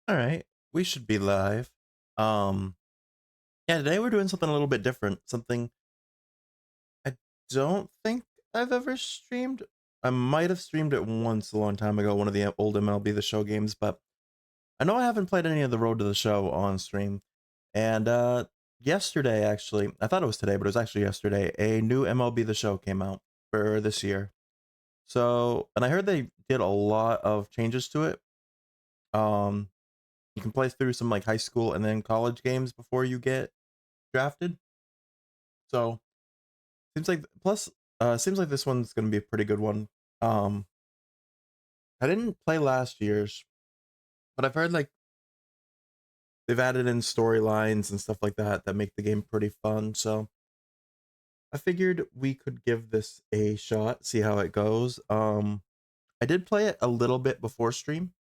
All right, we should be live. Um, yeah, today we're doing something a little bit different. Something I don't think I've ever streamed. I might have streamed it once a long time ago, one of the old MLB the Show games, but I know I haven't played any of the Road to the Show on stream. And yesterday, actually, I thought it was today, but it was actually yesterday. A new MLB the Show came out for this year. So, and I heard they did a lot of changes to it. Um, you can play through some like high school and then college games before you get drafted. So seems like this one's gonna be a pretty good one. Um, I didn't play last year's, but I've heard like they've added in storylines and stuff like that that make the game pretty fun. So I figured we could give this a shot, see how it goes. I did play it a little bit before stream,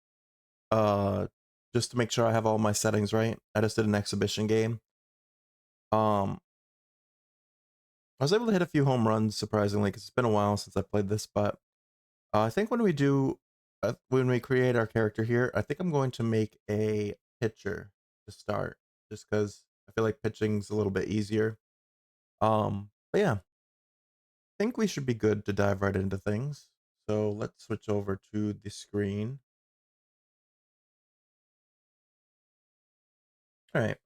uh, just to make sure I have all my settings right. I just did an exhibition game. Um, I was able to hit a few home runs surprisingly because it's been a while since I played this, but I think when we create our character here, I think I'm going to make a pitcher to start, just because I feel like pitching's a little bit easier. But yeah, I think we should be good to dive right into things. So let's switch over to the screen. All right,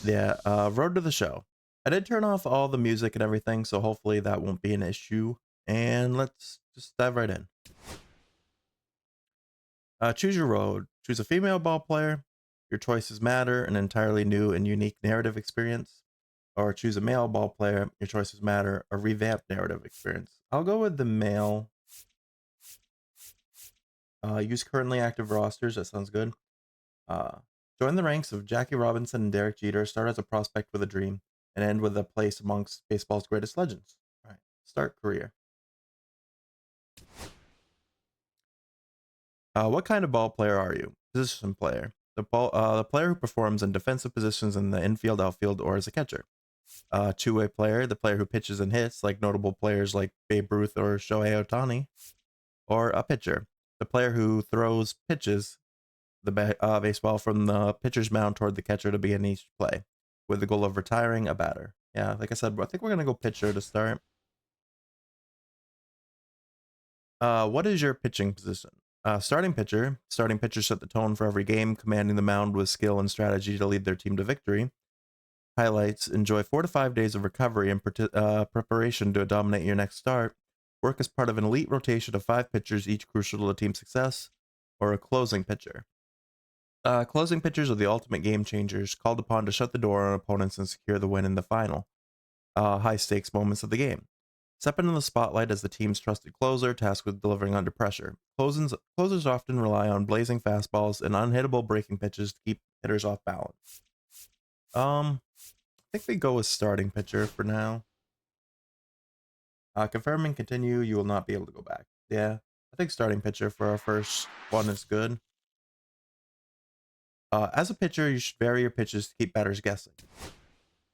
yeah, Road to the Show. I did turn off all the music and everything, so hopefully that won't be an issue. And let's just dive right in. Choose your road. Choose a female ball player. Your choices matter, an entirely new and unique narrative experience. Or choose a male ball player. Your choices matter, a revamped narrative experience. I'll go with the male. Use currently active rosters. That sounds good. Uh, Join the ranks of Jackie Robinson and Derek Jeter. Start as a prospect with a dream and end with a place amongst baseball's greatest legends. All right. Start career. What kind of ball player are you? Position player. The player who performs in defensive positions in the infield, outfield, or as a catcher. Two-way player, the player who pitches and hits, like notable players like Babe Ruth or Shohei Ohtani. Or a pitcher, the player who throws pitches baseball from the pitcher's mound toward the catcher to begin each play, with the goal of retiring a batter. Yeah, like I said, I think we're gonna go pitcher to start. What is your pitching position? Starting pitcher. Starting pitchers set the tone for every game, commanding the mound with skill and strategy to lead their team to victory. Highlights: enjoy 4 to 5 days of recovery and preparation to dominate your next start. Work as part of an elite rotation of 5 pitchers, each crucial to the team's success. Or a closing pitcher. Closing pitchers are the ultimate game changers, called upon to shut the door on opponents and secure the win in the final high stakes moments of the game. Step into the spotlight as the team's trusted closer, tasked with delivering under pressure. Closers often rely on blazing fastballs and unhittable breaking pitches to keep hitters off balance. I think we go with starting pitcher for now. Confirm and continue. You will not be able to go back. Yeah, I think starting pitcher for our first one is good. As a pitcher, you should vary your pitches to keep batters guessing.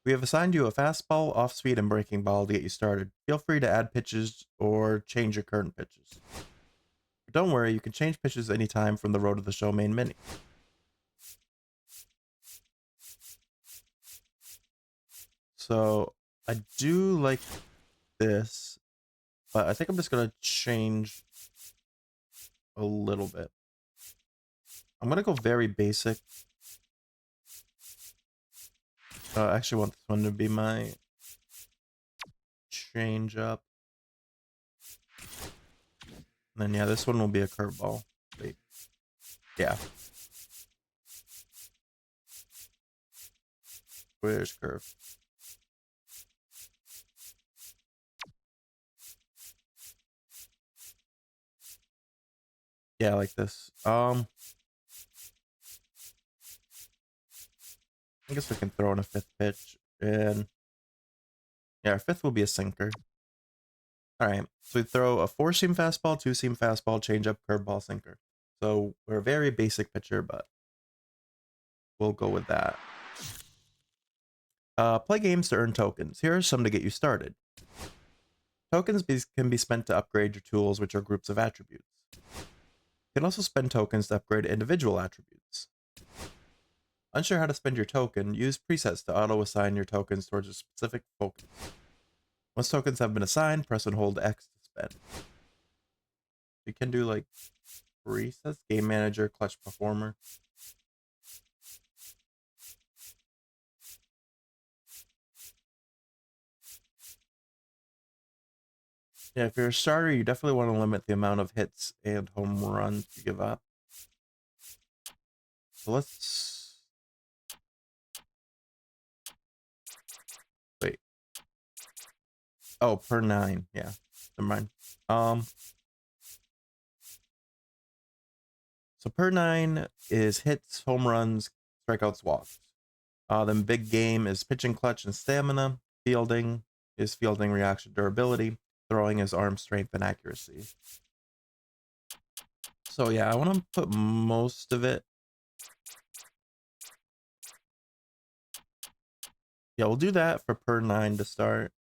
We have assigned you a fastball, off speed, and breaking ball to get you started. Feel free to add pitches or change your current pitches. But don't worry, you can change pitches anytime from the Road to the Show main menu. So I do like this, but I think I'm just gonna change a little bit. I'm gonna go very basic. I actually want this one to be my change up. And then yeah, this one will be a curveball. Wait. Yeah. Where's curve? Yeah, like this. I guess we can throw in a fifth pitch, and yeah, our fifth will be a sinker. All right, so we throw a 4-seam fastball, 2-seam fastball, changeup, curveball, sinker. So we're a very basic pitcher, but we'll go with that. Play games to earn tokens. Here are some to get you started. Tokens can be spent to upgrade your tools, which are groups of attributes. can also spend tokens to upgrade individual attributes. Unsure how to spend your token, use presets to auto-assign your tokens towards a specific focus. Once tokens have been assigned, press and hold X to spend. You can do like presets, game manager, clutch performer. Yeah, if you're a starter, you definitely want to limit the amount of hits and home runs you give up. So let's... Wait. Oh, per 9. Yeah, never mind. So per 9 is hits, home runs, strikeouts, walks. Then big game is pitching, clutch, and stamina. Fielding is fielding, reaction, durability. Throwing is arm strength and accuracy. So yeah, I want to put most of it. Yeah, we'll do that for per 9 to start.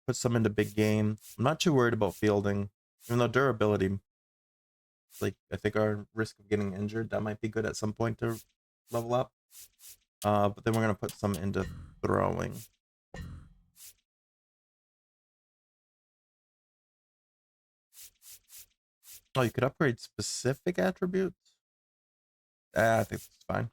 Put some into big game. I'm not too worried about fielding, even though durability, like I think our risk of getting injured, that might be good at some point to level up. But then we're gonna put some into throwing. Oh, you could upgrade specific attributes? I think that's fine.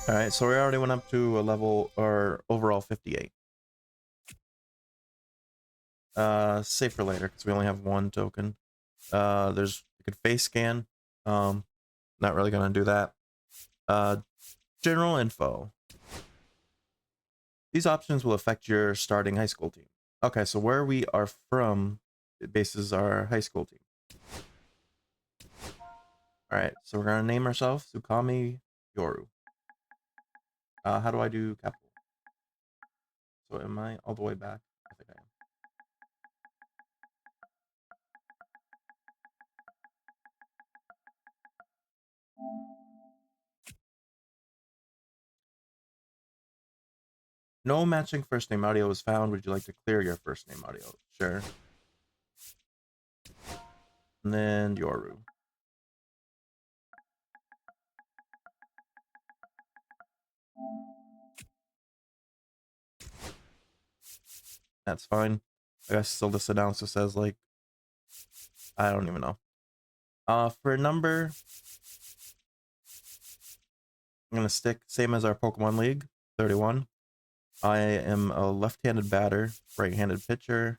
Alright, so we already went up to a level, or overall 58. Save for later, because we only have one token. You could face scan. Not really gonna do that. General info. These options will affect your starting high school team. Okay, so where we are from, it bases our high school team. Alright, so we're gonna name ourselves Ookamiyoru. How do I do capital? So am I all the way back? I think I am. No matching first name audio was found. Would you like to clear your first name audio? Sure. And then Yoru. That's fine. I guess still this announcer says like, I don't even know. For a number, I'm gonna stick same as our Pokemon League, 31. I am a left-handed batter, right-handed pitcher.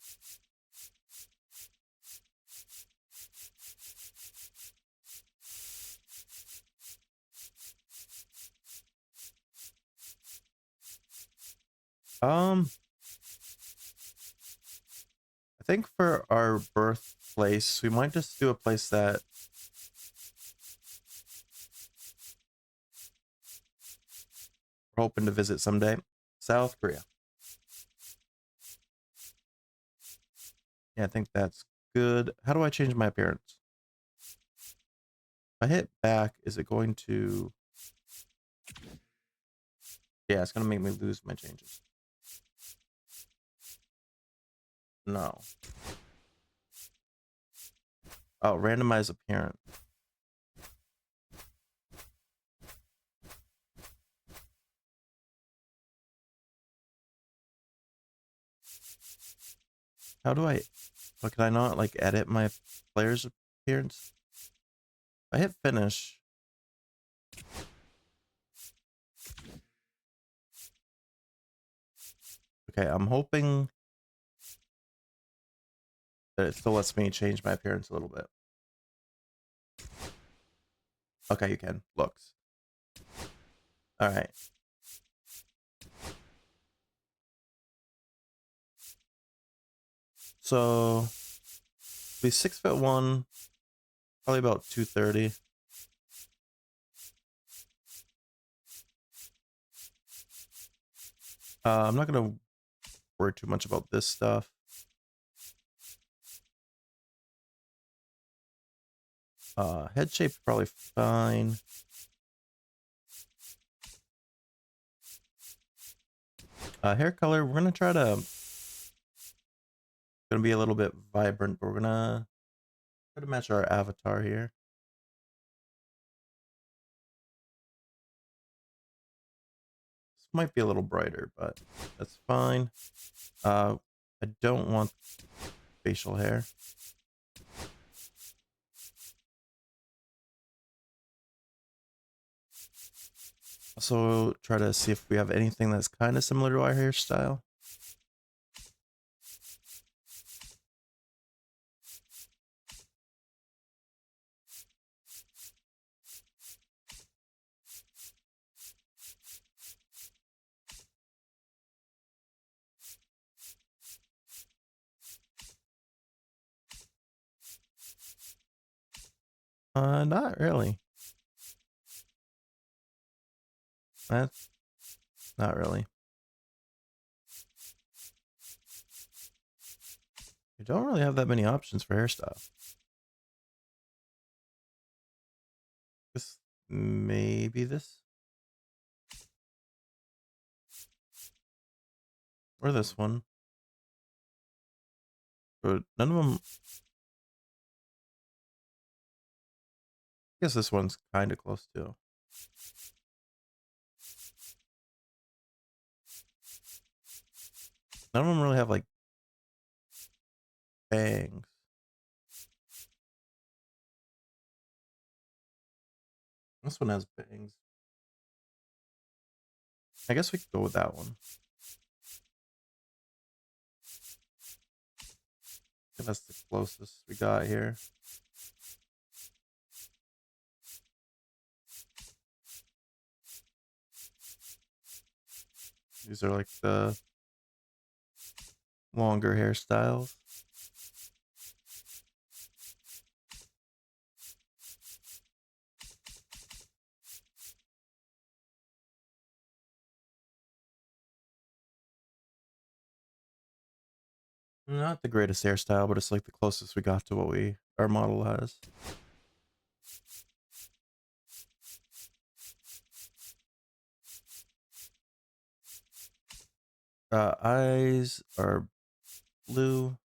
I think for our birthplace, we might just do a place that we're hoping to visit someday. South Korea. Yeah, I think that's good. How do I change my appearance? If I hit back, is it going to... Yeah, it's going to make me lose my changes. No. Oh, randomize appearance. How do I... But can I not, like, edit my player's appearance? If I hit finish... Okay, I'm hoping that it still lets me change my appearance a little bit. Okay, you can. Looks. Alright. So... Be 6'1", probably about 230. I'm not gonna worry too much about this stuff. Head shape's probably fine. Hair color, we're gonna try to gonna be a little bit vibrant, but we're gonna try to match our avatar here. This might be a little brighter, but that's fine. I don't want facial hair. Also, try to see if we have anything that's kind of similar to our hairstyle. Not really. That's not really. We don't really have that many options for hairstyle. This, maybe this, or this one, but none of them. I guess this one's kind of close too. None of them really have like bangs. This one has bangs. I guess we could go with that one. That's the closest we got here. These are like the longer hairstyles. Not the greatest hairstyle, but it's like the closest we got to what our model has. Eyes are blue.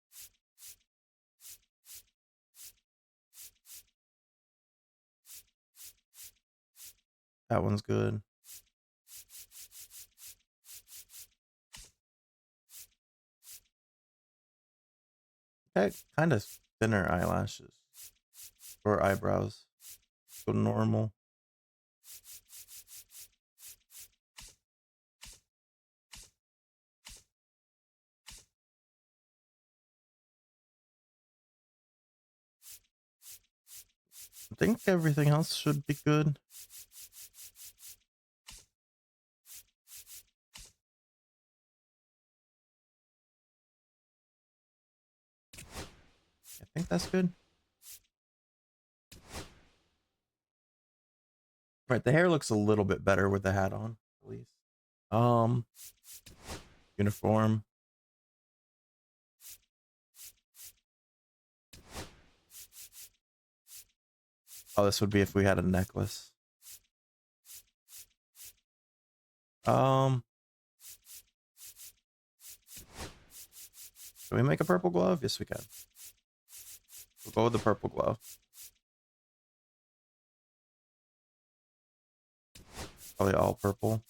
That one's good. Got kind of thinner eyelashes or eyebrows. Go normal. I think everything else should be good. I think that's good. Right, the hair looks a little bit better with the hat on, at least. Um, uniform. Oh, this would be if we had a necklace. Um, can we make a purple glove? Yes, we can. We'll go with the purple glove. Probably all purple.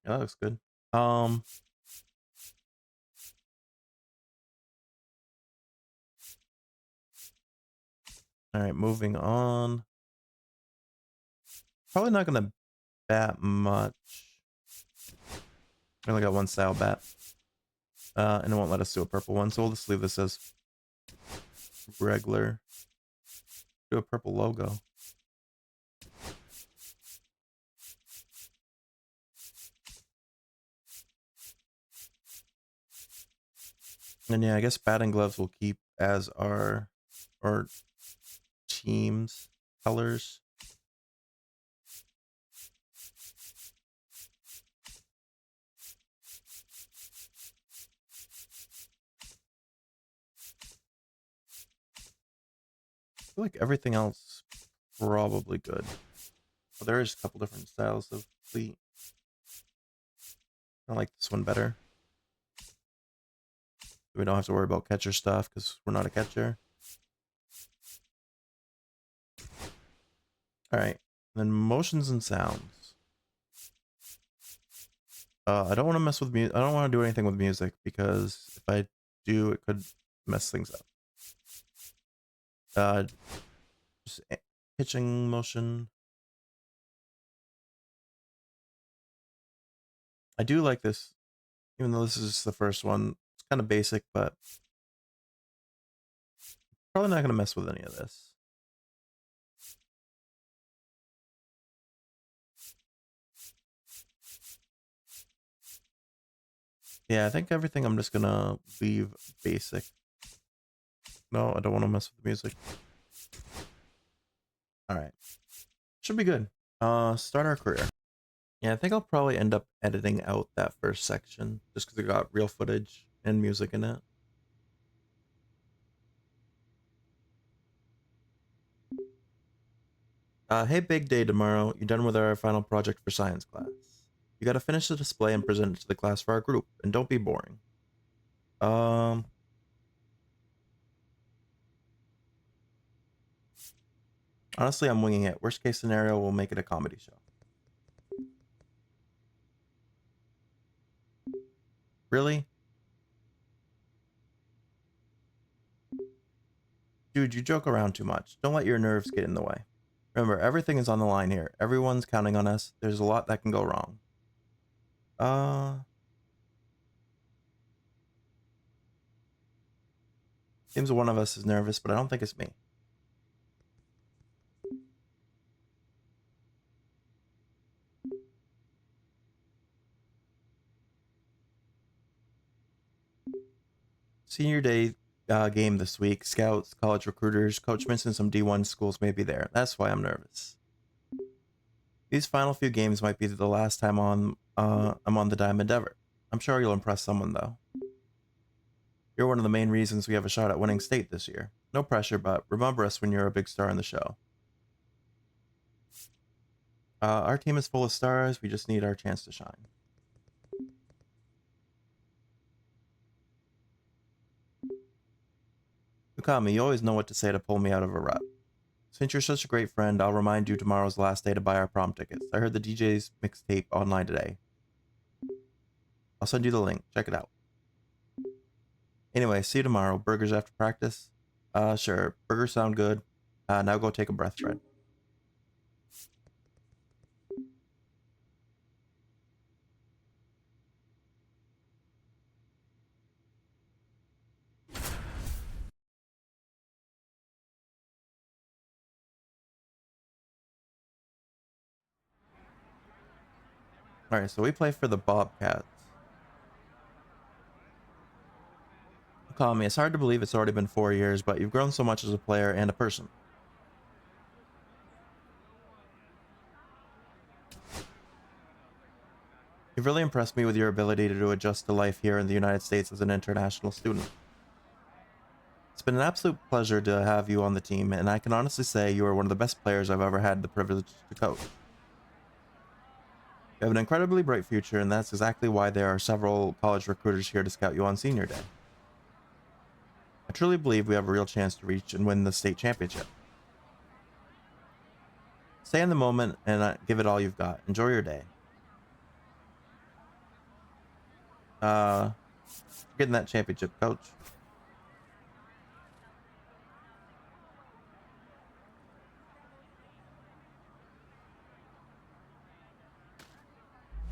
Yeah, that looks good. All right, moving on. Probably not gonna bat much. We only got one style bat. And it won't let us do a purple one, so we'll just leave this as regular. Do a purple logo. And yeah, I guess batting gloves will keep as our team's colors. feel like everything else probably good. Well, there is a couple different styles of fleet. I like this one better. We don't have to worry about catcher stuff because we're not a catcher. All right, then motions and sounds. I don't want to mess with music. I don't want to do anything with music because if I do, it could mess things up. Just pitching motion. I do like this, even though this is the first one. It's kind of basic, but probably not going to mess with any of this. Yeah, I think everything I'm just going to leave basic. No, I don't want to mess with the music. All right. Should be good. Start our career. Yeah, I think I'll probably end up editing out that first section just because it got real footage and music in it. Hey, big day tomorrow. You done with our final project for science class? You gotta finish the display and present it to the class for our group, and don't be boring. Honestly, I'm winging it. Worst case scenario, we'll make it a comedy show. Really? Dude, you joke around too much. Don't let your nerves get in the way. Remember, everything is on the line here. Everyone's counting on us. There's a lot that can go wrong. Seems one of us is nervous, but I don't think it's me. Senior day game this week. Scouts, college recruiters, Coach mentioned some D1 schools may be there. That's why I'm nervous. These final few games might be the last time I'm on the diamond ever. I'm sure you'll impress someone though. You're one of the main reasons we have a shot at winning state this year. No pressure, but remember us when you're a big star in the show. Our team is full of stars. We just need our chance to shine. Ukami, you always know what to say to pull me out of a rut. Since you're such a great friend, I'll remind you tomorrow's last day to buy our prom tickets. I heard the DJ's mixtape online today. I'll send you the link. Check it out. Anyway, see you tomorrow. Burgers after practice? Sure. Burgers sound good. Now go take a breath, Fred. Alright, so we play for the Bobcats. Call me. It's hard to believe it's already been 4 years, but you've grown so much as a player and a person. You've really impressed me with your ability to adjust to life here in the United States as an international student. It's been an absolute pleasure to have you on the team, and I can honestly say you are one of the best players I've ever had the privilege to coach. You have an incredibly bright future, and that's exactly why there are several college recruiters here to scout you on senior day. I truly believe we have a real chance to reach and win the state championship. Stay in the moment and give it all you've got. Enjoy your day. Getting that championship, coach.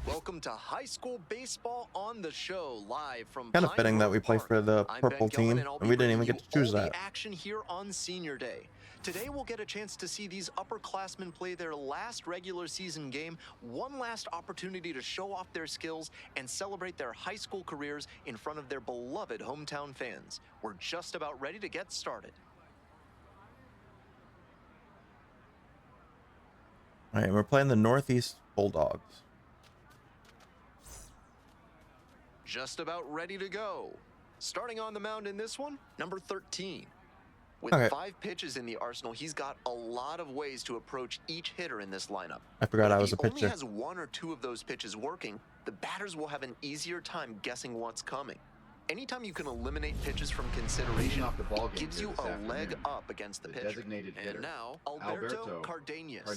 Welcome to high school baseball on the show, live from Kind of fitting that we play for the purple team, and we didn't even get to choose that. Action here on Senior Day. Today we'll get a chance to see these upperclassmen play their last regular season game, one last opportunity to show off their skills and celebrate their high school careers in front of their beloved hometown fans. We're just about ready to get started. All right, we're playing the Northeast Bulldogs. Just about ready to go. Starting on the mound in this one, number 13. With Okay. 5 pitches in the arsenal, he's got a lot of ways to approach each hitter in this lineup. I forgot I If was he a only pitcher. has 1 or 2 of those pitches working, the batters will have an easier time guessing what's coming. Anytime you can eliminate pitches from consideration Off the ball game gives here you this a leg afternoon. up against the pitcher. Designated hitter, And now, Alberto Cardenas.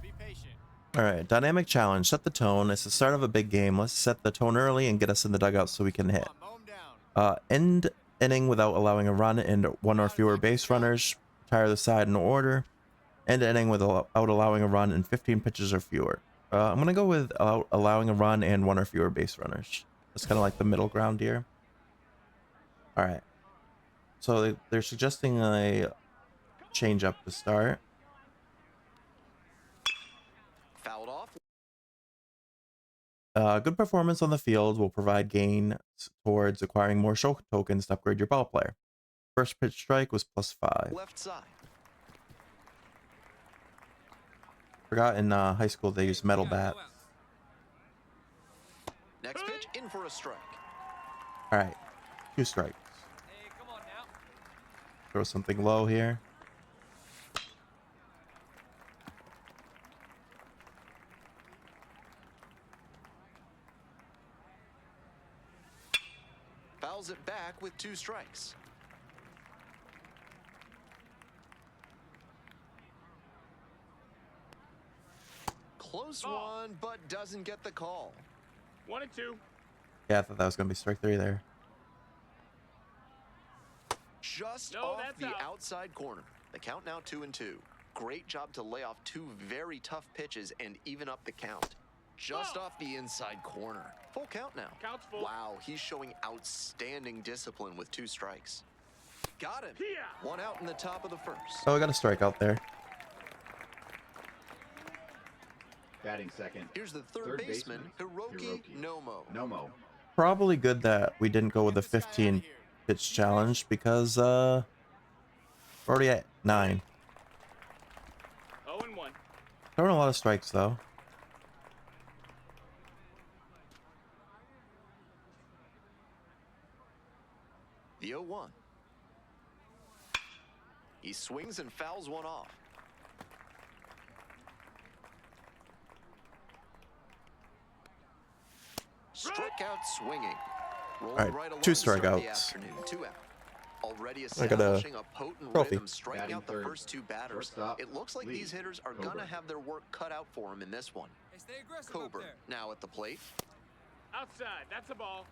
Be patient. All right, dynamic challenge. Set the tone. It's the start of a big game. Let's set the tone early and get us in the dugout so we can hit. Come on, mow 'em down. End inning without allowing a run and 1 or fewer base runners. Retire the side in order. End inning without allowing a run and 15 pitches or fewer. I'm gonna go with allowing a run and 1 or fewer base runners. That's kind of like the middle ground here. All right. So they're suggesting a change up to start. Fouled off. Good performance on the field will provide gains towards acquiring more show tokens to upgrade your ball player. First pitch strike was +5. Left side. Forgot in high school they used metal bats. Next pitch, in for a strike. All right, 2 strikes. Hey, come on now. Throw something low here. Fouls it back with 2 strikes. Close one, but doesn't get the call. 1 and 2. Yeah, I thought that was gonna be strike 3 there. Just No, off that's the out. outside corner. The count now 2-2. Great job to lay off 2 very tough pitches and even up the count. Just Whoa. off the inside corner. Full count now. Count's full. Wow, he's showing outstanding discipline with 2 strikes. Got him. Yeah. 1 out in the top of the first. Oh, I got a strikeout there. Batting second. Here's the third baseman, Hiroki Nomo. Probably good that we didn't go with the 15 pitch challenge because we're already at 9. 0 and 1. Throwing a lot of strikes though. The 0-1. He swings and fouls one off. Struck out swinging. Rolling Alright, right along 2 to start the strikeouts. afternoon. 2 out. Already I got a establishing a potent trophy. rhythm, striking Batting out the third. first 2 batters. Shortstop, It looks like lead. these hitters are Coburn. gonna have their work cut out for them in this one. Hey, stay aggressive up Coburn there. now at the plate. Outside. That's a ball.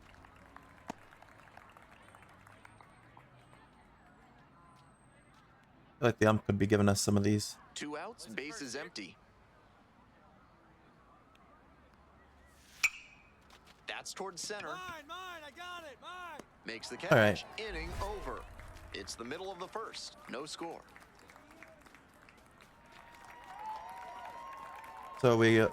I feel like the ump could be giving us some of these. 2 outs, base is empty. That's towards center. Mine, I got it, mine. Makes the catch. All right. Inning over. It's the middle of the first. No score. So we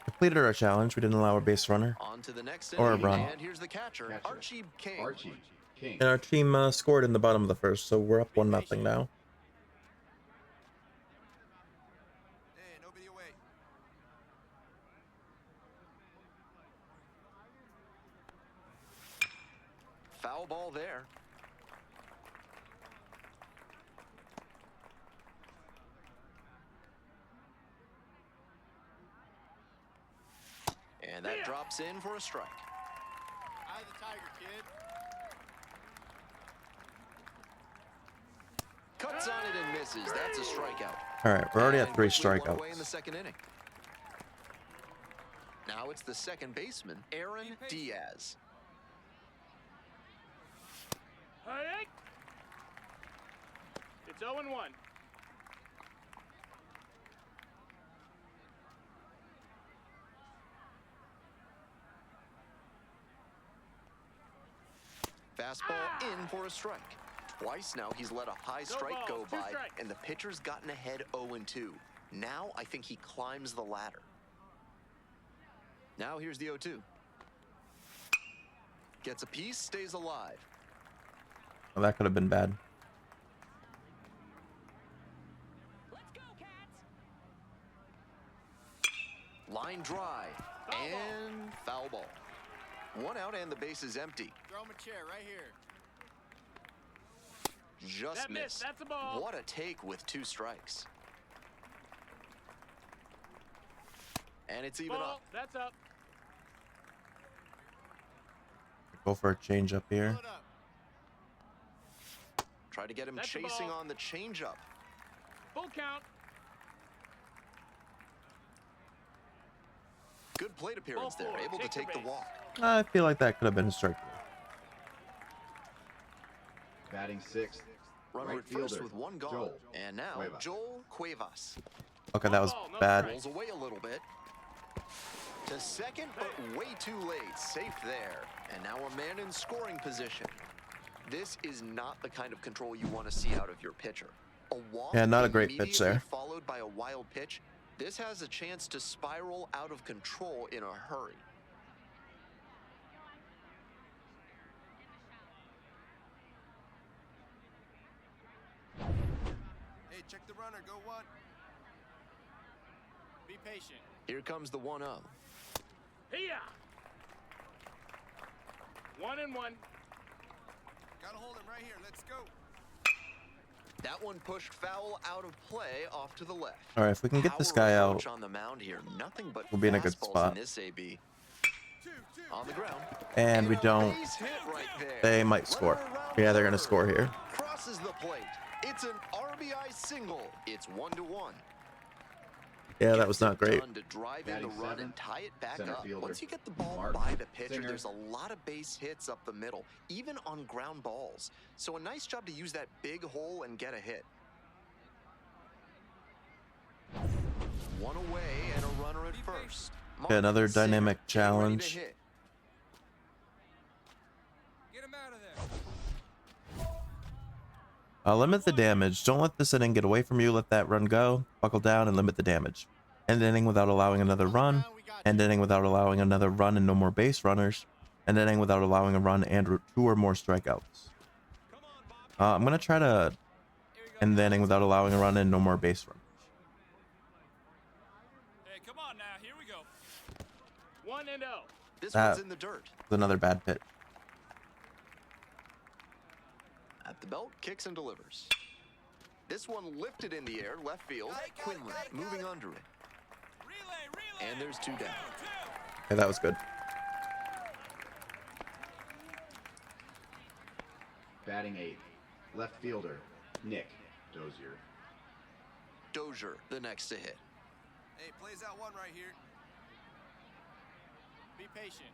completed our challenge. We didn't allow a base runner. On to the next Or a inning. run. And here's the catcher, Archie King. Archie King. And our team scored in the bottom of the first, so we're up 1-0 now. Hey, nobody away. Foul ball there. And that drops in for a strike. Eye the tiger, kid. Cuts on it and misses. That's a strikeout. All right, we're already at And 3 quickly one away in the strikeouts. second inning. Now it's the second baseman, Aaron Diaz. Hey. It's 0 and 1. Fastball in for a strike. Twice now he's let a high strike go ball, 2 by, strikes. and the pitcher's gotten ahead 0-2. Now I think he climbs the ladder. Now here's the 0-2. Gets a piece, stays alive. Well, that could have been bad. Let's go, Cats! Line drive and foul ball. 1 out and the base is empty. Throw him a chair right here. Just That missed. missed. That's a ball. What a take with 2 strikes. And it's even Ball. up. That's up. Go for a change up here. Pull it up. Try to get him That's the chasing ball. on the changeup. Full count. Good plate appearance Ball there, 4. able to Take take the the base. walk. I feel like that could have been a strike. Batting 6th. Runner Right at first fielder, with 1 gone. Joel And now, Cuevas. Joel Cuevas. Okay, that was Ball, no bad. strike. Rolls away a little bit. To second, but way too late. Safe there. And now a man in scoring position. This is not the kind of control you want to see out of your pitcher. A walk Yeah, not a great pitch immediately there. followed by a wild pitch. This has a chance to spiral out of control in a hurry. Hey, check the runner. Go 1. Be patient. Here comes the 1-0. Here. 1-1. Gotta hold him right here. Let's go. That one pushed foul out of play off to the left. All right, if we can get this Power guy approach out, on the mound here. Nothing but we'll be in a good fastballs spot. in this AB. 2-2. On the ground. And we a don't. base hit right there. They might score. Runner around Yeah, they're gonna third. score here. Crosses the plate. It's an RBI single. It's 1-1. Yeah, that was not great. Done to drive in the Batting run and 7th, tie it back center up. fielder, Once you get the ball Mark by the pitcher, Singer. there's a lot of base hits up the middle, even on ground balls. So a nice job to use that big hole and get a hit. 1 away and a runner at first. Okay, another Singer dynamic getting ready to challenge. hit. Get him out of there. Limit the damage. Don't let this inning get away from you. Let that run go. Buckle down and limit the damage. End inning without allowing another run. End inning without allowing another run and no more base runners. End inning without allowing a run and 2 or more strikeouts. I'm gonna try to end the inning without allowing a run and no more base runners. Hey, come on now. Here we go. 1-0. This That- one's in the dirt. It's another bad pitch. At the belt, kicks and delivers. This one lifted in the air, left field. Quinlan moving under it. Relay. And there's 2 down. Okay, that was good. Batting 8th. Left fielder, Nick Dozier. Dozier, the next to hit. Hey, plays out 1 right here. Be patient.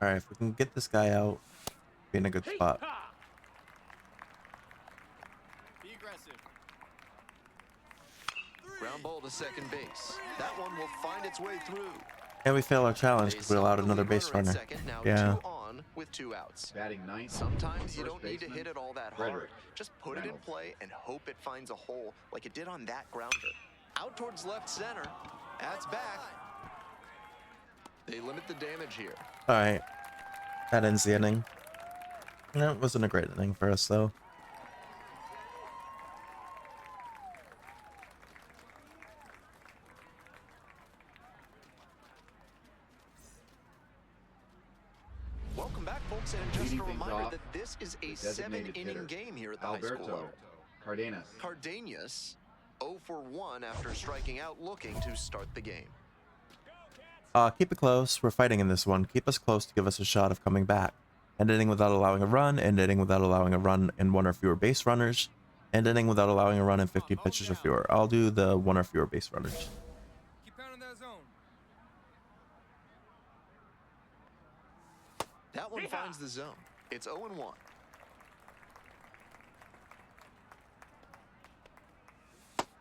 All right, if we can get this guy out, be in a good spot. Ha. Be aggressive. Ground ball to second base. That one will find its way through. And we fail our challenge because we allowed another base runner. Second, now Yeah. 2 on with 2 outs. Batting 9th. Sometimes you first don't need to baseman, hit it all that hard. Frederick Just put it in Reynolds. play and hope it finds a hole like it did on that grounder. Out towards left center. That's back. They limit the damage here. All right, that ends the inning. No, it wasn't a great inning for us though. Welcome back, folks, and just Leading a things reminder off, that this is a the designated 7-inning hitter, game here at the high school Alberto level. Cardenas. Cardenas 0 for 1 after striking out, looking to start the game. Keep it close. We're fighting in this one. Keep us close to give us a shot of coming back. End inning without allowing a run. End inning without allowing a run and 1 or fewer base runners. End inning without allowing a run and 50 pitches or fewer. I'll do the 1 or fewer base runners. Keep pounding that zone. That one Yeehaw! finds the zone. It's 0-1.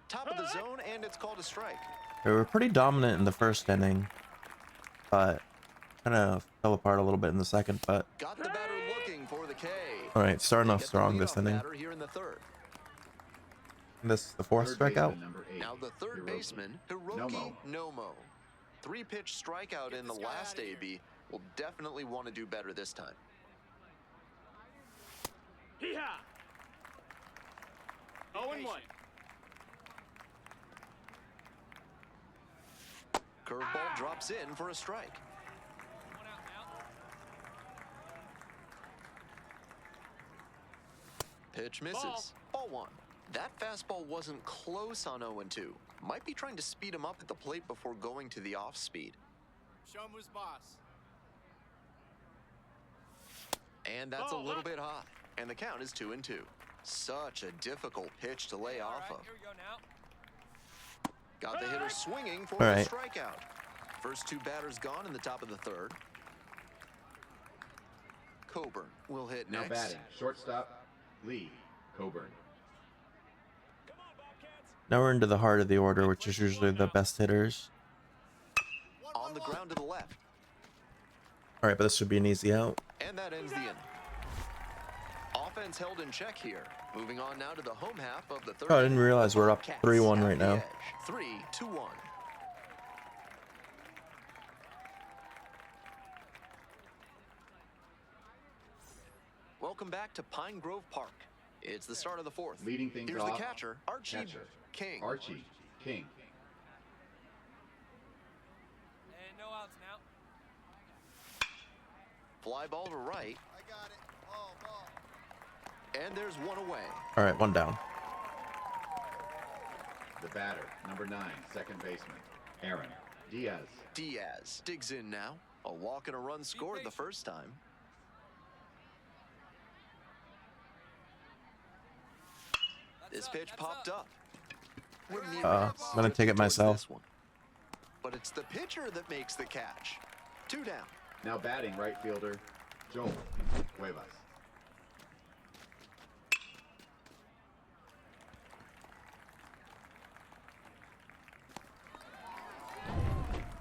Top of the zone, and it's called a strike. We were pretty dominant in the first inning, but kind of fell apart a little bit in the second. But Got the batter looking for the K. all right, starting They off get the strong this leadoff inning. batter here in the third. This is the 4th Third strikeout. baseman, number 8. Now the third Hiroki baseman, Hiroki Nomo. 3-pitch strikeout in the this guy last outta here. AB. Will definitely want to do better this time. Hee-haw. 0-1. Curveball drops in for a strike. Pitch misses. Ball 1. That fastball wasn't close on 0-2. Might be trying to speed him up at the plate before going to the off speed. Show him who's boss. And that's a little bit high. And the count is 2-2. Such a difficult pitch to lay off of. Here we go now. Got the hitter swinging for All the right. strikeout. First two batters gone in the top of the third. Coburn will hit Now next. batting, shortstop, Lee Coburn. Now we're into the heart of the order, which is usually the best hitters. On the ground to the left. All right, but this should be an easy out. And that ends the inning. Offense held in check here. Moving on now to the home half of the third. Oh, I didn't realize we're up Cats 3-1 at right the now. edge. 3-1. Welcome back to Pine Grove Park. It's the start of the fourth. Leading things Here's off, the catcher, Archie King. Archie King. And no outs now. Fly ball to right, I got it. Ball. and there's one away. All right, one down. The batter, number 9, second baseman, Aaron Diaz. Diaz digs in now. A walk and a run scored the first time. This pitch popped up. Wouldn't even I'm gonna take it towards myself. this one. But it's the pitcher that makes the catch. 2 down. Now batting, right fielder, Joel Cuevas.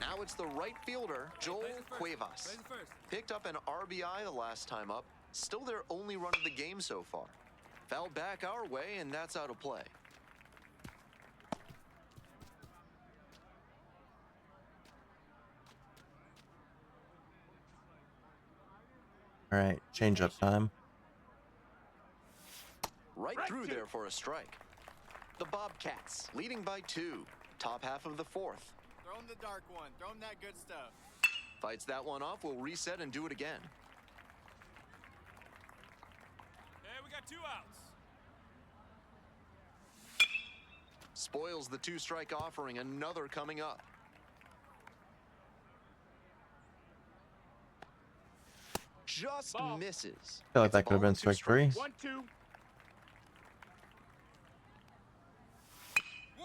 Now it's the right fielder, Joel Cuevas. Picked up an RBI the last time up. Still their only run of the game so far. Fouled back our way, and that's out of play. All right, change up time. Right through there for a strike. The Bobcats leading by 2. Top half of the fourth. Throw him the dark one. Throw him that good stuff. Fights that one off. We'll reset and do it again. Hey, we got 2 outs. Spoils the 2-strike offering. Another coming up. Just Ball. misses. I feel like It's a that could have ball been and 2 strike 3. strikes. 1-2.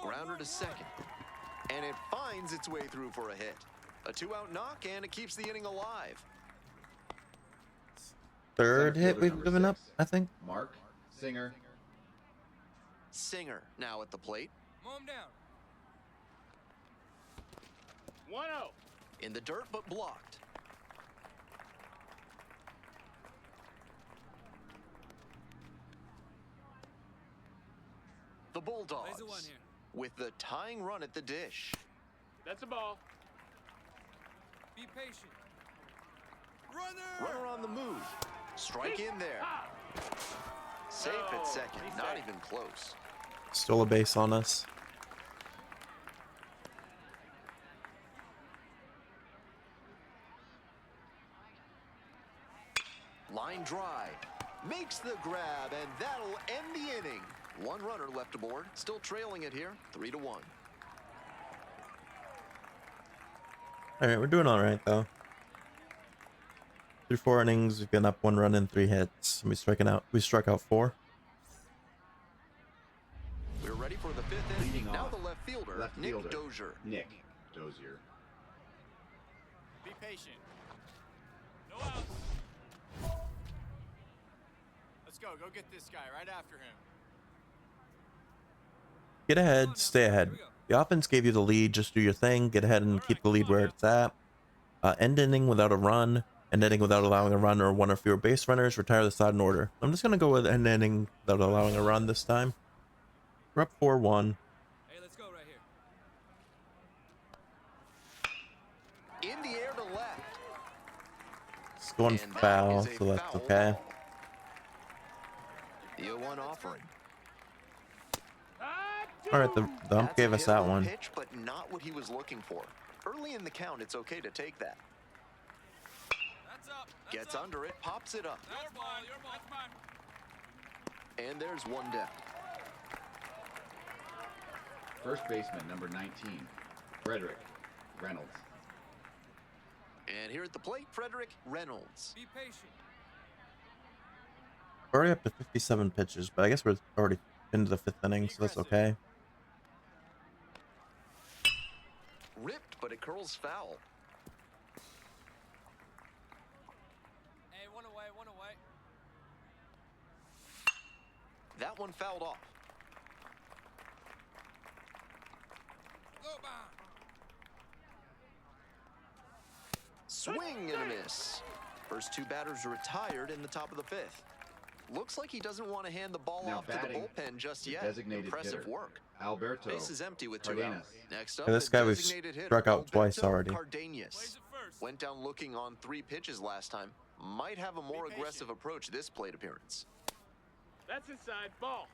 Grounder to second. And it finds its way through for a hit. A 2-out knock, and it keeps the inning alive. Third Center hit fielder, we've number given up, 6, I think. Mark Singer. Singer now at the plate. Mow him down. 1-0. In the dirt, but blocked. The Bulldogs Lays a 1 here. with the tying run at the dish. That's a ball. Be patient. Runner! Runner on the move. Strike in there. Safe No, at second. he's Not safe. even close. Stole a base on us. Line drive. Makes the grab, and that'll end the inning. 1 runner left aboard. Still trailing it here. 3-1. All right, we're doing all right though. Through 4 innings, we've been up 1 run and 3 hits. And we struck out 4. We're ready for the 5th inning. Leading Now off, the left fielder, left Nick fielder, Dozier. Nick Dozier. Be patient. No outs. Let's go. Go get this guy right after him. Get ahead, stay ahead. The offense gave you the lead. Just do your thing. Get ahead and keep the lead where it's at. End inning without a run. End inning without allowing a run or 1 or fewer base runners. Retire the side in order. I'm just gonna go with end inning without allowing a run this time. We're up 4-1. Hey, let's go right here. In the air to left. It's going And that foul, is a so that's foul okay. ball. The 0-1 offering. All right, the ump That's gave a us that hittable one. pitch, but not what he was looking for. Early in the count, it's okay to take that. That's up. Gets under it, pops it up. Your ball. Your ball. That's mine. And there's one down. First baseman, number 19, Frederick Reynolds. And here at the plate, Frederick Reynolds. Be patient. We're already up to 57 pitches, but I guess we're already into the 5th inning, so that's okay. Ripped, but it curls foul. Hey, one away, one away. That one fouled off. Go behind. Swing and a miss. First two batters retired in the top of the 5th. Looks like he doesn't want to hand the ball Now off to the batting, bullpen just the yet. designated Impressive hitter, work. Alberto Base is empty with 2 Cardenas. out. Next up, Yeah, this the guy we've designated hitter, struck out twice Alberto already. Cardenas. Plays it first. Went down looking on 3 pitches last time. Might have a more Be aggressive patient. approach this plate appearance. That's inside. Ball.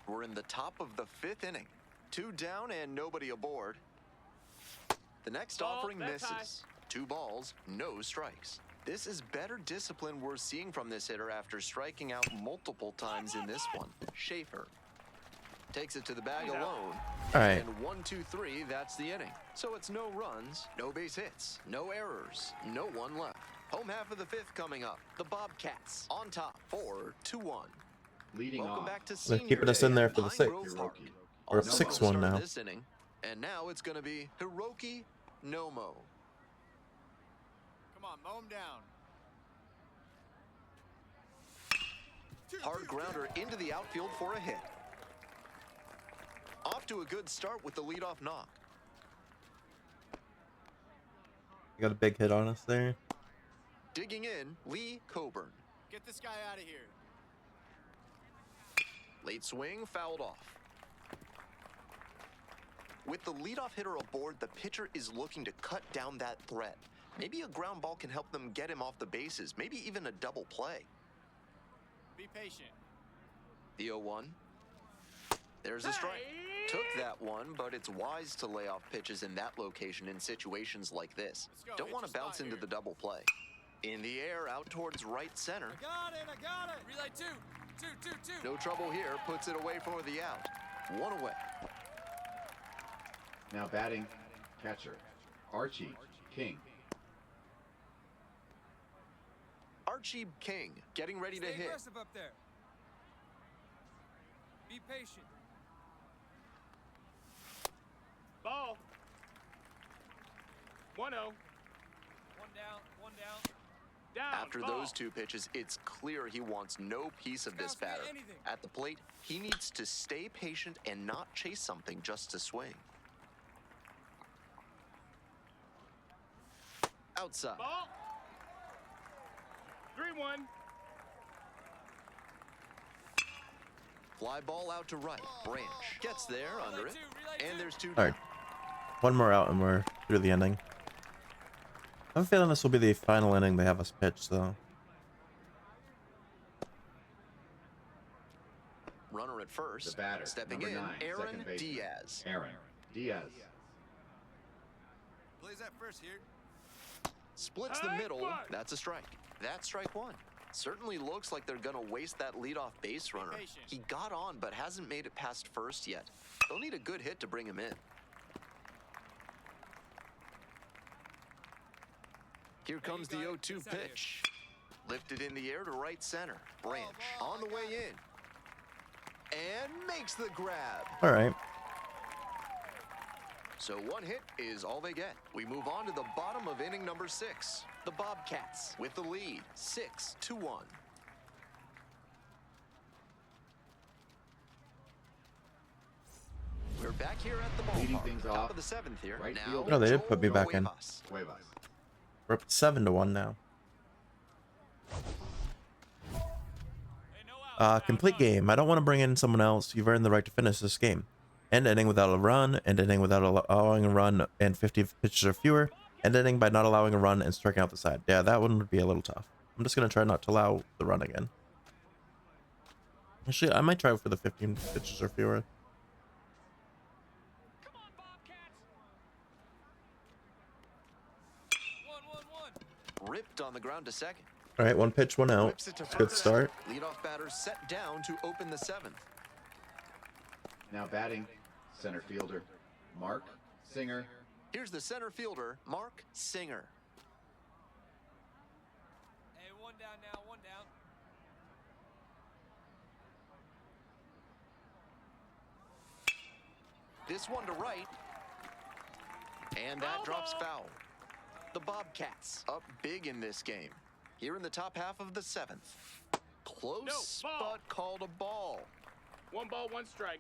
We're in the top of the 5th inning. 2 down and nobody aboard. The next Ball, offering that's high. misses. 2 balls, no strikes. This is better discipline we're seeing from this hitter after striking out multiple times in this one. Schaefer takes it to the bag He's out. alone. All right. And 1, 2, 3, that's the inning. So it's no runs, no base hits, no errors, no one left. Home half of the 5th coming up. The Bobcats on top, 4-1. Leading Welcome off, back to They're Senior keeping us Day in there at for the Pine 6th. Grove Park. Hiroki. We're up Nomo 6-1 started now. This inning, and now it's going to be Hiroki Nomo. Come on, mow him down. Hard grounder into the outfield for a hit. Off to a good start with the leadoff knock. You got a big hit on us there. Digging in, Lee Coburn. Get this guy out of here. Late swing, fouled off. With the leadoff hitter aboard, the pitcher is looking to cut down that threat. Maybe a ground ball can help them get him off the bases, maybe even a double play. Be patient. The 0-1. There's a strike. Took that one, but it's wise to lay off pitches in that location in situations like this. Let's go. Don't Hit want your to bounce spot into here. the double play. In the air, out towards right center. I got it. Relay 2. 2, 2, 2. No trouble here, puts it away for the out. 1 away. now batting, catcher, Archie King. Archie King getting ready to Stay hit. aggressive up there. Be patient. Ball. 1-0. One down, one down. Down. After ball. those 2 pitches, it's clear he wants no piece of this Scouts batter. get anything. At the plate, he needs to stay patient and not chase something just to swing. Outside. Ball. 3-1. Fly ball out to right. Branch gets there under Relay it. 2, relay And 2. there's 2 All down. right. One more out and we're through the inning. I have a feeling this will be the final inning they have us pitch, though. Runner at first. The batter, Stepping number in, 9, Aaron second baseman, Diaz. Aaron Diaz. Plays that first here. Splits the High middle. five. That's a strike. That's strike 1. Certainly looks like they're going to waste that leadoff base runner. patient. He got on, but hasn't made it past first yet. They'll need a good hit to bring him in. Here comes the got it. 0-2 Inside here. pitch. Lifted in the air to right center. Branch ball, on the I got way it. in. And makes the grab. All right. So 1 hit is all they get. We move on to the bottom of inning number 6. The Bobcats with the lead, 6-1. We're back here at the Leading ballpark. things Top off, of the 7th here. right Now, field. No, they did Joel put me back in. Cuevas. Cuevas. We're up 7-1 now. Hey, no out. Complete game. I don't want to bring in someone else. You've earned the right to finish this game. End inning without a run. End inning without allowing a run and 50 pitches or fewer. End inning by not allowing a run and striking out the side. Yeah, that one would be a little tough. I'm just going to try not to allow the run again. Actually, I might try for the 15 pitches or fewer. Come on, Bobcats. 1, 1, 1. Ripped on the ground to second. All right, one pitch, one out. Whips it to It's a good first. start. Leadoff batter set down to open the seventh. Now batting, center fielder, Mark Singer. Here's the center fielder, Mark Singer. Hey, one down now, one down. This one to right. And that drops foul. The Bobcats up big in this game. Here in the top half of the seventh. Close, No, ball. but called a ball. One ball, one strike.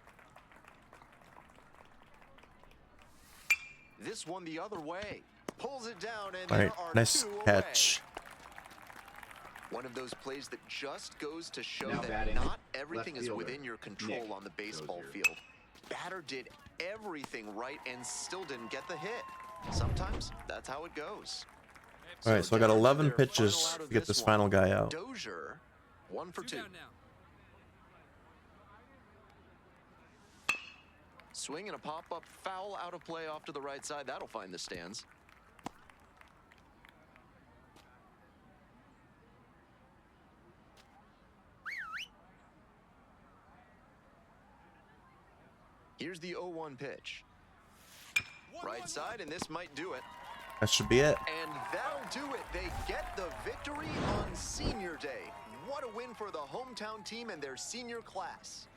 This one the other way. Pulls it down, and All there right, are nice two catch. away. One of those plays that just goes to show Now that batting, not everything left is fielder, within your control Nick on the baseball Dozier. field. Batter did everything right and still didn't get the hit. Sometimes that's how it goes. All right, so I got down to 11 their pitches final out to of get this one. final guy out. Dozier, 1 for 2. Down now. Swing and a pop-up foul out of play off to the right side. That'll find the stands. Here's the 0-1 pitch. Right side, and this might do it. That should be it. And that'll do it. They get the victory on Senior Day. What a win for the hometown team and their senior class.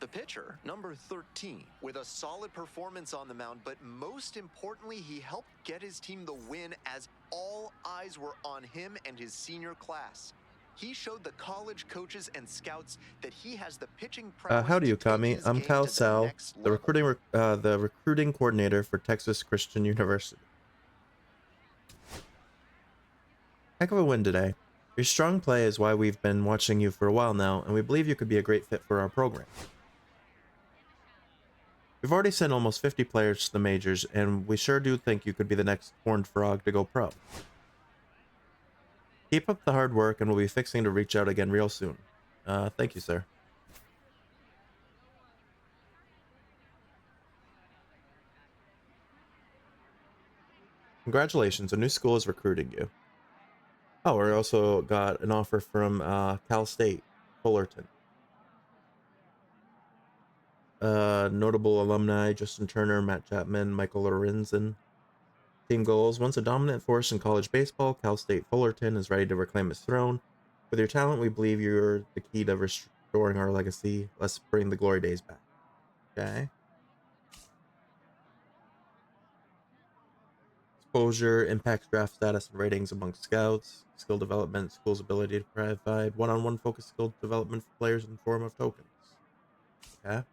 The pitcher, number 13, with a solid performance on the mound, but most importantly, he helped get his team the win as all eyes were on him and his senior class. He showed the college coaches and scouts that he has the pitching prowess Howdy, to take Okami. his I'm game Kyle to the Sal, next the level. recruiting coordinator for Texas Christian University. Heck of a win today. Your strong play is why we've been watching you for a while now, and we believe you could be a great fit for our program. We've already sent almost 50 players to the majors, and we sure do think you could be the next Horned Frog to go pro. Keep up the hard work, and we'll be fixing to reach out again real soon. Thank you, sir. Congratulations, a new school is recruiting you. Oh, we also got an offer from Cal State, Fullerton. Notable alumni, Justin Turner, Matt Chapman, Michael Lorenzen. Team goals. Once a dominant force in college baseball, Cal State Fullerton is ready to reclaim its throne. With your talent, we believe you're the key to restoring our legacy. Let's bring the glory days back. Okay. Exposure, impacts draft status and ratings among scouts. Skill development, school's ability to provide one-on-one focused skill development for players in the form of tokens. Okay.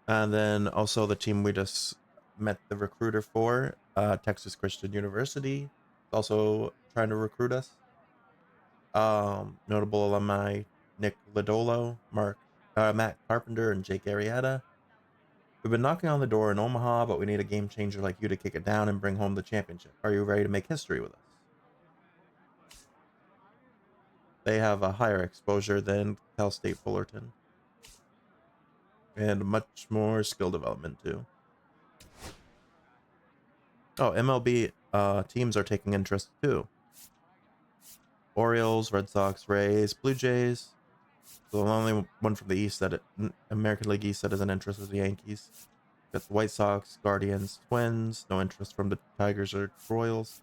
And then also the team we just met the recruiter for, Texas Christian University, also trying to recruit us. Notable alumni Nick Lodolo, Matt Carpenter, and Jake Arrieta. We've been knocking on the door in Omaha, but we need a game changer like you to kick it down and bring home the championship. Are you ready to make history with us? They have a higher exposure than Cal State Fullerton. And much more skill development, too. Oh, MLB teams are taking interest, too. Orioles, Red Sox, Rays, Blue Jays. The only one from the East that American League East that has an interest is the Yankees. Got the White Sox, Guardians, Twins. No interest from the Tigers or Royals.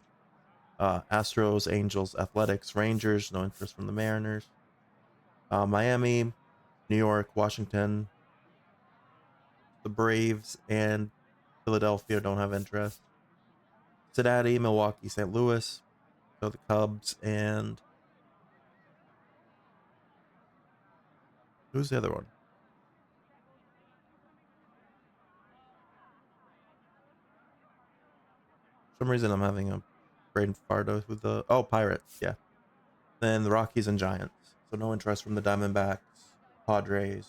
Astros, Angels, Athletics, Rangers. No interest from the Mariners. Miami, New York, Washington, the Braves, and Philadelphia don't have interest. Cincinnati, Milwaukee, St. Louis. So the Cubs and who's the other one? For some reason I'm having a brain fart with the Pirates, yeah. Then the Rockies and Giants. So no interest from the Diamondbacks, Padres,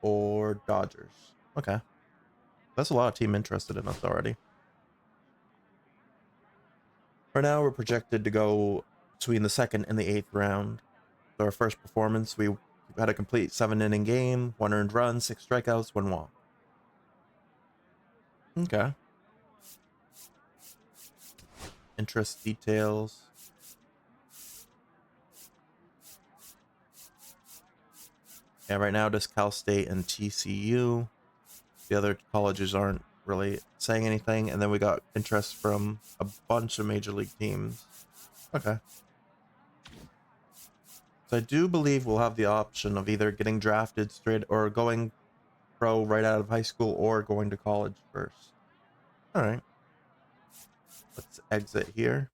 or Dodgers. Okay. That's a lot of team interested in us already. For now, we're projected to go between the 2nd and the 8th round. So our first performance, we had a complete 7-inning game, 1 earned run, 6 strikeouts, 1 walk. Okay. interest details. Yeah, right now just Cal State and TCU. The other colleges aren't really saying anything. And then we got interest from a bunch of major league teams. Okay. So I do believe we'll have the option of either getting drafted straight or going pro right out of high school or going to college first. All right. Let's exit here.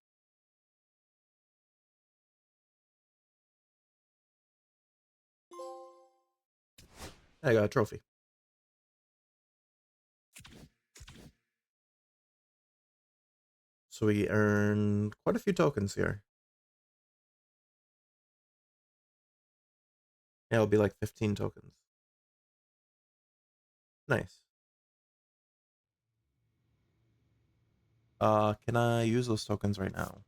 I got a trophy. So we earned quite a few tokens here. Yeah, it'll be like 15 tokens. Nice. Can I use those tokens right now?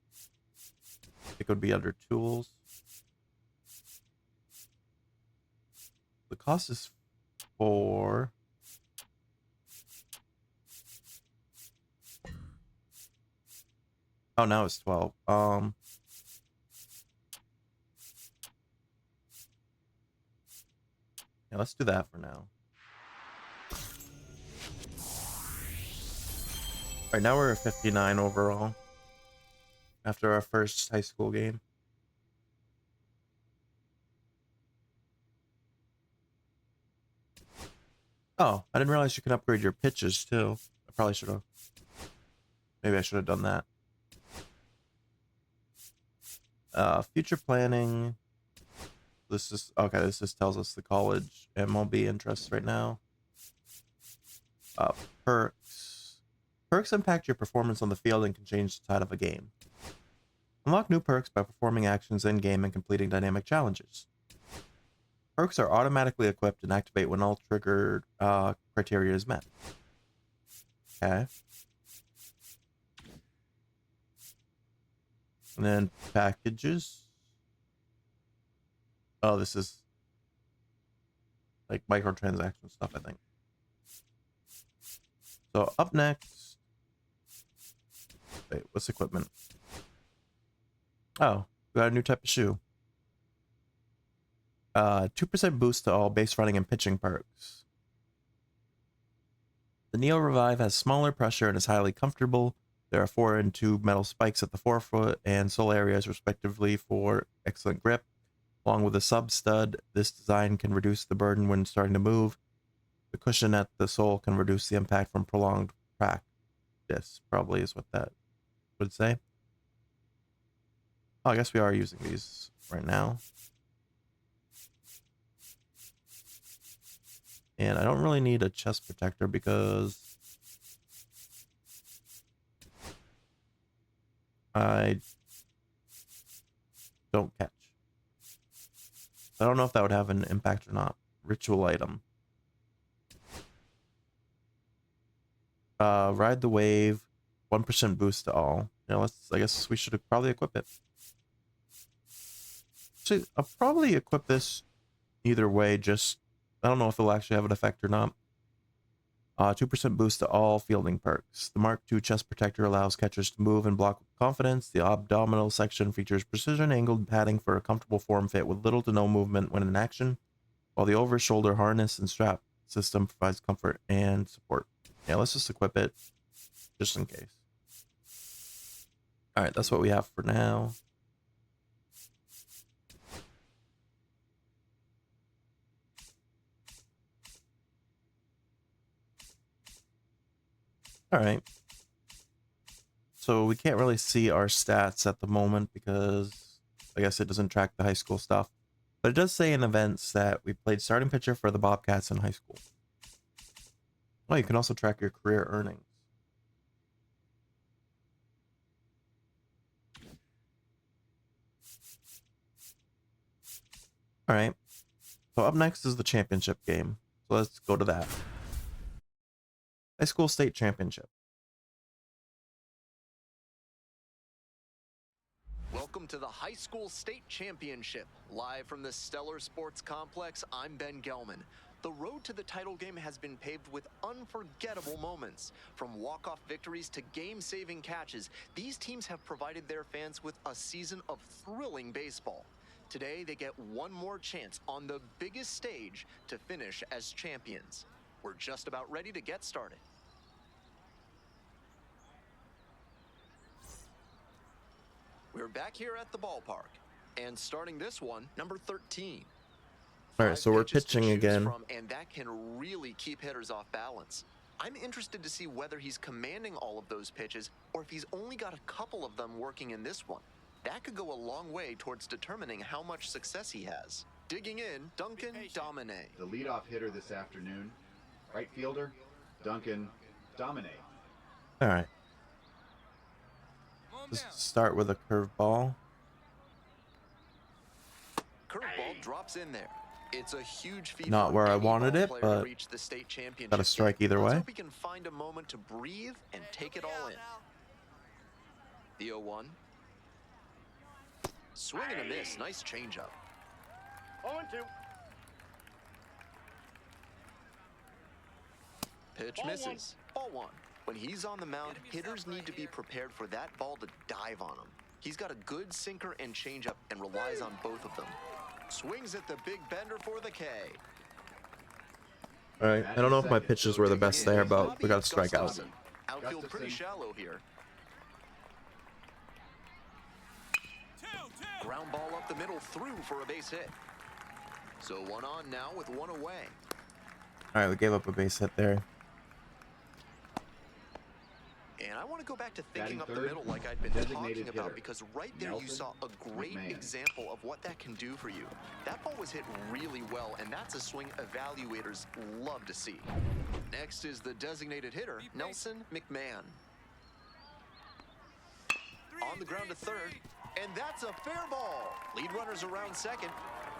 I think it would be under tools. The cost is 4. Oh, now it's 12. Yeah, let's do that for now. Right now we're at 59 overall after our first high school game. Oh, I didn't realize you can upgrade your pitches too. I probably should have. Maybe I should have done that. Future planning. This is okay. This just tells us the college MLB interests right now. Perks. Perks impact your performance on the field and can change the tide of a game. Unlock new perks by performing actions in game and completing dynamic challenges. Perks are automatically equipped and activate when all triggered criteria is met. Okay. And then packages. Oh, this is like microtransaction stuff, I think. So up next. Wait, what's equipment? Oh, we got a new type of shoe. 2% boost to all base running and pitching perks. The Neo Revive has smaller pressure and is highly comfortable. There are 4 and 2 metal spikes at the forefoot and sole areas respectively for excellent grip. Along with a sub stud, this design can reduce the burden when starting to move. The cushion at the sole can reduce the impact from prolonged practice, probably is what that would say. Oh, I guess we are using these right now. And I don't really need a chest protector because I don't catch. I don't know if that would have an impact or not. Ritual item. Ride the wave. 1% boost to all. Yeah, I guess we should probably equip it. So I'll probably equip this either way, just I don't know if it'll actually have an effect or not. 2% boost to all fielding perks. The Mark II chest protector allows catchers to move and block with confidence. The abdominal section features precision angled padding for a comfortable form fit with little to no movement when in action, while the over-shoulder harness and strap system provides comfort and support. Yeah, let's just equip it just in case. All right, that's what we have for now. All right. So we can't really see our stats at the moment because I guess it doesn't track the high school stuff. But it does say in events that we played starting pitcher for the Bobcats in high school. Oh, you can also track your career earnings. All right. So up next is the championship game. So let's go to that. High school state championship. Welcome to the High School State Championship. Live from the Stellar Sports Complex, I'm Ben Gelman. the road to the title game has been paved with unforgettable moments. From walk-off victories to game-saving catches, these teams have provided their fans with a season of thrilling baseball. Today, they get one more chance on the biggest stage to finish as champions. We're just about ready to get started. We're back here at the ballpark. And starting this one, number 13. All right, so we're pitching again. And that can really keep hitters off balance. I'm interested to see whether he's commanding all of those pitches or if he's only got a couple of them working in this one. That could go a long way towards determining how much success he has. Digging in, Duncan Domine. The leadoff hitter this afternoon, right fielder, Duncan Domine. All right. Let's start with a curveball. Curveball drops in there. It's a huge feat. Not where I wanted it, but got a strike either way. Let's hope he can find a moment to breathe and take it all in. The 0-1. Swing and a miss. Nice changeup. 0-2. Pitch misses. Ball 1. When he's on the mound, hitters need to be prepared for that ball to dive on him. He's got a good sinker and changeup and relies on both of them. Swings at the big bender for the K. All right, I don't know if my pitches were the best there, but we got a strikeout. Outfield pretty shallow here. Ground ball up the middle, through for a base hit. So one on now with one away. All right, we gave up a base hit there. And I want to go back to thinking up the Batting third, middle like I'd been designated talking about, hitter, because right there you Nelson saw a great McMahon. example of what that can do for you. That ball was hit really well, and that's a swing evaluators love to see. Next is the designated hitter, Nelson McMahon. On the ground to third, and that's a fair ball. Lead runners around second.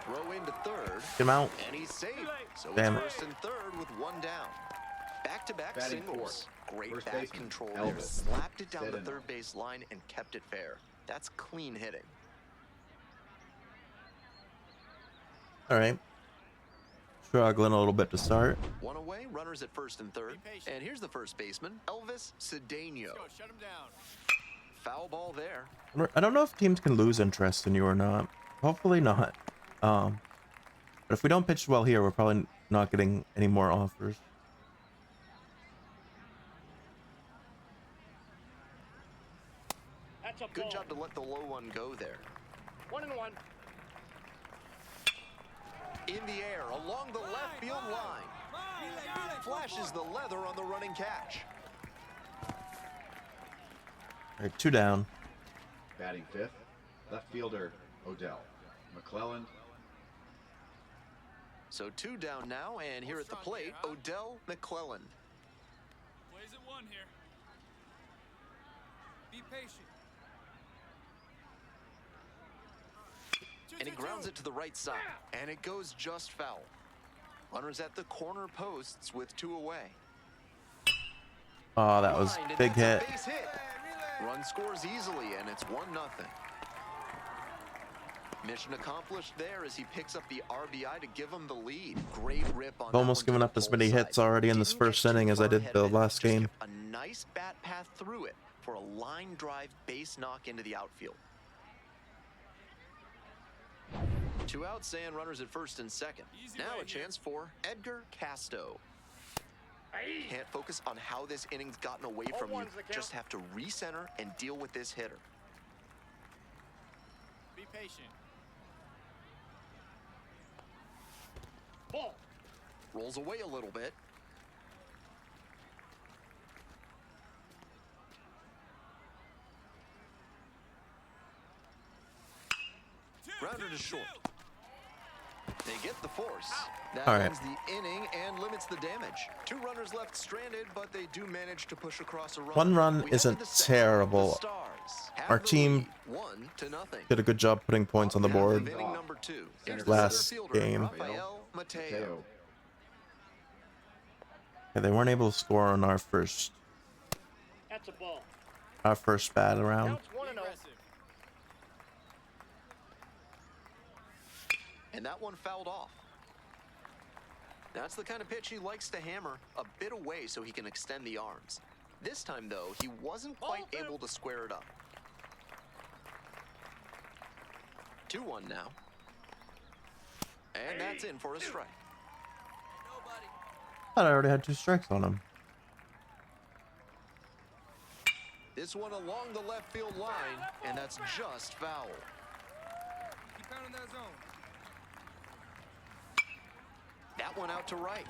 Throw into third. Get him out. And he's safe. So Damn it's it. first and third with one down. Back-to-back Batting singles. fourth. Great First bat baseman, control there. Elvis. Slapped it down the Set in. third base line and kept it fair. That's clean hitting. All right. Struggling a little bit to start. One away, runners at first and third. And here's the first baseman, Elvis Cedeno. Go, shut him down. Foul ball there. I don't know if teams can lose interest in you or not. Hopefully not. But if we don't pitch well here, we're probably not getting any more offers. That's a Good ball. job to let the low one go there. 1-1. In the air, along the left field line. Flashes the leather on the running catch. All right, 2 down. Batting fifth, left fielder, Odell. McClelland. So 2 down now, and here at the plate, Odell McClellan. Plays at 1 here. Be patient. And he grounds it to the right side, and it goes just foul. Runners at the corner posts with 2 away. Oh, that was Lined, and big hit. that's a base hit. Run scores easily, and it's 1-0. Mission accomplished there as he picks up the RBI to give him the lead. Great rip on I've that almost one to given the up as pole many side. hits already in this Didn't get first too inning as I far did ahead the of it. last Just game. kept a nice bat path through it for a line drive base knock into the outfield. 2 outs and runners at first and second. Easy Now right a chance here. for Edgar Casto. Can't focus on how this inning's gotten away from you. 0-1's the count. Just have to recenter and deal with this hitter. Be patient. Ball. Rolls away a little bit. Grounder to short. They get the force. That All right. ends the inning and limits the damage. 2 runners left stranded, but they do manage to push across a run. 1 run We head to isn't the second. terrible. The Stars have Our the team lead, 1-0. Did a good job putting points on the Half of board. inning number 2. Here's Last the center fielder, game. Rafael Mateo. Mateo. Yeah, they weren't able to score on our first That's a ball. bat around. Counts 1-0. Aggressive. And that one fouled off. That's the kind of pitch he likes to hammer a bit away so he can extend the arms. This time, though, he wasn't quite able to square it up. 2-1 now. And that's in for a strike. I thought I already had 2 strikes on him. This one along the left field line, and that's just foul. Keep pounding that zone. That one out to right.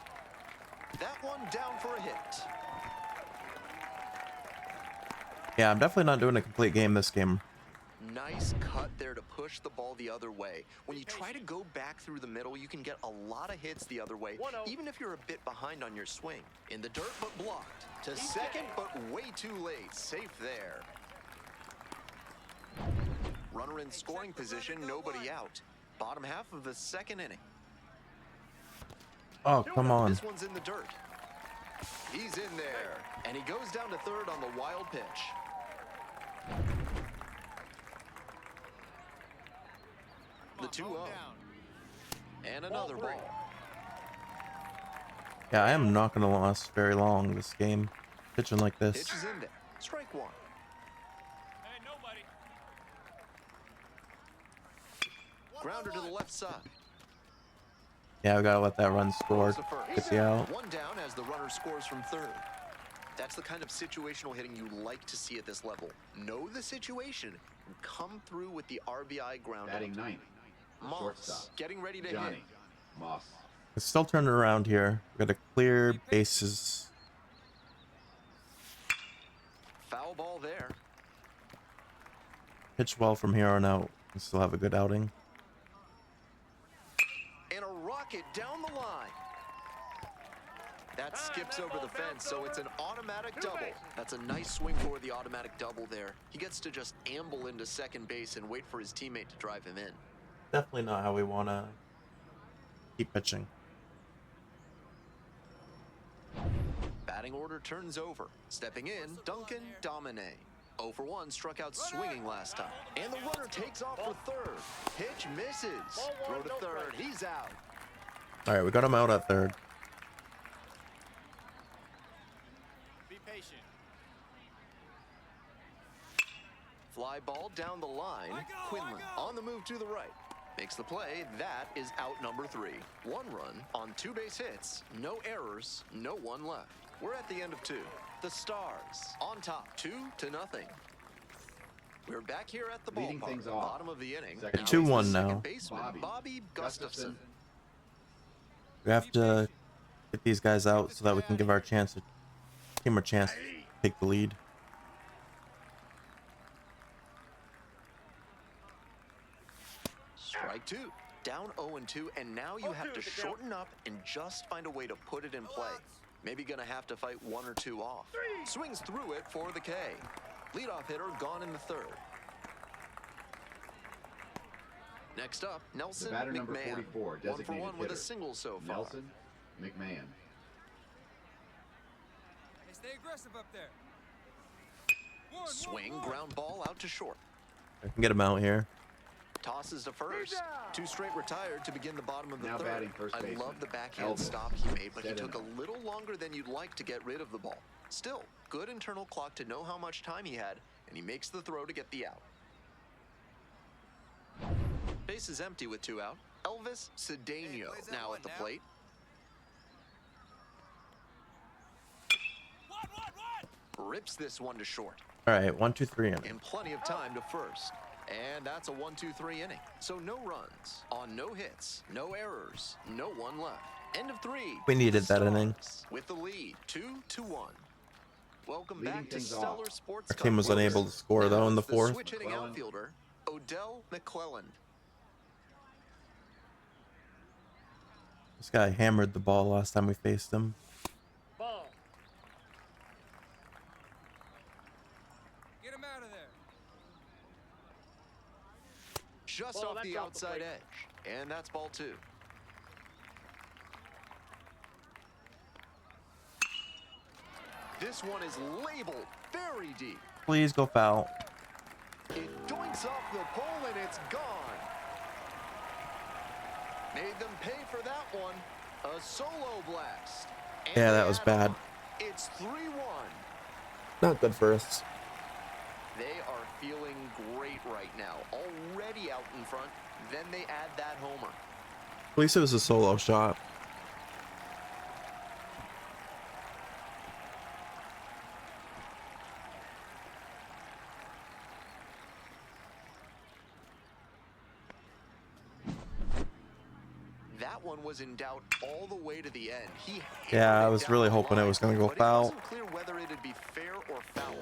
That one down for a hit. Yeah, I'm definitely not doing a complete game this game. Nice cut there to push the ball the other way. When you try to go back through the middle, you can get a lot of hits the other way, even if you're a bit behind on your swing. In the dirt, but blocked. To second, but way too late. Safe there. Runner in scoring position, nobody out. Bottom half of the second inning. Oh, come on. This one's in the dirt. He's in there, and he goes down to third on the wild pitch. The 2-0. And another ball. Yeah, I am not going to last very long this game, pitching like this. Pitch is in there. Strike one. Hey, nobody. Grounder to the left side. Yeah, I gotta let that run score. Get the out. One down as the runner scores from third. That's the kind of situational hitting you like to see at this level. Know the situation and come through with the RBI ground. Batting ninth. Moss Shortstop. getting ready to Johnny. hit. Moss. It's still turning around here. We gotta clear bases. Foul ball there. Pitch well from here on out. We still have a good outing. And a rocket down the line. That skips over the fence, so it's an automatic double. That's a nice swing for the automatic double there. He gets to just amble into second base and wait for his teammate to drive him in. Definitely not how we wanna keep pitching. Batting order turns over. Stepping in, Duncan Domine. 0 for 1, struck out swinging last time. And the runner takes off for third. Pitch misses. Throw to third. He's out. All right, we got him out at third. Be patient. Fly ball down the line. Quinlan on the move to the right. Makes the play. That is out number 3. 1 run on 2 base hits. No errors. No one left. We're at the end of 2. The Stars on top, 2-0. We're back here at the Leading ballpark. things off. Bottom of the inning. Second. 2-1 now. Second baseman, Bobby Gustafson. We have to get these guys out so that we can give our team a chance to take the lead. Strike 2. Down 0-2, and now you have to shorten up and just find a way to put it in play. Maybe gonna have to fight 1 or 2 off. Swings through it for the K. Leadoff hitter gone in the third. Next up, Nelson The batter number McMahon. 44, 1 for designated 1 with a hitter. single so far. Nelson McMahon. Hey, stay aggressive up there. Swing, ground ball out to short. I can get him out here. Tosses to first. 2 straight retired to begin the bottom of the Now third. batting first I baseman. love the backhand Elvis. stop he made, but he Set took a in. little longer than you'd like to get rid of the ball. Still, good internal clock to know how much time he had, and he makes the throw to get the out. Base is empty with 2 out. Elvis Cedeno plays that now one at the now. plate. Rips this one to short. All right, 1, 2, 3 in. And plenty of time to first. And that's a 1-2-3 inning. So no runs on no hits, no errors, no one left. End of 3. We needed that Stars inning. with the lead, 2-1. Welcome Leading back to things Stellar off. Sports. Our team was unable to score though in the 4th. Switch hitting McClellan. outfielder Odell McClellan. This guy hammered the ball last time we faced him. Ball. Get him out of there. Just Ball, off that's the off the outside plate. edge. And that's ball 2. This one is labeled very deep. Please go foul. It doinks off the pole and it's gone. Made them pay for that one. A solo blast. And Yeah, they that was add bad. on. It's 3-1. Not good for us. They are feeling great right now. Already out in front. Then they add that homer. At least it was a solo shot. That one was in doubt all the way to the end. He Yeah, hammered I it was down really the hoping it line, was going to go but it foul. wasn't clear whether it'd be fair or foul.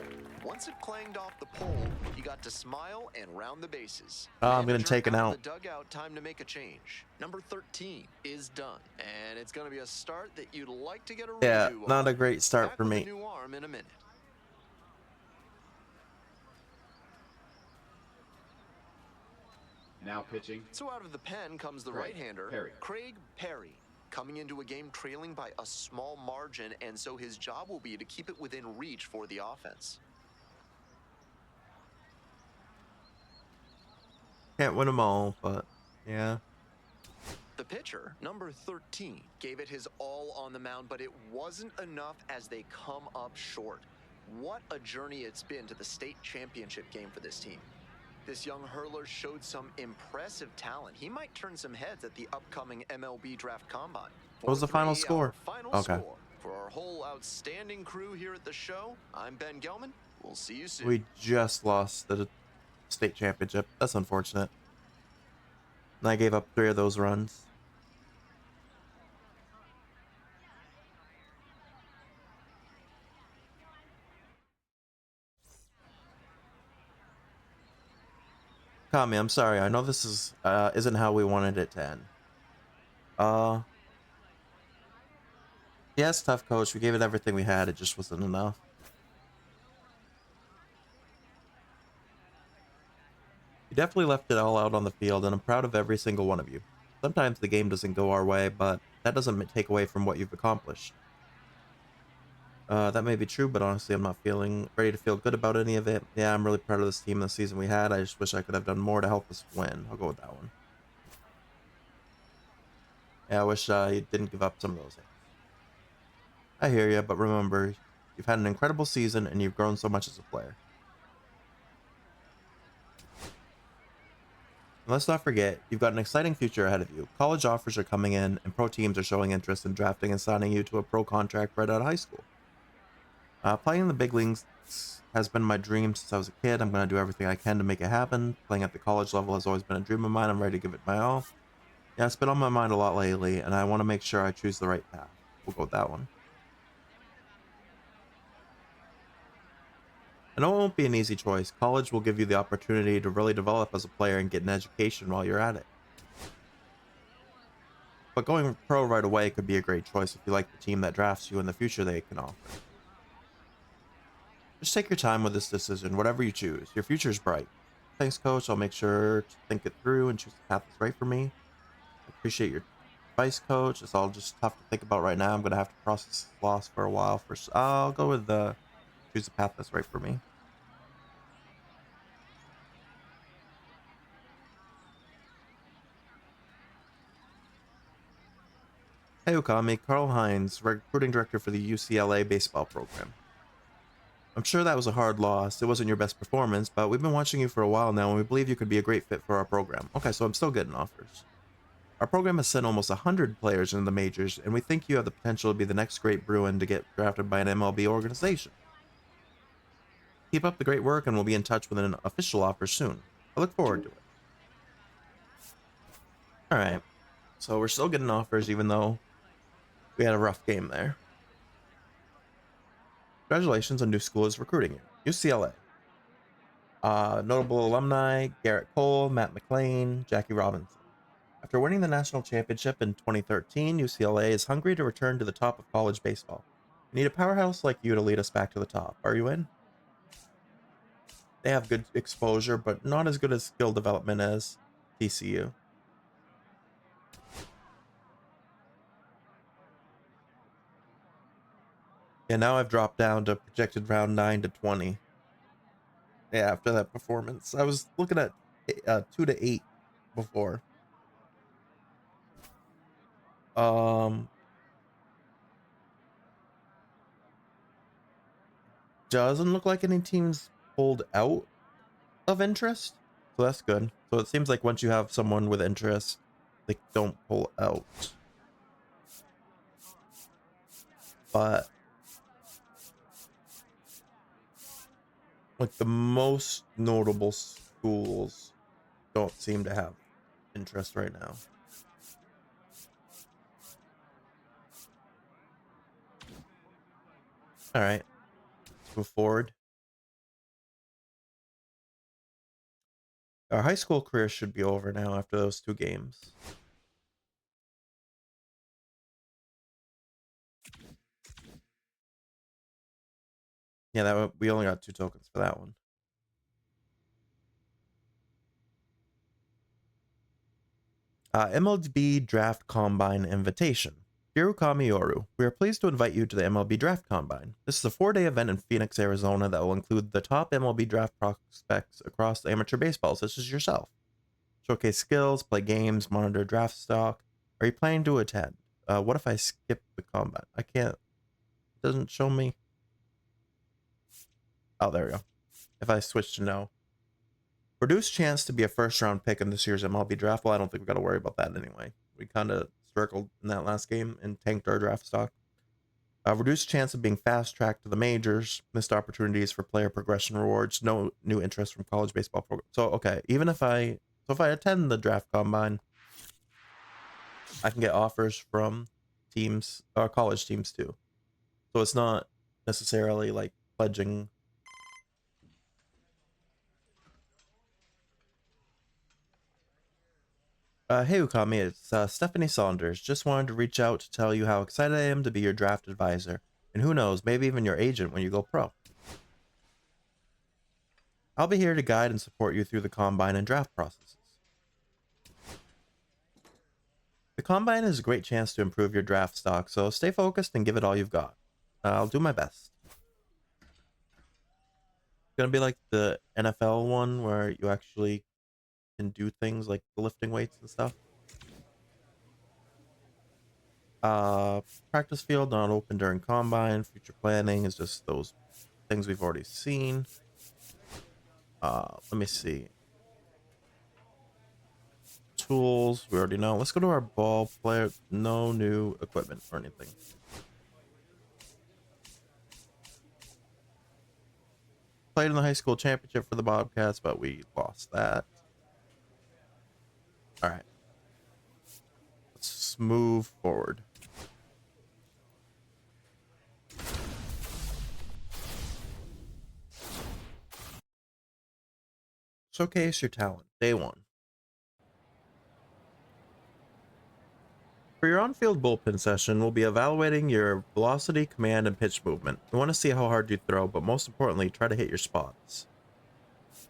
Once it clanged off the pole, he got to smile and round the bases. Oh, I'm getting Manager taken out out. of the dugout, time to make a change. Number 13 is done, and it's going to be a start that you'd like to get a Yeah, redo not on. a great start Back for with me. a new arm in a minute. Now pitching. So out of the pen comes the Craig right-hander, Perry. Craig Perry, coming into a game trailing by a small margin, and so his job will be to keep it within reach for the offense. Can't win them all, but yeah. The pitcher, number 13, gave it his all on the mound, but it wasn't enough as they come up short. What a journey it's been to the state championship game for this team. This young hurler showed some impressive talent. He might turn some heads at the upcoming MLB Draft Combine. What was the final 4-3, score? our final Okay. score. For our whole outstanding crew here at the show, I'm Ben Gelman. We'll see you soon. We just lost the state championship. That's unfortunate. And I gave up 3 of those runs. Kami, I'm sorry. I know this is isn't how we wanted it to end. Yeah, it's tough, coach. We gave it everything we had. It just wasn't enough. You definitely left it all out on the field, and I'm proud of every single one of you. Sometimes the game doesn't go our way, but that doesn't take away from what you've accomplished. That may be true, but honestly, I'm not feeling ready to feel good about any of it. Yeah, I'm really proud of this team, the season we had. I just wish I could have done more to help us win. I'll go with that one. Yeah, I wish you didn't give up some of those hits. I hear you, but remember, you've had an incredible season, and you've grown so much as a player. And let's not forget, you've got an exciting future ahead of you. College offers are coming in, and pro teams are showing interest in drafting and signing you to a pro contract right out of high school. Playing in the big leagues has been my dream since I was a kid. I'm going to do everything I can to make it happen. Playing at the college level has always been a dream of mine. I'm ready to give it my all. Yeah, it's been on my mind a lot lately, and I want to make sure I choose the right path. We'll go with that one. I know it won't be an easy choice. College will give you the opportunity to really develop as a player and get an education while you're at it. But going pro right away could be a great choice if you like the team that drafts you in the future they can offer. Just take your time with this decision, whatever you choose. Your future's bright. Thanks, coach. I'll make sure to think it through and choose the path that's right for me. I appreciate your advice, coach. It's all just tough to think about right now. I'm going to have to process this loss for a while. First, I'll go with choose the path that's right for me. Hey, Okami, Carl Hines, recruiting director for the UCLA baseball program. I'm sure that was a hard loss. It wasn't your best performance, but we've been watching you for a while now, and we believe you could be a great fit for our program. Okay, so I'm still getting offers. Our program has sent almost 100 players into the majors, and we think you have the potential to be the next great Bruin to get drafted by an MLB organization. Keep up the great work, and we'll be in touch with an official offer soon. I look forward to it. Alright, so we're still getting offers, even though we had a rough game there. Congratulations on new school is recruiting you. UCLA. Notable alumni, Garrett Cole, Matt McLean, Jackie Robinson. After winning the national championship in 2013, UCLA is hungry to return to the top of college baseball. We need a powerhouse like you to lead us back to the top. Are you in? They have good exposure, but not as good as skill development as TCU. Yeah, now I've dropped down to projected round 9 to 20. Yeah, after that performance. I was looking at 2 to 8 before. Um, doesn't look like any teams pulled out of interest, so that's good. So it seems like once you have someone with interest, they don't pull out. But like the most notable schools don't seem to have interest right now. All right, let's move forward. Our high school career should be over now after those 2 games. Yeah, we only got 2 tokens for that one. MLB Draft Combine Invitation. Dear Ookamiyoru, we are pleased to invite you to the MLB Draft Combine. This is a 4-day event in Phoenix, Arizona that will include the top MLB draft prospects across amateur baseball, such as yourself. Showcase skills, play games, monitor draft stock. Are you planning to attend? What if I skip the combine? I can't. It doesn't show me. Oh, there we go. If I switch to no. Reduced chance to be a first-round pick in this year's MLB draft. Well, I don't think we got to worry about that anyway. We kind of circled in that last game and tanked our draft stock. Reduced chance of being fast-tracked to the majors. Missed opportunities for player progression rewards. No new interest from college baseball program. So, okay, even if I attend the draft combine, I can get offers from teams or college teams too. So it's not necessarily like pledging. Hey Ukami, it's Stephanie Saunders. Just wanted to reach out to tell you how excited I am to be your draft advisor. And who knows, maybe even your agent when you go pro. I'll be here to guide and support you through the combine and draft processes. The combine is a great chance to improve your draft stock, so stay focused and give it all you've got. I'll do my best. It's gonna be like the NFL one where you actually can do things like the lifting weights and stuff. Practice field not open during combine. Future planning is just those things we've already seen. Let me see. Tools, we already know. Let's go to our ball player. No new equipment or anything. Played in the high school championship for the Bobcats, but we lost that. All right. Let's move forward. Showcase your talent. Day 1. For your on-field bullpen session, we'll be evaluating your velocity, command, and pitch movement. We want to see how hard you throw, but most importantly, try to hit your spots.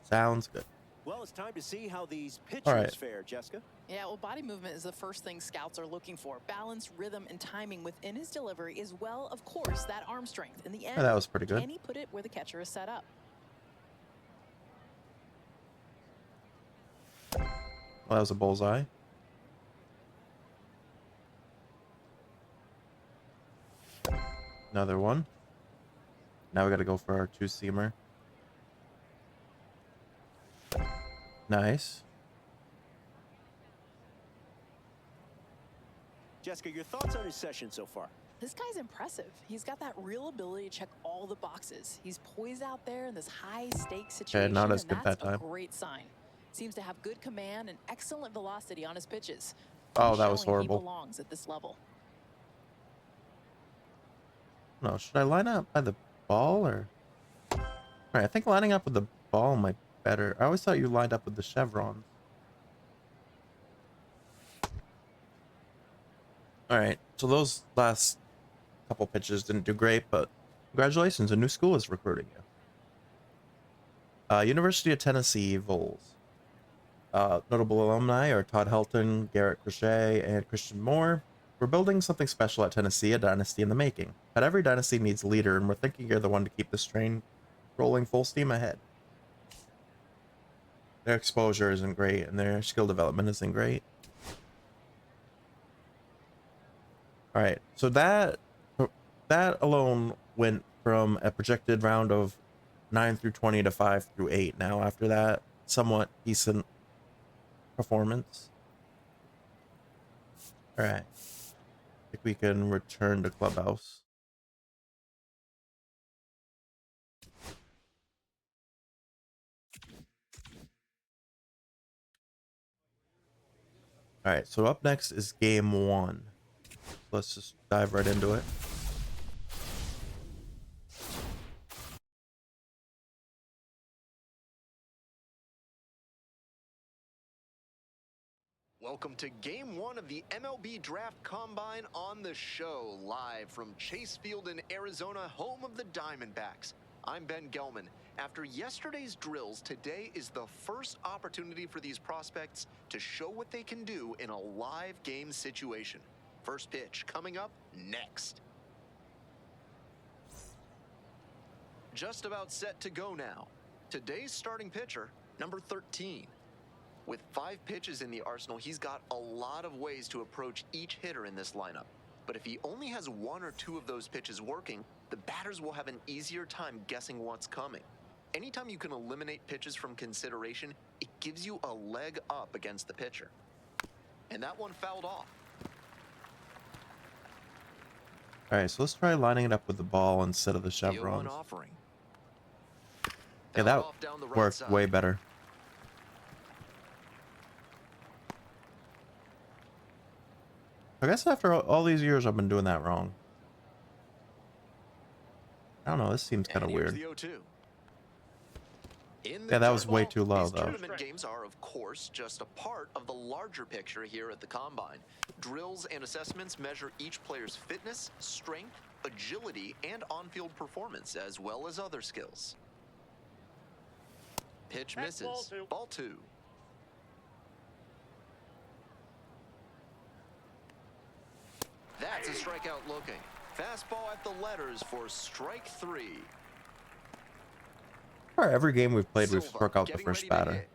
Sounds good. Well, it's time to see how these pitchers right. fare, Jessica. Yeah, well, body movement is the first thing scouts are looking for. Balance, rhythm, and timing within his delivery, as well, of course, that arm strength. In the end, Yeah, that was pretty good. Can he put it where the catcher is set up? Well, that was a bullseye. Another one. Now we got to go for our 2-seamer. Nice. Jessica, your thoughts on his session so far? This guy's impressive. He's got that real ability to check all the boxes. He's poised out there in this high-stakes situation, not as and good that's that time. a great sign. Seems to have good command and excellent velocity on his pitches. Oh, He's that was showing horrible. He belongs at this level. No, should I line up by the ball or? All right, I think lining up with the ball might be better. I always thought you lined up with the chevrons. All right, so those last couple pitches didn't do great, but congratulations, a new school is recruiting you. University of Tennessee Vols. Notable alumni are Todd Helton, Garrett Crochet, and Christian Moore. We're building something special at Tennessee, a dynasty in the making. But every dynasty needs a leader, and we're thinking you're the one to keep this train rolling full steam ahead. Their exposure isn't great, and their skill development isn't great. All right, so that alone went from a projected round of 9 through 20 to 5 through 8. Now after that, somewhat decent performance. All right, I think we can return to Clubhouse. All right, so up next is game 1. Let's just dive right into it. Welcome to Game 1 of the MLB Draft Combine on the show, live from Chase Field in Arizona, home of the Diamondbacks. I'm Ben Gelman. After yesterday's drills, today is the first opportunity for these prospects to show what they can do in a live game situation. First pitch coming up next. Just about set to go now. Today's starting pitcher, number 13. With 5 pitches in the arsenal, he's got a lot of ways to approach each hitter in this lineup. But if he only has 1 or 2 of those pitches working, the batters will have an easier time guessing what's coming. Anytime you can eliminate pitches from consideration, it gives you a leg up against the pitcher. And that one fouled off. All right, so let's try lining it up with the ball instead of the The 0-1 chevrons. offering. Yeah, Fouled that off down the right worked side. way better. I guess after all these years, I've been doing that wrong. I don't know. This seems kind of And here's weird. the 0-2. Yeah, that was way too low, These though. tournament games are, of course, just a part of the larger picture here at the Combine. Drills and assessments measure each player's fitness, strength, agility, and on-field performance, as well as other skills. Pitch That's misses. Ball 2. That's a strikeout looking. Fastball at the letters for strike 3. For every game we've played, we've Silva struck out the getting first ready to batter. hit.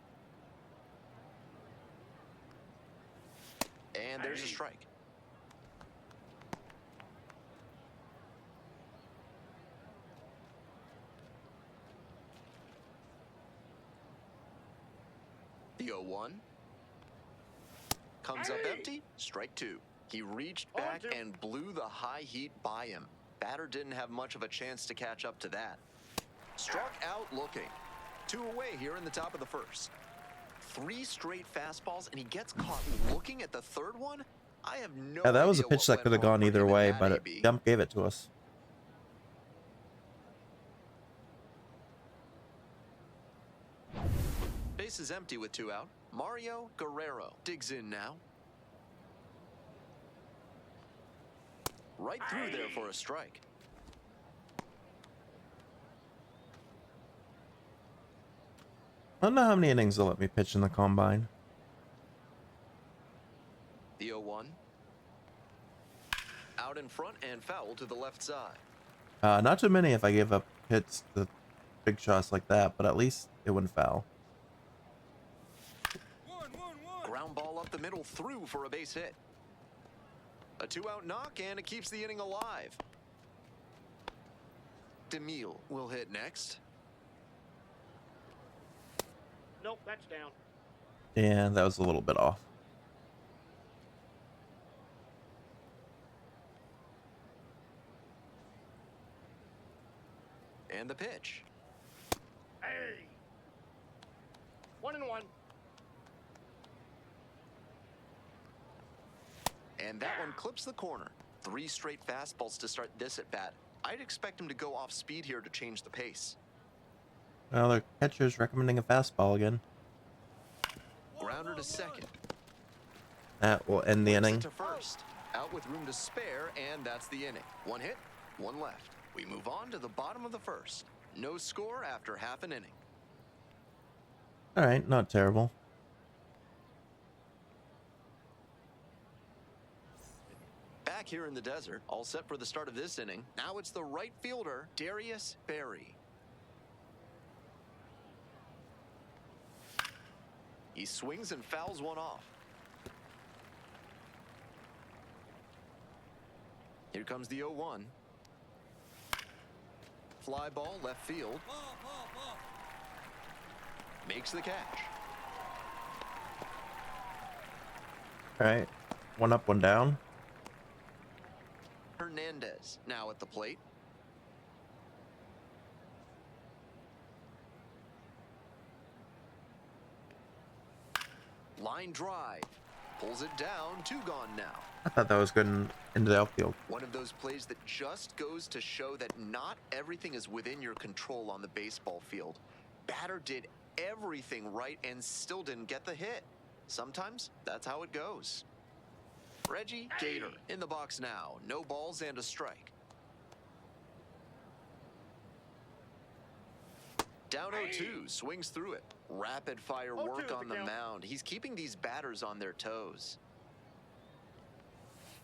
And there's a strike. The 0-1 comes up empty. Strike 2. He reached back and blew the high heat by him. Batter didn't have much of a chance to catch up to that. Struck out looking. 2 away here in the top of the first. 3 straight fastballs, and he gets caught looking at the third one. I have no Yeah, that was a idea pitch what that went could have wrong gone for either him in way, that but AB. Gump gave it to us. Base is empty with 2 out. Mario Guerrero digs in now. Right through there for a strike. I don't know how many innings they'll let me pitch in the combine. The 0-1. Out in front and foul to the left side. Not too many if I gave up hits to big shots like that, but at least it wouldn't foul. Ground ball up the middle through for a base hit. A 2-out knock, and it keeps the inning alive. DeMille will hit next. Nope, that's down. Yeah, that was a little bit off. And the pitch. Hey! 1-1. And that one clips the corner. 3 straight fastballs to start this at bat. I'd expect him to go off speed here to change the pace. Well, the catcher's recommending a fastball again. Grounder to second. That will end the Brings it inning. to first. Out with room to spare, and that's the inning. 1 hit, 1 left. We move on to the bottom of the first. No score after half an inning. All right, not terrible. Back here in the desert, all set for the start of this inning. Now it's the right fielder, Darius Berry. He swings and fouls one off. Here comes the 0-1. Fly ball left field. Makes the catch. All right, one up, one down. Hernandez now at the plate. Line drive. Pulls it down. 2 gone now. I thought that was good into the outfield. One of those plays that just goes to show that not everything is within your control on the baseball field. Batter did everything right and still didn't get the hit. Sometimes that's how it goes. Reggie Gator in the box now. No balls and a strike. Down 0-2, swings through it. Rapid fire 0-2 work the on the count. mound. He's keeping these batters on their toes.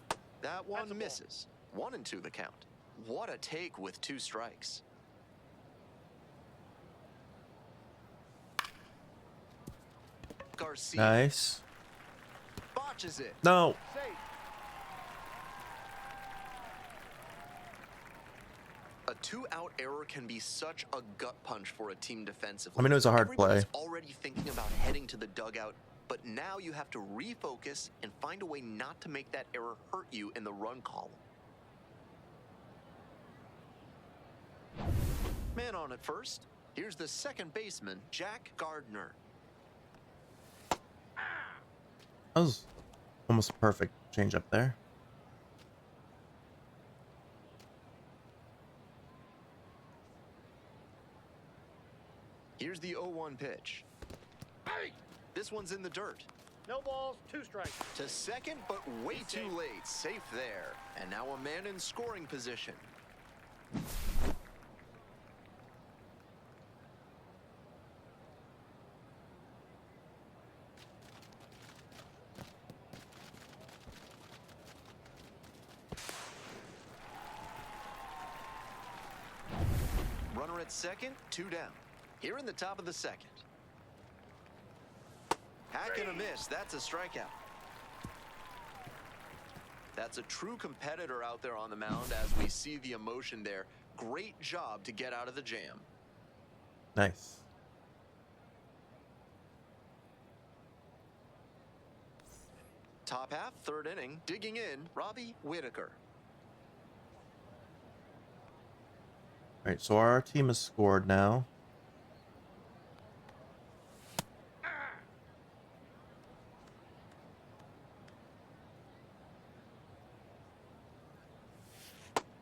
That That's a one ball. misses. 1-2 the count. What a take with 2 strikes. Garcia Nice. botches it. No. Safe. A 2-out error can be such a gut punch for a team defensively. I mean, it was a hard Everybody's play. already thinking about heading to the dugout, but now you have to refocus and find a way not to make that error hurt you in the run column. Man on at first. Here's the second baseman, Jack Gardner. That was almost a perfect change up there. Here's the 0-1 pitch. Hey! This one's in the dirt. No balls, 2 strikes. To second, but way He's too safe. late. Safe there. And now a man in scoring position. Runner at second, 2 down. Here in the top of the second. Hack and a miss. That's a strikeout. That's a true competitor out there on the mound as we see the emotion there. Great job to get out of the jam. Nice. Top half, 3rd inning. Digging in, Robbie Whitaker. All right, so our team has scored now.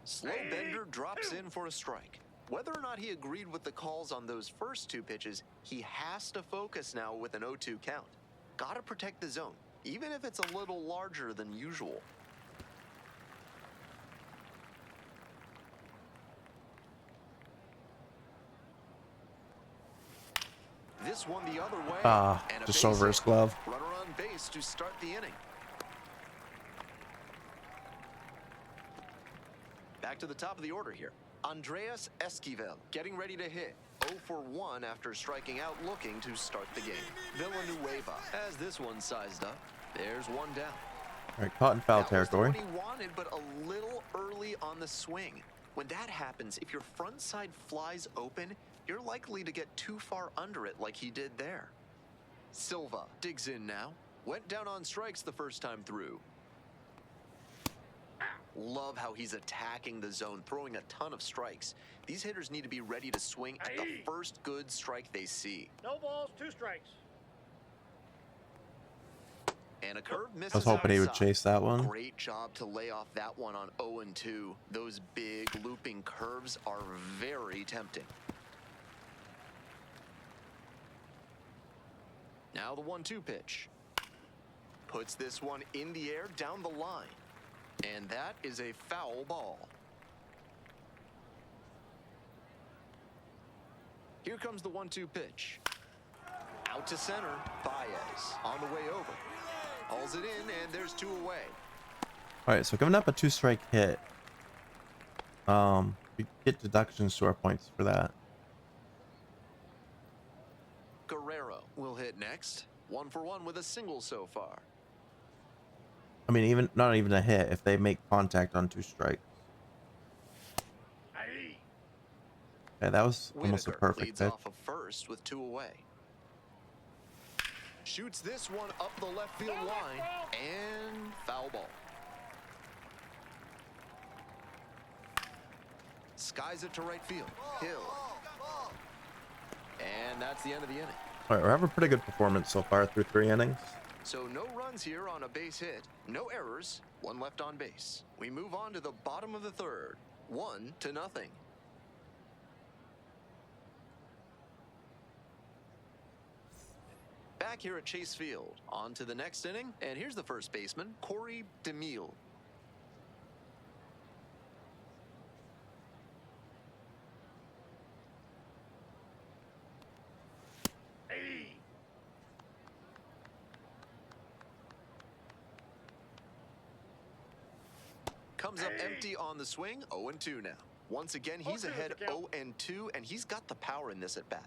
Slow bender drops in for a strike. Whether or not he agreed with the calls on those first 2 pitches, he has to focus now with an 0-2 count. Gotta protect the zone, even if it's a little larger than usual. This one the other way. Ah, and a just base over his hit. glove. Runner on base to start the inning. Back to the top of the order here. Andreas Esquivel getting ready to hit. 0 for 1 after striking out, looking to start the game. Villanueva has this one sized up. There's 1 down. All right, caught in foul That was the territory. one he wanted, but a little early on the swing. When that happens, if your front side flies open, you're likely to get too far under it like he did there. Silva digs in now. Went down on strikes the first time through. Love how he's attacking the zone, throwing a ton of strikes. These hitters need to be ready to swing at the Aye. first good strike they see. No balls, 2 strikes. And a curve misses I was hoping he would outside. chase that one. Great job to lay off that one on 0-2. Those big looping curves are very tempting. Now the 1-2 pitch. Puts this one in the air down the line. And that is a foul ball. Here comes the 1-2 pitch. Out to center. Baez on the way over. Hauls it in, and there's 2 away. All right, so giving up a 2-strike hit. We get deductions to our points for that. Guerrero will hit next. 1 for 1 with a single so far. I mean, even not even a hit if they make contact on 2 strikes. Aye. Okay, that was almost a Whitaker perfect leads pitch. off of first with 2 away. Shoots this one up the left field line and foul ball. Skies it to right field. Hill. And that's the end of the inning. All right, we're having a pretty good performance so far through 3 innings. So no runs here on a base hit, no errors, 1 left on base. We move on to the bottom of the 3rd, 1-0. Back here at Chase Field, on to the next inning, and here's the first baseman, Corey DeMille. Aye. Comes up empty on the swing, 0-2 now. Once again, he's 0-2 ahead the count. 0-2, and he's got the power in this at bat.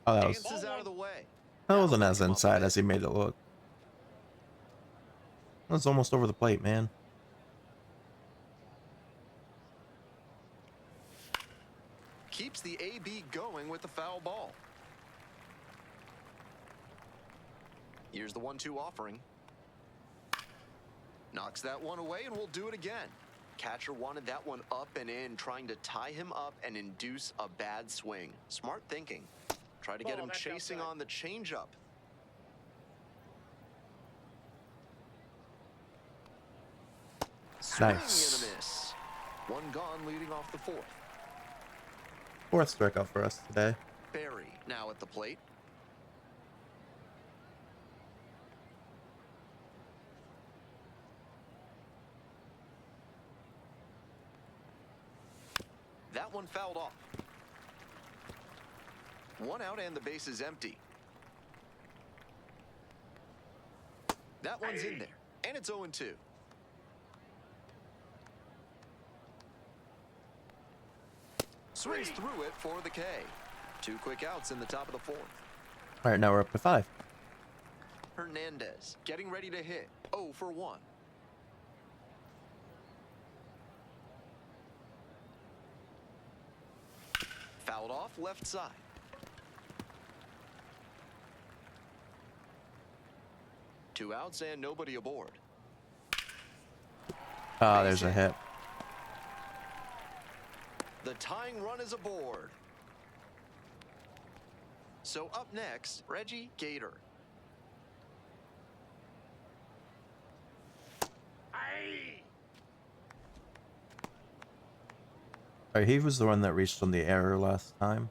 Oh, that was Dances out of the way. that Now wasn't back as him up a inside bit. as he made it look. That's almost over the plate, man. Keeps the AB going with the foul ball. Here's the 1-2 offering. Knocks that one away, and we'll do it again. Catcher wanted that one up and in, trying to tie him up and induce a bad swing. Smart thinking. Try to get Ball, him that's chasing outside. on the changeup. Swing Nice. and a miss. 1 gone, leading off the 4th. 4th strikeout for us today. Barry now at the plate. That one fouled off. 1 out and the base is empty. That one's in there, and it's 0-2. Swings through it for the K. 2 quick outs in the top of the 4th. All right, now we're up to 5. Hernandez getting ready to hit. 0 for 1. Fouled off left side. Two outs and nobody aboard. Ah, there's a hit. The tying run is aboard. So up next, Reggie Gator. Aye. All right, he was the one that reached on the error last time.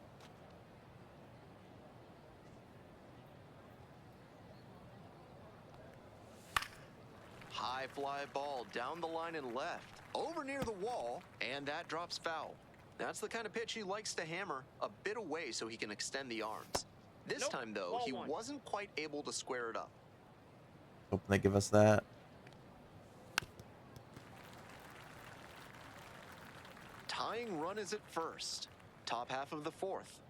High fly ball down the line and left. Over near the wall, and that drops foul. That's the kind of pitch he likes to hammer a bit away so he can extend the arms. This Nope, time, though, ball he 1. wasn't quite able to square it up. Hoping they give us that. Tying run is at first. Top half of the 4th.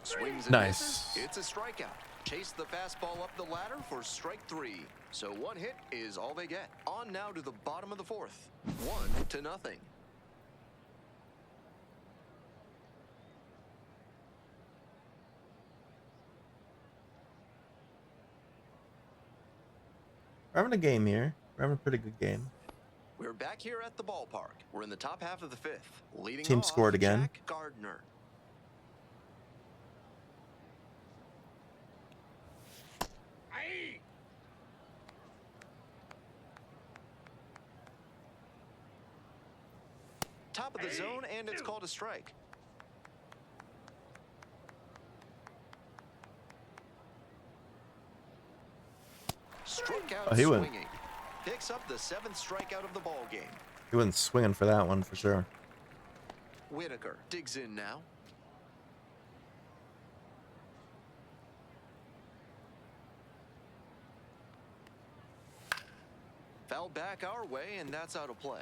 Swings and Nice. misses. It's a strikeout. Chase the fastball up the ladder for strike 3. So 1 hit is all they get. On now to the bottom of the 4th. 1-0. We're having a game here. We're having a pretty good game. We're back here at the ballpark. We're in the top half of the 5th. Leading Team off, scored again. Jack Gardner. Aye. Top of the zone, and it's called a strike. Struck out Oh, he went- swinging. Picks up the 7th strikeout of the ball game. He wasn't swinging for that one for sure. Whitaker digs in now. Fouled back our way, and that's out of play.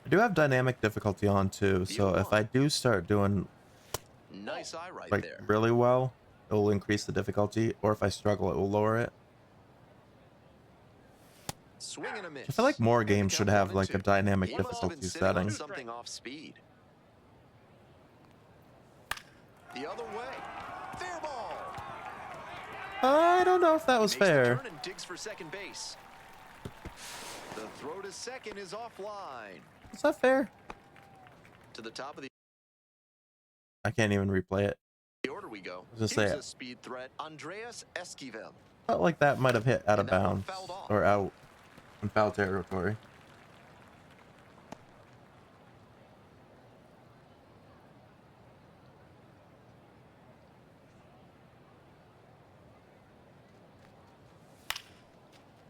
I do have dynamic difficulty on too, so if I do start doing Nice eye right like there. really well, it will increase the difficulty, or if I struggle, it will lower it. Swing and a miss. I feel like more And the games should count have 1-2. like a dynamic He must have been difficulty sitting on setting. something off speed. The other way. Fair ball. I don't know if that was He makes the fair. turn and digs for second base. The throw to second is offline. Is that fair? To the top of the I can't even replay it. order we go. I was Here's gonna say a speed threat, Andreas Esquivel. felt like that might have hit out of And that one bounds fouled off. or out in foul territory.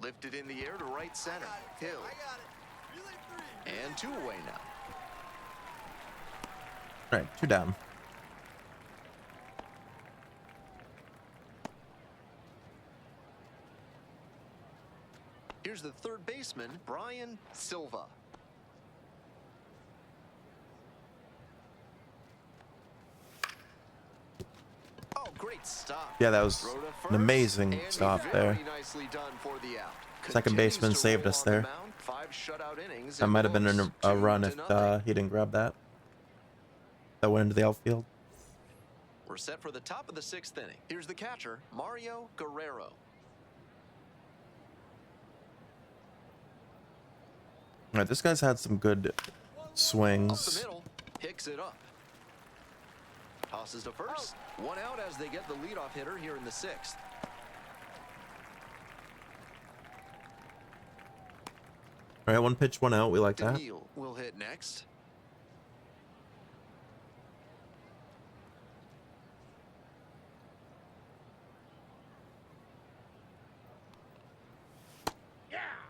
Lifted in the air to right center. Hill. And 2 away now. All right, 2 down. Here's the third baseman, Brian Silva. Oh, great stop. Yeah, that was Throw to an first, amazing and stop very there. nicely done for the out. Second Continues baseman to saved roll us on the there. mound, 5 shutout innings, That and might have been close, a 2 run to if nothing. he didn't grab that. That went into the outfield. We're set for the top of the 6th inning. Here's the catcher, Mario Guerrero. All right, this guy's had some good Up the swings. middle, picks it up. Tosses to first. 1 out as they get the leadoff hitter here in the 6th. All right, 1 pitch, 1 out. We like that. DeMille will hit next.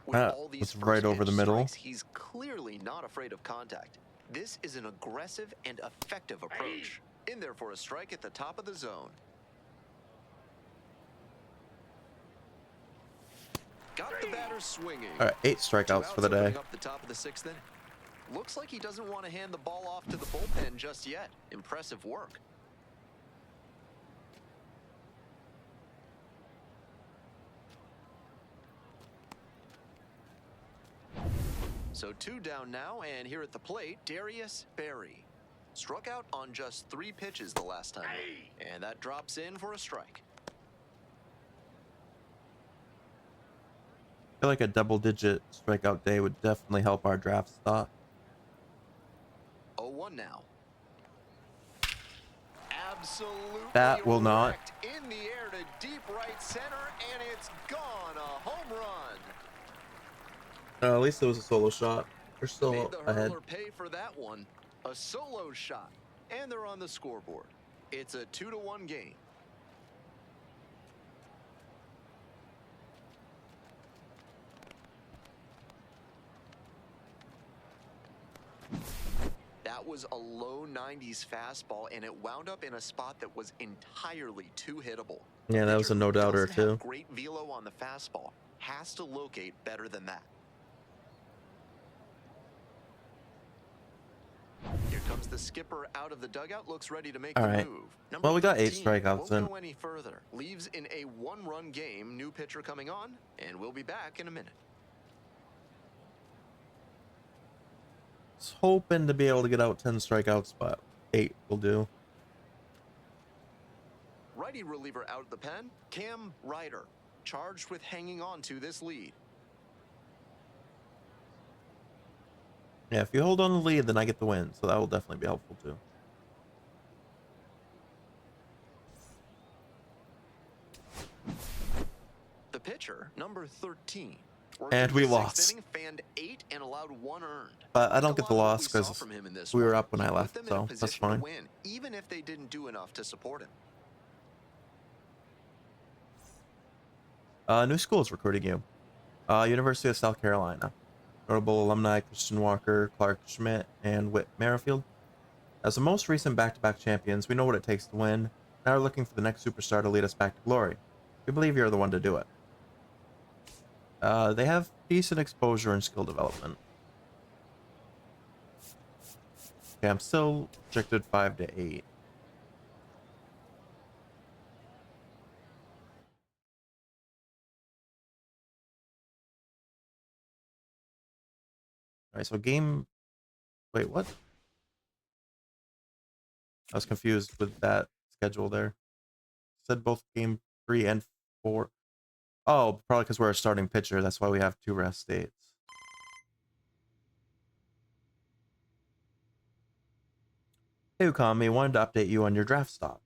With That all these was first right over pitch the middle. strikes, he's clearly not afraid of contact. This is an aggressive and effective approach. In there for a strike at the top of the zone. Got the batter swinging. All right, 8 2 strikeouts for the outs opening day. up the top of the 6th inning. Looks like he doesn't want to hand the ball off to the bullpen just yet. Impressive work. So 2 down now, and here at the plate, Darius Berry. Struck out on just 3 pitches the last time. And that drops in for a strike. I feel like a double-digit strikeout day would definitely help our draft stock. 0-1 now. Absolutely That will not. wrecked in the air to deep right center, and it's gone. A home run. At least it was a solo shot. We're still Made the ahead. hurler pay for that one. A solo shot, and they're on the scoreboard. It's a 2-1 game. That was a low 90s fastball, and it wound up in a spot that was entirely too hittable. Yeah, that was a Pitcher no-doubter doesn't have too. Great velo on the fastball. Has to locate better than that. Here comes the skipper out of the dugout. Looks ready to make All the right. move. Number Well, we got 8 13 strikeouts won't in. go any further. Leaves in a 1-run game. New pitcher coming on, and we'll be back in a minute. Was hoping to be able to get out 10 strikeouts, but 8 will do. Righty reliever out of the pen, Cam Ryder, charged with hanging on to this lead. Yeah, if you hold on the lead, then I get the win, so that will definitely be helpful too. The pitcher, number 13. And we Worked in the 6th lost. inning, fanned 8 and allowed 1 earned. But I don't Like get a the lot of what loss we saw because from him in this we were one. up when He I put left, them in a so that's position to fine. win, even if they didn't do enough to support him. New school is recruiting you. University of South Carolina. Notable alumni Christian Walker, Clark Schmidt, and Whit Merrifield. As the most recent back-to-back champions, we know what it takes to win. Now we're looking for the next superstar to lead us back to glory. We believe you're the one to do it. They have decent exposure and skill development. Okay, I'm still projected 5 to 8. All right, so game. Wait, what? I was confused with that schedule there. Said both game 3 and 4. Oh, probably because we're a starting pitcher. That's why we have 2 rest dates. Hey, Ukami, wanted to update you on your draft stock.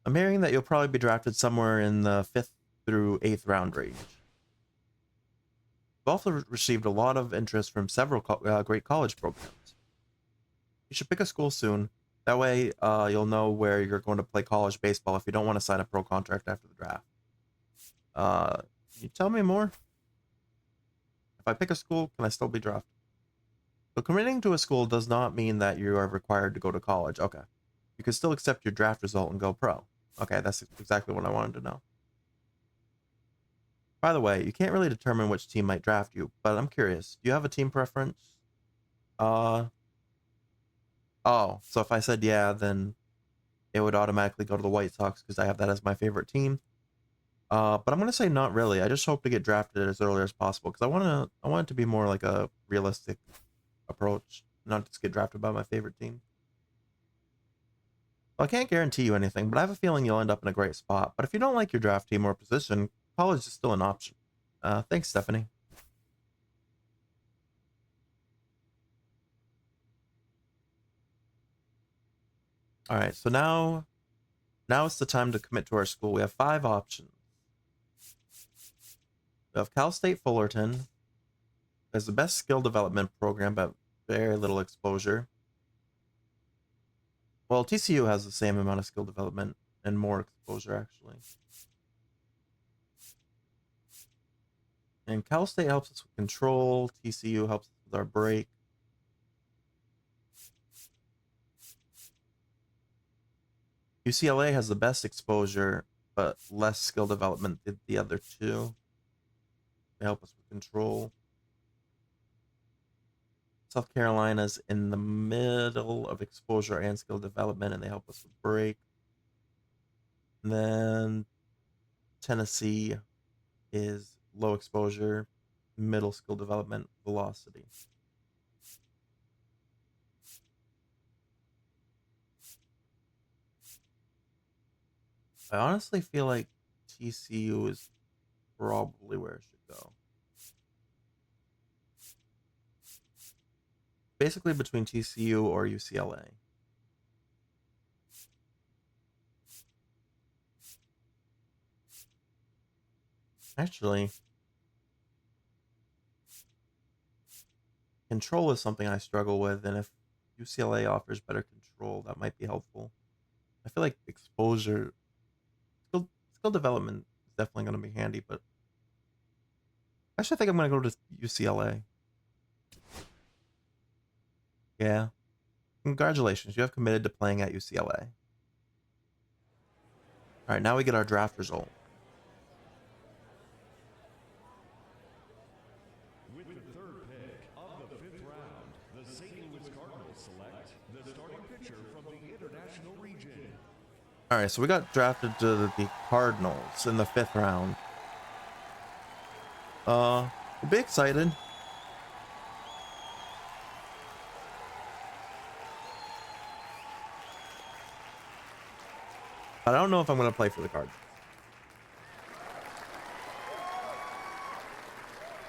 I'm hearing that you'll probably be drafted somewhere in the 5th through 8th round range. We've also received a lot of interest from several great college programs. You should pick a school soon. That way, you'll know where you're going to play college baseball if you don't want to sign a pro contract after the draft. Can you tell me more? If I pick a school, can I still be drafted? So committing to a school does not mean that you are required to go to college. Okay. You can still accept your draft result and go pro. Okay, that's exactly what I wanted to know. By the way, you can't really determine which team might draft you, but I'm curious. Do you have a team preference? Oh, so if I said yeah, then it would automatically go to the White Sox because I have that as my favorite team. But I'm gonna say not really. I just hope to get drafted as early as possible because I want it to be more like a realistic approach, not just get drafted by my favorite team. Well, I can't guarantee you anything, but I have a feeling you'll end up in a great spot. But if you don't like your draft team or position, college is still an option. Thanks, Stephanie. All right, so now it's the time to commit to our school. We have 5 options. We have Cal State Fullerton as the best skill development program, but very little exposure. Well, TCU has the same amount of skill development and more exposure, actually. And Cal State helps us with control. TCU helps us with our break. UCLA has the best exposure, but less skill development than the other 2. They help us with control. South Carolina's in the middle of exposure and skill development, and they help us with break. And then Tennessee is low exposure, middle skill development, velocity. I honestly feel like TCU is probably where it should go. Basically between TCU or UCLA. Actually, control is something I struggle with, and if UCLA offers better control, that might be helpful. I feel like exposure, skill development is definitely going to be handy, but I actually think I'm going to go to UCLA. Yeah. Congratulations, you have committed to playing at UCLA. All right, now we get our draft result. With the 3rd pick of the 5th round, the St. Louis Cardinals select the starting pitcher from the International region. All right, so we got drafted to the Cardinals in the 5th round. We'll be excited. But I don't know if I'm going to play for the Cardinals.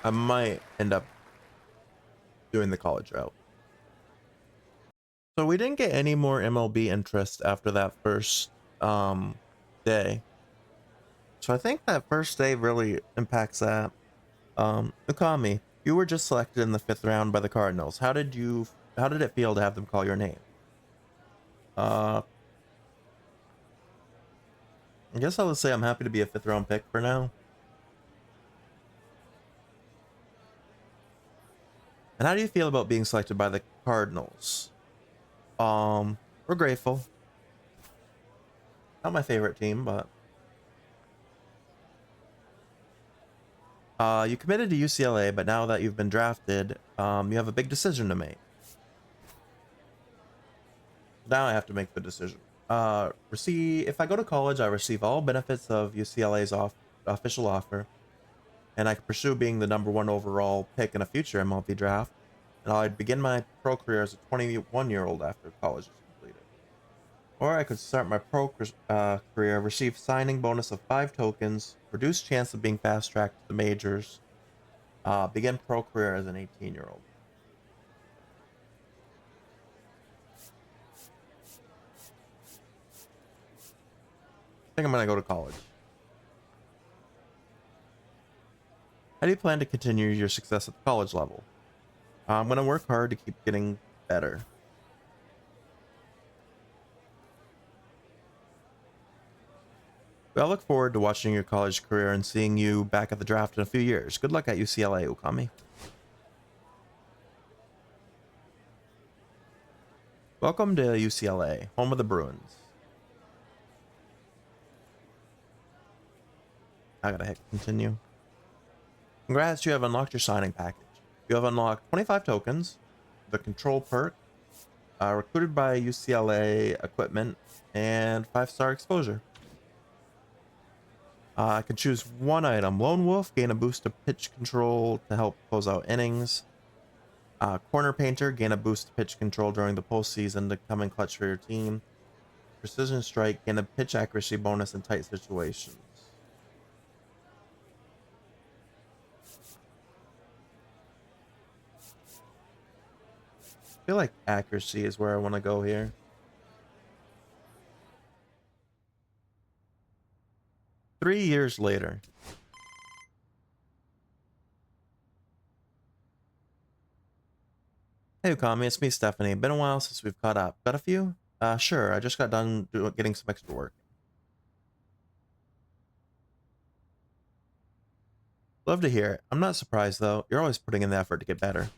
I might end up doing the college route. So we didn't get any more MLB interest after that first day. So I think that first day really impacts that. Ukami, you were just selected in the 5th round by the Cardinals. How did it feel to have them call your name? I guess I would say I'm happy to be a 5th round pick for now. And how do you feel about being selected by the Cardinals? We're grateful. Not my favorite team, but you committed to UCLA, but now that you've been drafted, you have a big decision to make. Now I have to make the decision. If I go to college, I receive all benefits of UCLA's official offer. and I could pursue being the #1 overall pick in a future MLB draft, and I'd begin my pro career as a 21-year-old after college is completed. Or I could start my career, receive signing bonus of 5 tokens, reduced chance of being fast-tracked to the majors, begin pro career as an 18-year-old. I think I'm going to go to college. How do you plan to continue your success at the college level? I'm going to work hard to keep getting better. Well, I look forward to watching your college career and seeing you back at the draft in a few years. Good luck at UCLA, Okami. Welcome to UCLA, home of the Bruins. I gotta hit continue. Congrats, you have unlocked your signing package. You have unlocked 25 tokens, the control perk, recruited by UCLA equipment, and 5-star exposure. I can choose one item. Lone Wolf, gain a boost to pitch control to help close out innings. Corner Painter, gain a boost to pitch control during the postseason to come in clutch for your team. Precision Strike, gain a pitch accuracy bonus in tight situations. I feel like accuracy is where I want to go here. Three years later. Hey Ukami, it's me Stephanie. Been a while since we've caught up. Got a few? Sure, I just got done getting some extra work. Love to hear it. I'm not surprised though. You're always putting in the effort to get better.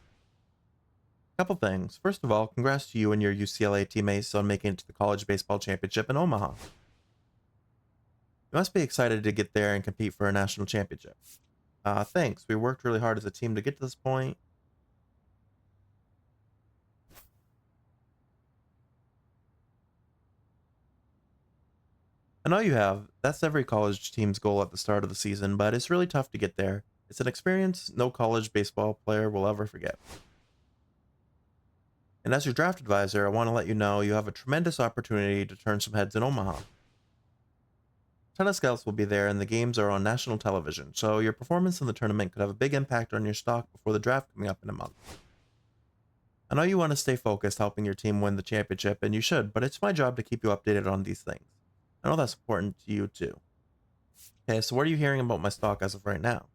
Couple things. First of all, congrats to you and your UCLA teammates on making it to the college baseball championship in Omaha. You must be excited to get there and compete for a national championship. Thanks. We worked really hard as a team to get to this point. I know you have. That's every college team's goal at the start of the season, but it's really tough to get there. It's an experience no college baseball player will ever forget. And as your draft advisor, I want to let you know you have a tremendous opportunity to turn some heads in Omaha. A ton of scouts will be there, and the games are on national television, so your performance in the tournament could have a big impact on your stock before the draft coming up in a month. I know you want to stay focused helping your team win the championship, and you should, but it's my job to keep you updated on these things. I know that's important to you too. Okay, so what are you hearing about my stock as of right now?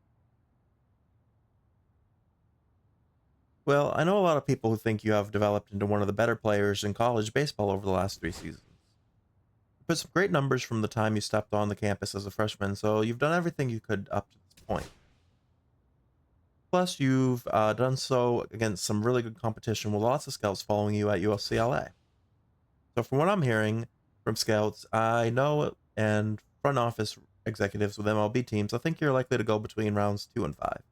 Well, I know a lot of people who think you have developed into one of the better players in college baseball over the last 3 seasons. You put some great numbers from the time you stepped on the campus as a freshman, so you've done everything you could up to this point. Plus, you've done so against some really good competition with lots of scouts following you at UCLA. So from what I'm hearing from scouts, I know, and front office executives with MLB teams, I think you're likely to go between rounds 2 and 5.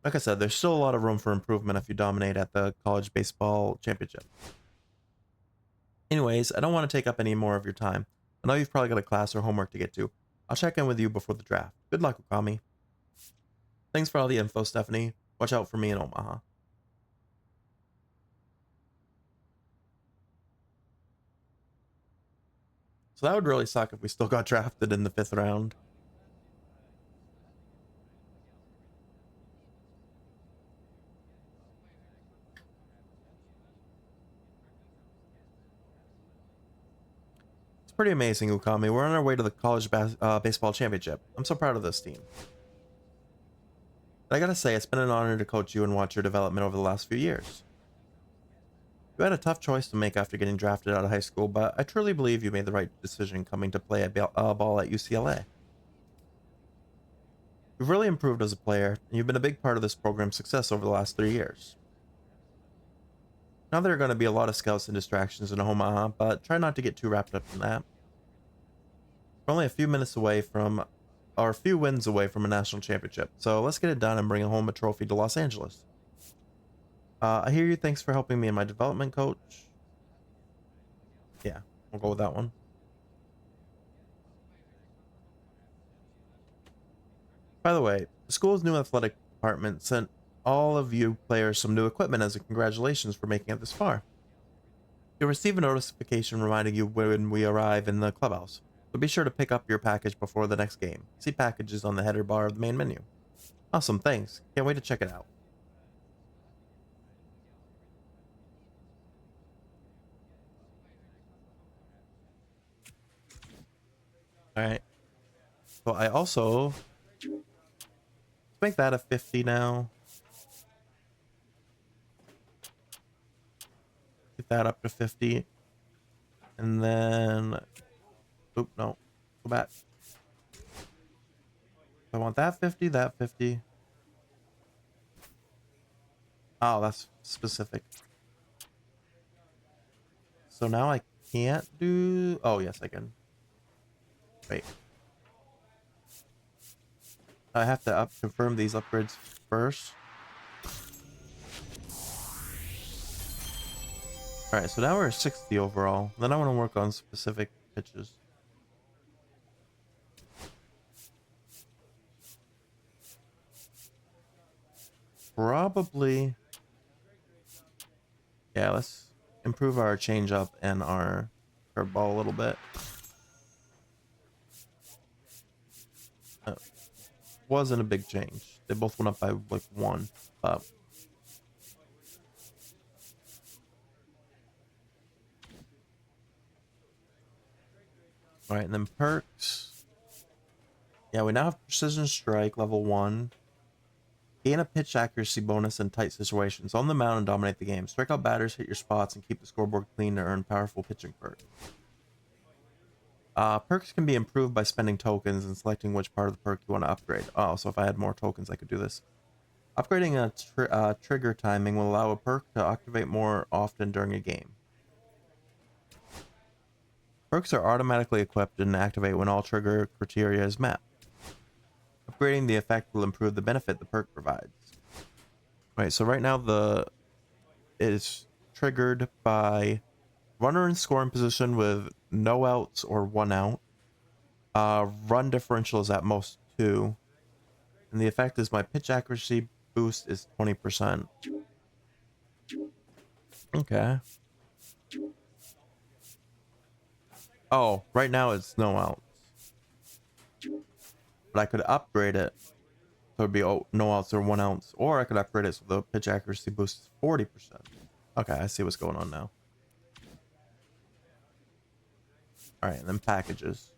Like I said, there's still a lot of room for improvement if you dominate at the college baseball championship. Anyways, I don't want to take up any more of your time. I know you've probably got a class or homework to get to. I'll check in with you before the draft. Good luck, Okami. Thanks for all the info, Stephanie. Watch out for me in Omaha. So that would really suck if we still got drafted in the 5th round. It's pretty amazing, Ukami. We're on our way to the college baseball championship. I'm so proud of this team. But I gotta say, it's been an honor to coach you and watch your development over the last few years. You had a tough choice to make after getting drafted out of high school, but I truly believe you made the right decision coming to play ball at UCLA. You've really improved as a player, and you've been a big part of this program's success over the last 3 years. Now there are going to be a lot of scouts and distractions in Omaha, but try not to get too wrapped up in that. We're only a few minutes away from, or a few wins away from a national championship, so let's get it done and bring home a trophy to Los Angeles. I hear you. Thanks for helping me in my development, coach. Yeah, we'll go with that one. By the way, the school's new athletic department sent all of you players some new equipment as a congratulations for making it this far. You'll receive a notification reminding you when we arrive in the clubhouse. So be sure to pick up your package before the next game. See packages on the header bar of the main menu. Awesome, thanks. Can't wait to check it out. Alright. So I also... Let's make that a 50 now. Get that up to 50. And then... Oop, no. Go back. I want that 50, that 50. Oh, that's specific. So now I can't do... Oh, yes, I can. Wait. I have to confirm these upgrades first. Alright, so now we're at 60 overall. Then I want to work on specific pitches. Probably... Yeah, let's improve our changeup and our curveball a little bit. Wasn't a big change. They both went up by like 1 up. Alright, and then perks. Yeah, we now have Precision Strike, level 1. Gain a pitch accuracy bonus in tight situations. On the mound and dominate the game. Strike out batters, hit your spots, and keep the scoreboard clean to earn powerful pitching perks. Perks can be improved by spending tokens and selecting which part of the perk you want to upgrade. Oh, so if I had more tokens, I could do this. Upgrading a trigger timing will allow a perk to activate more often during a game. Perks are automatically equipped and activate when all trigger criteria is met. Upgrading the effect will improve the benefit the perk provides. Alright, so right now it is triggered by runner in scoring position with no outs or 1 out. Run differential is at most 2. And the effect is my pitch accuracy boost is 20%. Okay. Oh, right now it's no outs. But I could upgrade it. So it'd be no outs or 1 ounce. Or I could upgrade it so the pitch accuracy boost is 40%. Okay, I see what's going on now. Alright, and then packages.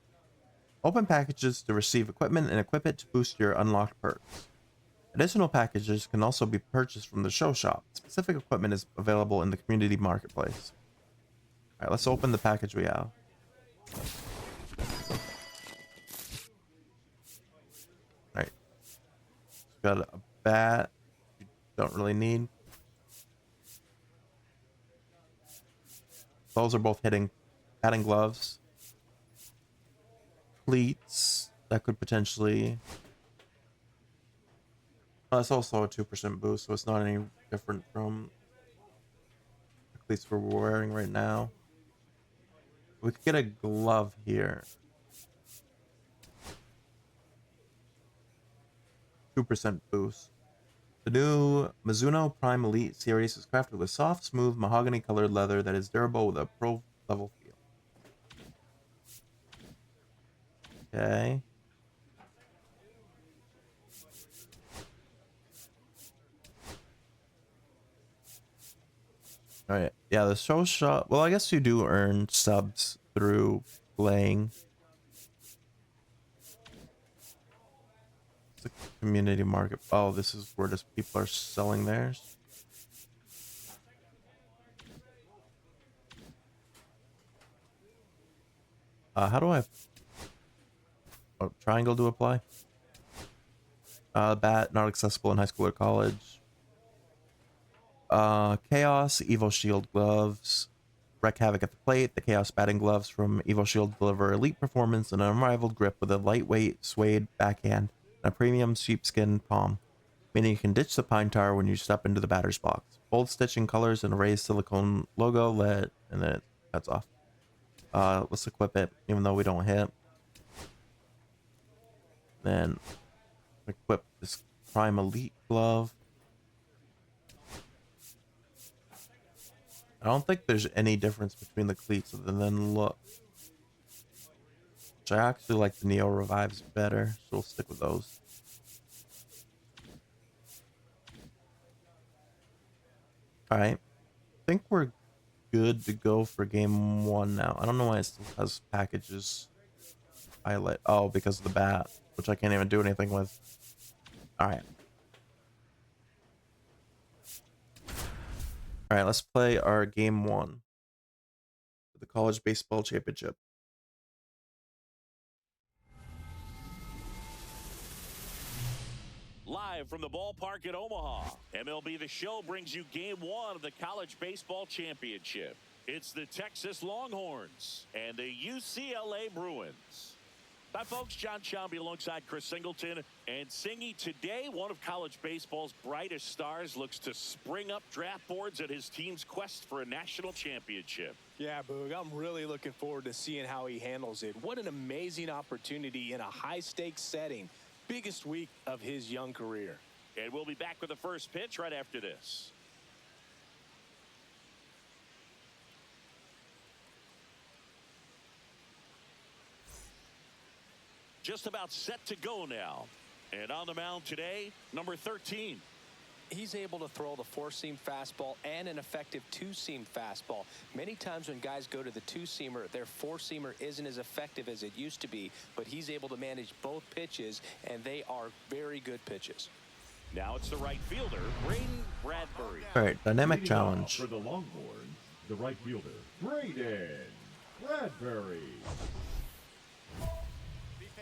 Open packages to receive equipment and equip it to boost your unlocked perks. Additional packages can also be purchased from the show shop. Specific equipment is available in the community marketplace. Alright, let's open the package we have. Alright. Got a bat. You don't really need. Those are both batting gloves. Cleats. That could potentially... Oh, that's also a 2% boost, so it's not any different from the cleats we're wearing right now. We could get a glove here. 2% boost. The new Mizuno Prime Elite series is crafted with soft, smooth, mahogany-colored leather that is durable with a pro-level feel. Okay. Alright, yeah, the show shop... Well, I guess you do earn subs through playing. It's a community market. Oh, this is where just people are selling theirs. How do I... Oh, triangle to apply? Bat, not accessible in high school or college. Chaos, Evo Shield gloves. Wreak havoc at the plate. The Chaos batting gloves from Evo Shield deliver elite performance and an unrivaled grip with a lightweight suede backhand and a premium sheepskin palm, meaning you can ditch the pine tar when you step into the batter's box. Bold stitching colors and a raised silicone logo and then it cuts off. Let's equip it, even though we don't hit. Then Equip this Prime Elite glove. I don't think there's any difference between the cleats other than look. Which I actually like the Neo Revives better, so we'll stick with those. Alright. I think we're good to go for game 1 now. I don't know why it still has packages highlight. Oh, because of the bat, which I can't even do anything with. Alright. Alright, let's play our game 1. The College Baseball Championship. Live from the ballpark at Omaha, MLB The Show brings you game 1 of the College Baseball Championship. It's the Texas Longhorns and the UCLA Bruins. Hi, folks. John Chomby alongside Chris Singleton. And Singy, today, one of college baseball's brightest stars looks to spring up draft boards at his team's quest for a national championship. Yeah, Boog, I'm really looking forward to seeing how he handles it. What an amazing opportunity in a high-stakes setting. Biggest week of his young career. And we'll be back with the first pitch right after this. Just about set to go now. And on the mound today, number 13. He's able to throw the four-seam fastball and an effective two-seam fastball. Many times when guys go to the two-seamer, their four-seamer isn't as effective as it used to be, but he's able to manage both pitches, and they are very good pitches. Now it's the right fielder, Braden Bradbury. All right, dynamic Leading off challenge. for the Longhorns, the right fielder, Braden Bradbury.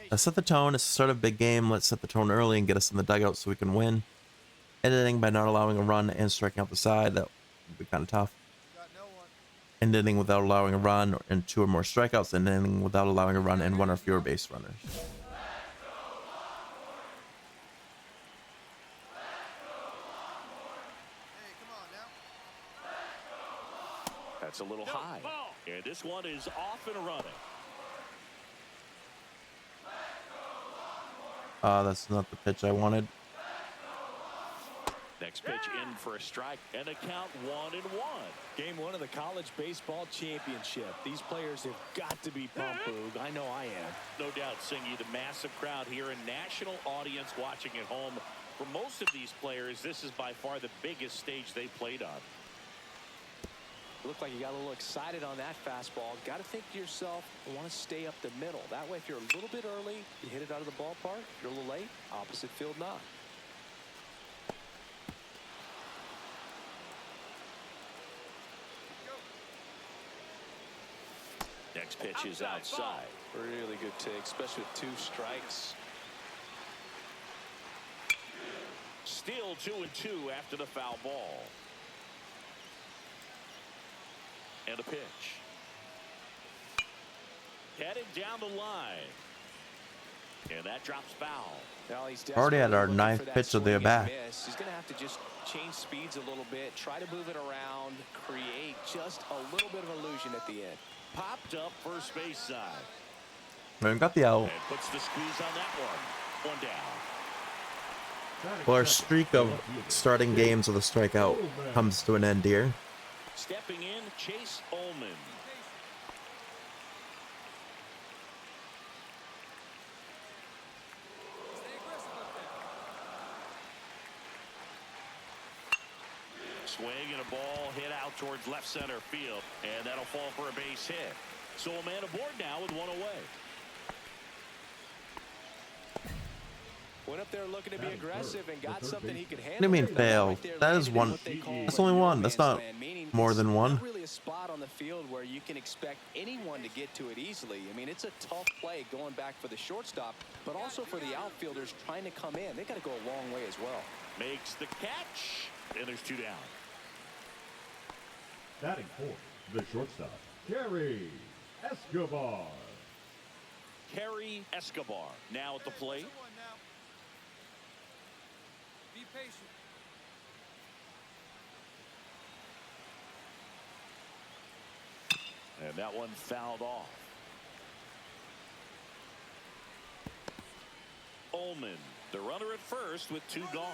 Let's set the tone. It's the start of a big game. Let's set the tone early and get us in the dugout so we can win. Editing by not allowing a run and striking out the side. That would be kind of tough. And ending without allowing a run and 2 or more strikeouts. And ending without allowing a run and 1 or fewer base runners. That's a little high. And this one is off and running. That's not the pitch I wanted. Next pitch in for a strike and a count 1-1. Game 1 of the College Baseball Championship. These players have got to be pumped, Boog. I know I am. No doubt, Singy, the massive crowd here and national audience watching at home. For most of these players, this is by far the biggest stage they played on. Looked like you got a little excited on that fastball. Got to think to yourself, I want to stay up the middle. That way, if you're a little bit early, you hit it out of the ballpark. If you're a little late, opposite field knock. Next pitch is outside. Really good take, especially with 2 strikes. Still 2-2 after the foul ball. And a pitch. Headed down the line. And that drops foul. Now he's Already at our desperately looking 9th for that pitch of the swing and at-bat. miss. He's going to have to just change speeds a little bit, try to move it around, create just a little bit of illusion at the end. Popped up first base side. We got the out. And puts the squeeze on that one. One down. Well, our streak of starting games with a strikeout comes to an end here. Stepping in, Chase Ullman. Swing and a ball hit out towards left center field. And that'll fall for a base hit. So a man aboard now with 1 away. Went up there looking to be aggressive and got something he could handle. What do you mean fail? That is one. That's only one. That's not more than one. Not really a spot on the field where you can expect anyone to get to it easily. I mean, it's a tough play going back for the shortstop, but also for the outfielders trying to come in. They got to go a long way as well. Makes the catch. And there's 2 down. Batting fourth, the shortstop, Kerry Escobar. Kerry Escobar now at the plate. Be patient. And that one fouled off. Ullman The runner at first with 2 gone.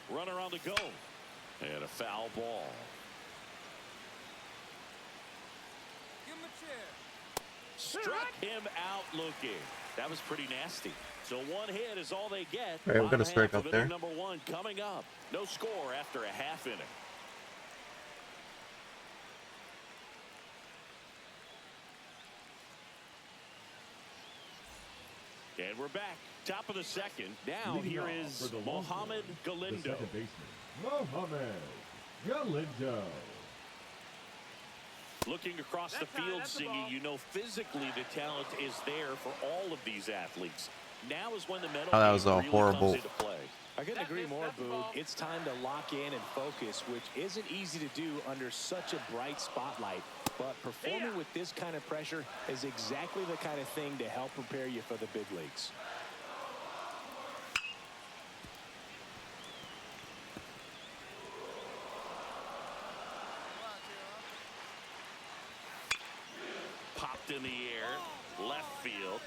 Runner on the go. And a foul ball. Give him a chair. Struck him out looking. That was pretty nasty. So 1 hit is all they get. All right, we're gonna Bottom strike half out of there. inning number 1 coming up. No score after a half inning. And we're back. Top of the second. Now Leading here off is for the Mohamed Longhorns, Galindo. The second baseman, Mohamed Galindo. Looking across the field, Singy, you know physically the talent is there for all of these athletes. Now is when the mental Oh, that was game a really horrible- comes into play. I couldn't agree more, Boog. It's time to lock in and focus, which isn't easy to do under such a bright spotlight. But performing with this kind of pressure is exactly the kind of thing to help prepare you for the big leagues. Popped in the air, left field.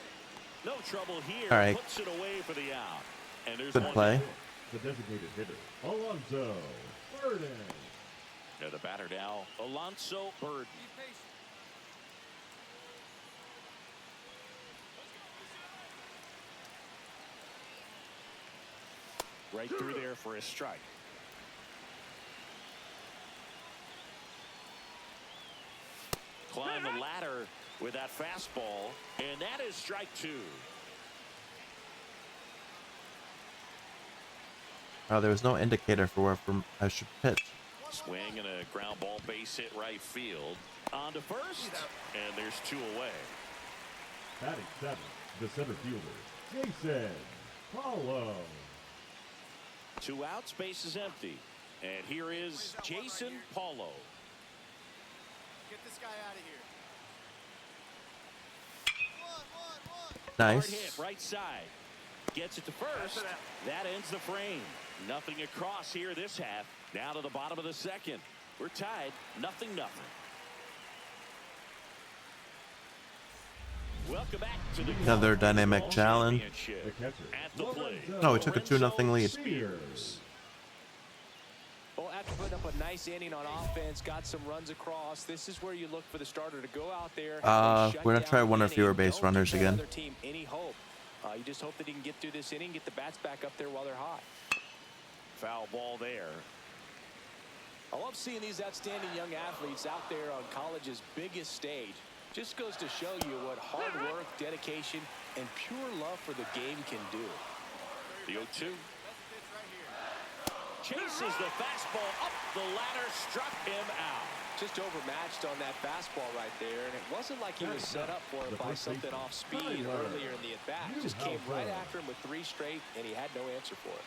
No trouble here. All right. Puts it away for the out. And there's Good one play. down. The designated hitter, Alonzo Burden. And the batter now, Alonso Bird. Be patient. Right through there for a strike. Climb the ladder with that fastball, and that is strike 2. Oh, there was no indicator for where I should pitch. Swing and a ground ball, base hit right field. On to first, and there's 2 away. Batting 7, the center fielder, Jason Paulo. 2 outs, base is empty. And here is Jason Paulo. Get this guy out of here. Hard Nice. hit, right side. Gets it to first. That ends the frame. Nothing across here this half. Now to the bottom of the second. We're tied, 0-0. Welcome back to the Another dynamic Baseball challenge. Championship. The catcher, At the plate. No, we took a 2-0 lead. Spears. Well, after putting up a nice inning on offense, got some runs across, this is where you look for the starter to go out there. And shut we're gonna down try the one or inning. fewer base Don't runners give again. the other team any hope. You just hope that he can get through this inning, get the bats back up there while they're hot. Foul ball there. I love seeing these outstanding young athletes out there on college's biggest stage. Just goes to show you what hard work, dedication, and pure love for the game can do. The 0-2. Chases the fastball up the ladder, struck him out. Just overmatched on that fastball right there, and it wasn't like he was set up for it by something off speed earlier in the at-bat. Just came right after him with 3 straight, and he had no answer for it.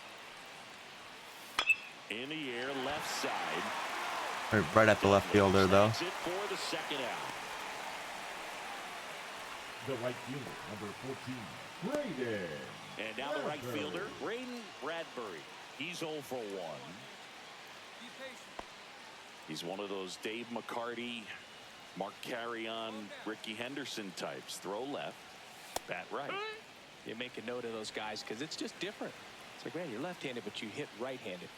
In the air, left side. Right at the left fielder, though. Snags it for the second out. The right fielder, number 14, Braden. And now the right Bradbury. fielder, Braden Bradbury. He's 0 for 1. Be patient. He's one of those Dave McCarty, Mark Carrion, Ricky Henderson types. Throw left, bat right. You make a note of those guys because it's just different. It's like, man, you're left-handed, but you hit right-handed.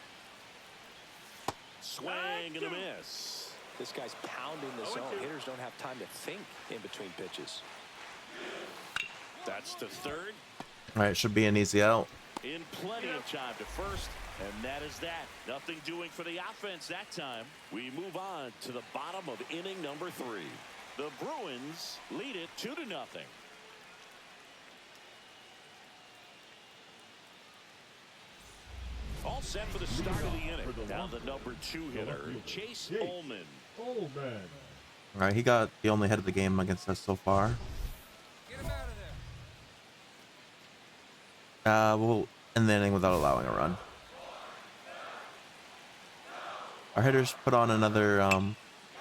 Swing and a miss. This guy's pounding the zone. Hitters don't have time to think in between pitches. That's the third. All right, should be an easy out. In plenty of time to first, and that is that. Nothing doing for the offense that time. We move on to the bottom of inning number 3. The Bruins lead it 2-0. All set for the start of the inning. Now the number 2 hitter, Chase Ullman. Ullman. All right, he got the only hit of the game against us so far. Get him out of there. We'll end the inning without allowing a run. Our hitters put on another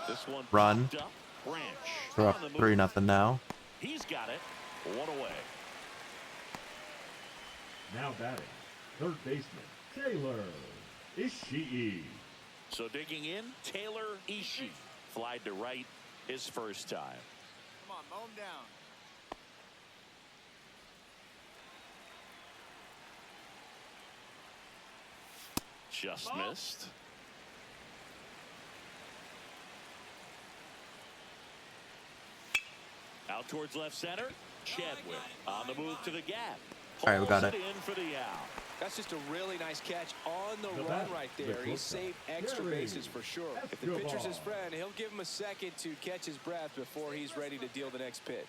This one run. popped up. Branch. We're up on the move. 3-0 now. He's got it. 1 away. Now batting, third baseman, Taylor Ishii. So digging in, Taylor Ishii. Flied to right his first time. Come on, mow him down. Just missed. Out towards left center. Chadwick on the move to the gap. All right, we got it. In for the out. That's just a really nice catch on the run right there. He saved extra bases for sure. If the pitcher's his friend, he'll give him a second to catch his breath before he's ready to deal the next pitch.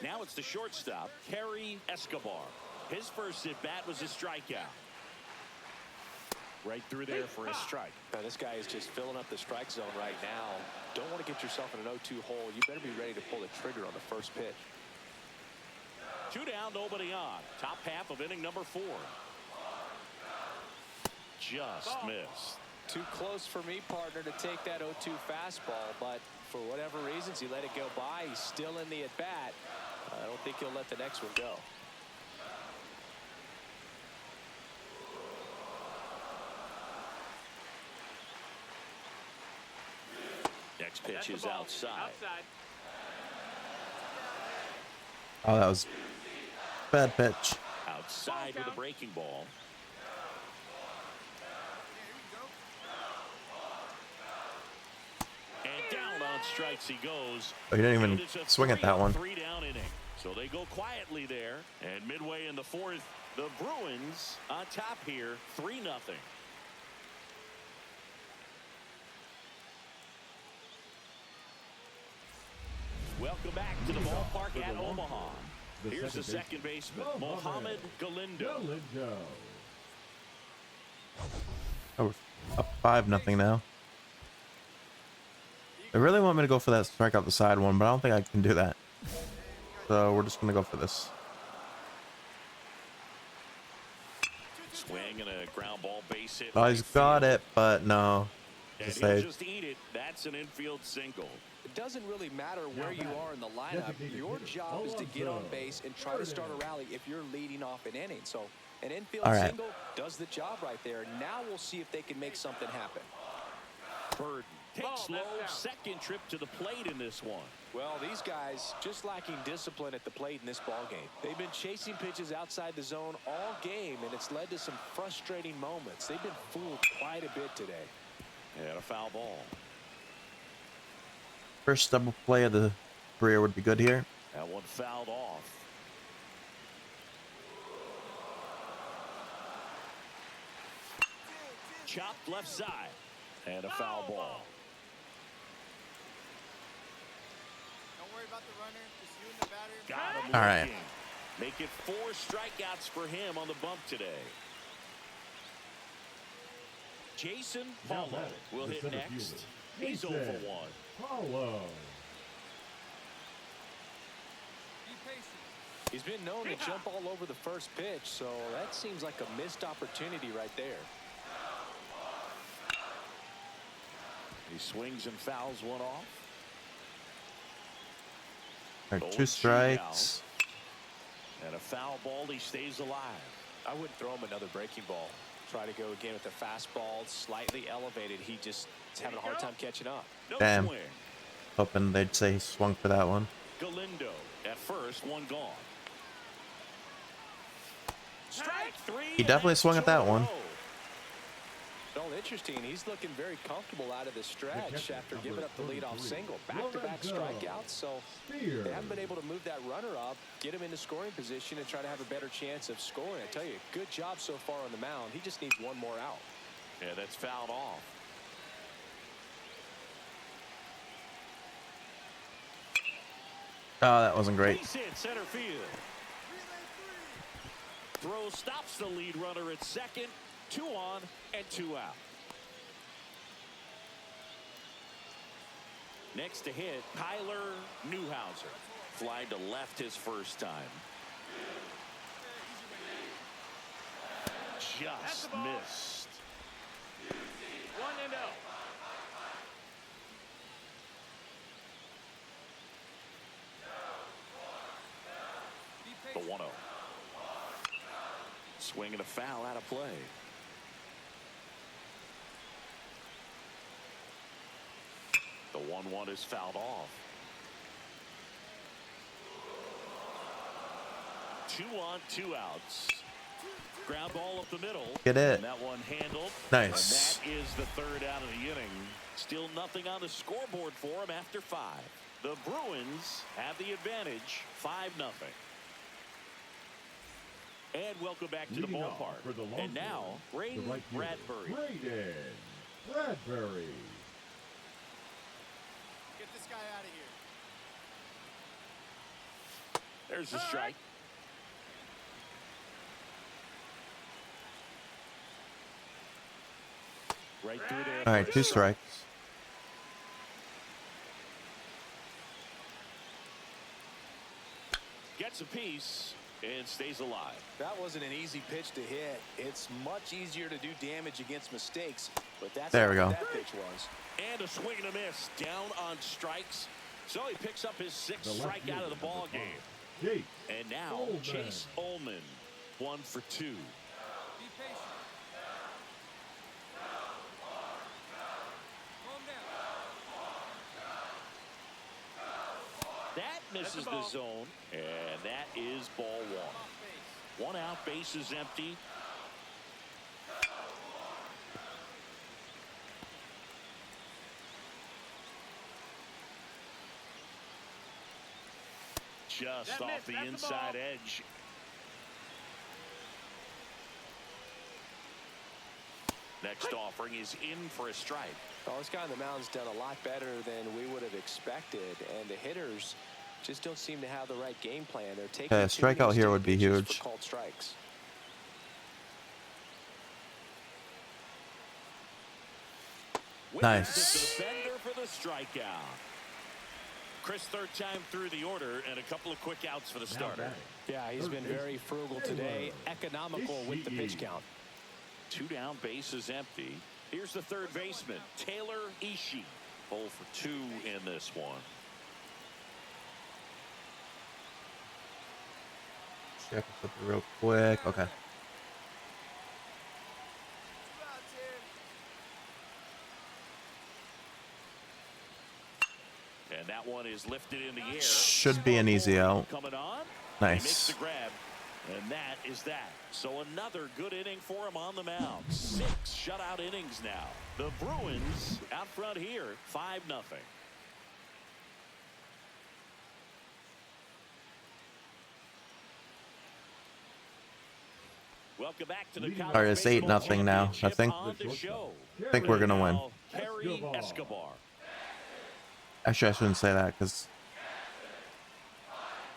Now it's the shortstop, Kerry Escobar. His first at-bat was a strikeout. Right through there for a strike. Now, this guy is just filling up the strike zone right now. Don't want to get yourself in an 0-2 hole. You better be ready to pull the trigger on the first pitch. 2 down, nobody on. Top half of inning number 4. Just missed. Too close for me, partner, to take that 0-2 fastball, but for whatever reasons, he let it go by. He's still in the at-bat. I don't think he'll let the next one go. Next pitch is outside. Oh, that was bad pitch. Outside with a breaking ball. And down on strikes he goes. Oh, he didn't even swing at that one. 3 down inning. So they go quietly there. And midway in the 4th, the Bruins on top here, 3-0. Welcome back to the ballpark at Omaha. Here's the second baseman, Mohamed Galindo. Oh, we're up 5-0 now. They really want me to go for that strike out the side one, but I don't think I can do that. So we're just gonna go for this. Swing and a ground ball base hit. Oh, he's got it, but no. And he'll just eat it. That's an infield single. It doesn't really matter where you are in the lineup. Your job is to get on base and try to start a rally if you're leading off an inning. So an infield single does the job right there. Now we'll see if they can make something happen. Burden takes low, second trip to the plate in this one. Well, these guys just lacking discipline at the plate in this ball game. They've been chasing pitches outside the zone all game, and it's led to some frustrating moments. They've been fooled quite a bit today. And a foul ball. First double play of the career would be good here. That one fouled off. Chopped left side. And a foul ball. Don't worry about the runner. Just you and the batter. Got him. All right. Make it 4 strikeouts for him on the bump today. Jason Paulo will hit next. He's 0 for 1. Paulo. He's been known to jump all over the first pitch, so that seems like a missed opportunity right there. He swings and fouls one off. All right, 2 strikes. And a foul ball. He stays alive. I wouldn't throw him another breaking ball. Try to go again with the fastball, slightly elevated. He just is having a hard time catching up. No Damn. swing. Hoping they'd say he swung for that one. Galindo at first, one gone. Strike 3. He definitely swung at that one. Well, interesting. He's looking very comfortable out of the stretch after giving up the leadoff single. Back-to-back strikeouts, so they haven't been able to move that runner up, get him into scoring position, and try to have a better chance of scoring. I tell you, good job so far on the mound. He just needs one more out. Yeah, that's fouled off. Oh, that wasn't great. Base hit center field. Throw stops the lead runner at second. 2 on and 2 out. Next to hit, Tyler Newhouser. Fly to left his first time. Just missed. 1-0. The 1-0. Swing and a foul out of play. The 1-1 is fouled off. 2 on, 2 outs. Ground ball up the middle. Get it. And that one handled. Nice. And that is the third out of the inning. Still nothing on the scoreboard for him after 5. The Bruins have the advantage, 5-0. And welcome back to the ballpark. And now, Braden Bradbury. Braden Bradbury. Get this guy out of here. There's the strike. Right through there. All right, 2 strikes. Gets a piece and stays alive. That wasn't an easy pitch to hit. It's much easier to do damage against mistakes, but that's there we how go. that pitch was. And a swing and a miss down on strikes. So he picks up his 6th strikeout of the ball game. And now Chase Ullman, 1 for 2. Be patient. Calm down. That misses the zone, and that is ball 1. 1 out, base is empty. Just off the inside edge. Next offering is in for a strike. Well, this guy on the mound's done a lot better than we would have expected, and the hitters just don't seem to have the right game plan. They're taking A strikeout here would be huge. Called strikes. Nice. Defender for the strikeout. Chris, third time through the order, and a couple of quick outs for the starter. Yeah, he's been very frugal today, economical with the pitch count. 2 down, base is empty. Here's the third baseman, Taylor Ishii. 0 for 2 in this one. Check something real quick. Okay. And that one is lifted in the air. Should be an easy out. Coming on. Nice. He makes the grab. And that is that. So another good inning for him on the mound. 6 shutout innings now. The Bruins out front here, 5-0. Welcome back to the All right, it's 8-0 now. I think we're gonna win. Harry Escobar. Actually, I shouldn't say that because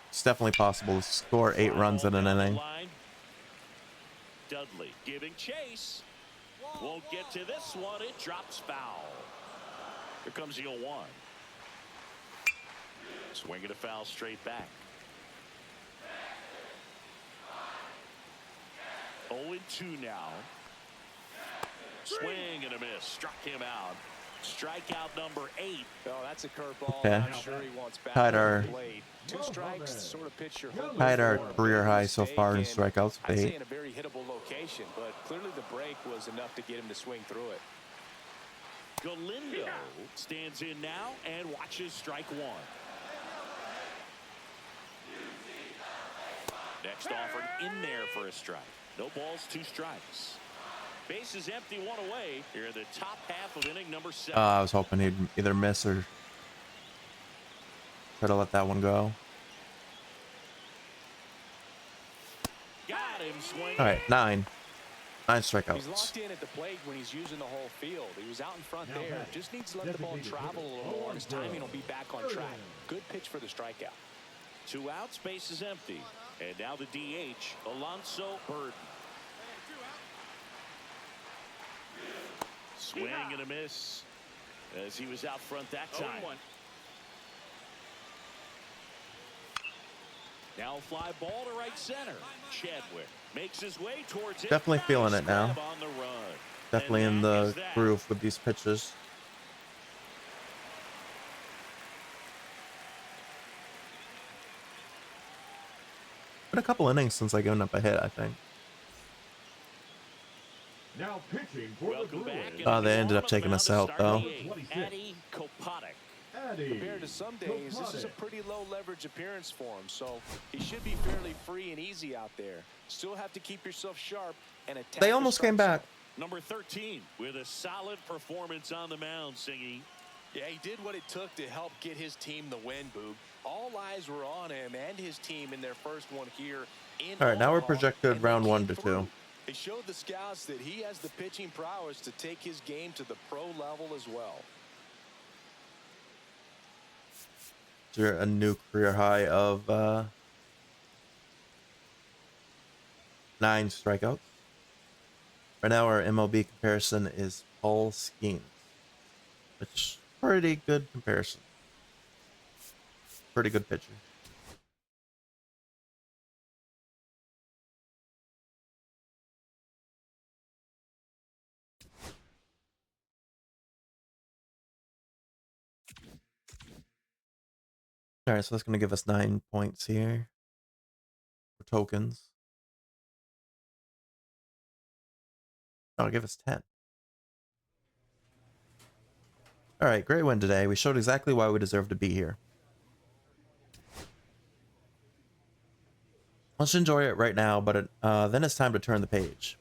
it's definitely possible to score 8 runs in an inning. Dudley giving chase. Won't get to this one. It drops foul. Here comes the 0-1. Swinging a foul straight back. 0-2 now. Swing and a miss. Struck him out. Strikeout number 8. Oh, that's a curveball. Okay. I'm sure he wants back Tied on our- the plate. 2 strikes, sort of pitch your hope Tied our for career high so mistake, far in and strikeouts. I'd say 8. in a very hittable location, but clearly the break was enough to get him to swing through it. Galindo stands in now and watches strike 1. Next offering in there for a strike. No balls, 2 strikes. Base is empty, 1 away. Here in the top half of inning number 7. I was hoping he'd either miss or try to let that one go. Got him swinging. All right, 9 He's strikeouts. locked in at the plate when he's using the whole field. He was out in front there. Just needs to let the ball travel a little more. His timing will be back on track. Good pitch for the strikeout. 2 outs, base is empty. And now the DH, Alonso Burden. Swing and a miss as he was out front that time. Now fly ball to right center. Chadwick makes his way towards it. Definitely feeling it now. On the run. Definitely in the groove with these pitches. Been a couple innings since I given up a hit, I think. Now pitching for the Welcome back. Bruins. They ended up taking us out, though. Addy Koponic. Compared to some days, this is a pretty low leverage appearance for him, so he should be fairly free and easy out there. Still have to keep yourself sharp and attack. They almost came back. Number 13 with a solid performance on the mound, Singy. Yeah, he did what it took to help get his team the win, Boog. All eyes were on him and his team in their first one here in All right, now we're Omaha, projected round 1 to 2. It showed the scouts that he has the pitching prowess to take his game to the pro level as well. A new career high of 9 strikeouts. Right now, our MLB comparison is Paul Skeens, which pretty good comparison. Pretty good pitcher. All right, so that's going to give us 9 points here for tokens. I'll give us 10. All right, great win today. We showed exactly why we deserve to be here. Let's enjoy it right now, but then it's time to turn the page.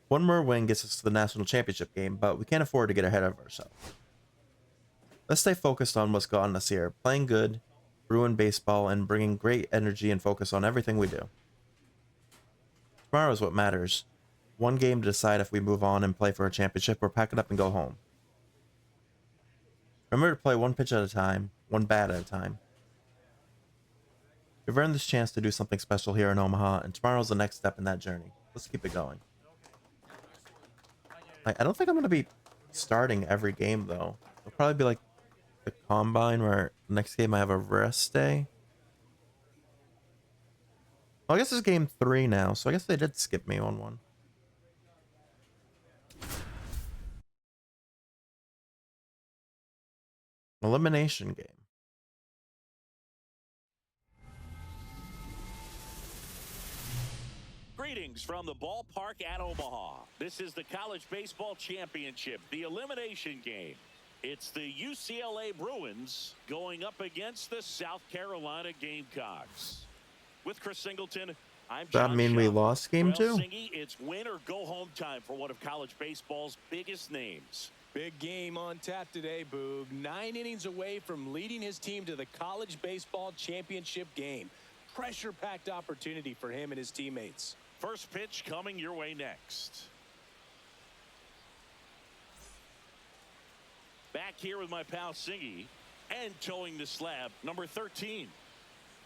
One more win gets us to the national championship game, but we can't afford to get ahead of ourselves. Let's stay focused on what's gotten us here, playing good, Bruin baseball, and bringing great energy and focus on everything we do. Tomorrow is what matters. One game to decide if we move on and play for a championship or pack it up and go home. Remember to play one pitch at a time, one bat at a time. We've earned this chance to do something special here in Omaha, and tomorrow's the next step in that journey. Let's keep it going. I don't think I'm going to be starting every game, though. It'll probably be like the combine where next game I have a rest day. Well, I guess it's game 3 now, so I guess they did skip me on one. Elimination game. Greetings from the ballpark at Omaha. This is the College Baseball Championship, the elimination game. It's the UCLA Bruins going up against the South Carolina Gamecocks. With Chris Singleton, I'm Does that John mean we Schaub. lost game 2? Singy, it's win or go home time for one of college baseball's biggest names. Big game on tap today, Boog. 9 innings away from leading his team to the College Baseball Championship game. Pressure-packed opportunity for him and his teammates. First pitch coming your way next. Back here with my pal Singy, and towing the slab, number 13.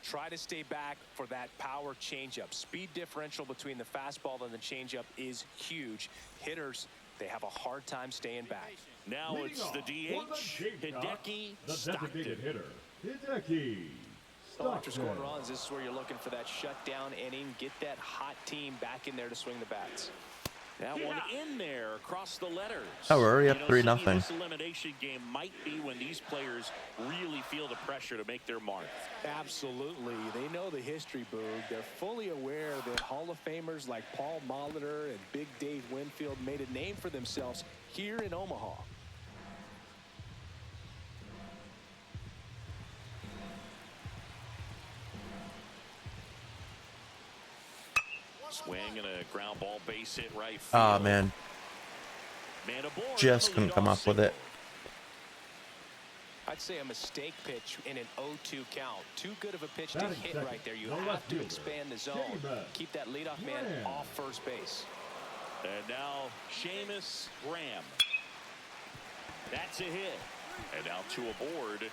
Try to stay back for that power changeup. Speed differential between the fastball and the changeup is huge. Hitters, they have a hard time staying back. Now it's the DH, Hideki the designated Stockton. hitter, Hideki After scoring Stockton. runs, this is where you're looking for that shutdown inning. Get that hot team back in there to swing the bats. That one in there across the letters. Oh, we're already up 3-0. Singy, this elimination game might be when these players really feel the pressure to make their mark. Absolutely. They know the history, Boog. They're fully aware that Hall of Famers like Paul Molitor and Big Dave Winfield made a name for themselves here in Omaha. Swing and a ground ball base hit right field. Ah, man. Man aboard Just on the couldn't come leadoff up with it. single. I'd say a mistake pitch in an 0-2 count. Too good of a pitch to Batting hit second, right there. You the have left to fielder, expand the zone. Seamus Keep that leadoff man Graham. off first base. And now Seamus Graham. That's a hit. And now 2 aboard.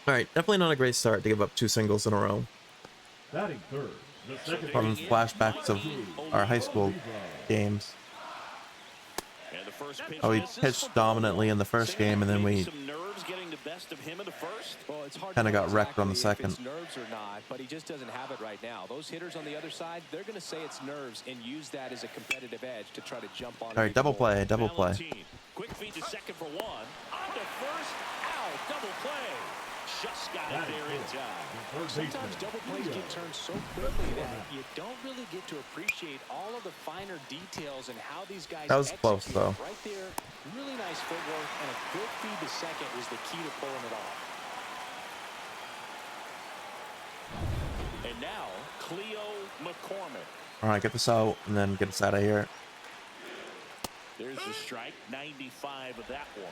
All right, definitely not a great start to give up 2 singles in a row. Batting third, the second From baseman, flashbacks of our high school games. And the first pitch Oh, he misses pitched for ball dominantly in the first Singy, game, and then maybe we some nerves getting the best of him in the first. Well, it's hard Kinda to know got wrecked on the exactly if second. it's nerves or not, but he just doesn't have it right now. Those hitters on the other side, they're going to say it's nerves and use that as a competitive edge to try to jump on. All right, double play, double play. Valentine. Quick feed to second for 1. On to first. Out. Double play. just got it there in time. Sometimes double plays can turn so quickly that you don't really get to appreciate all of the finer details and how these guys That was close, execute. though. Right there, really nice footwork, and a good feed to second was the key to pulling it off. And now, Cleo McCormick. All right, get this out and then get us out of here. There's the strike, 95 of that one.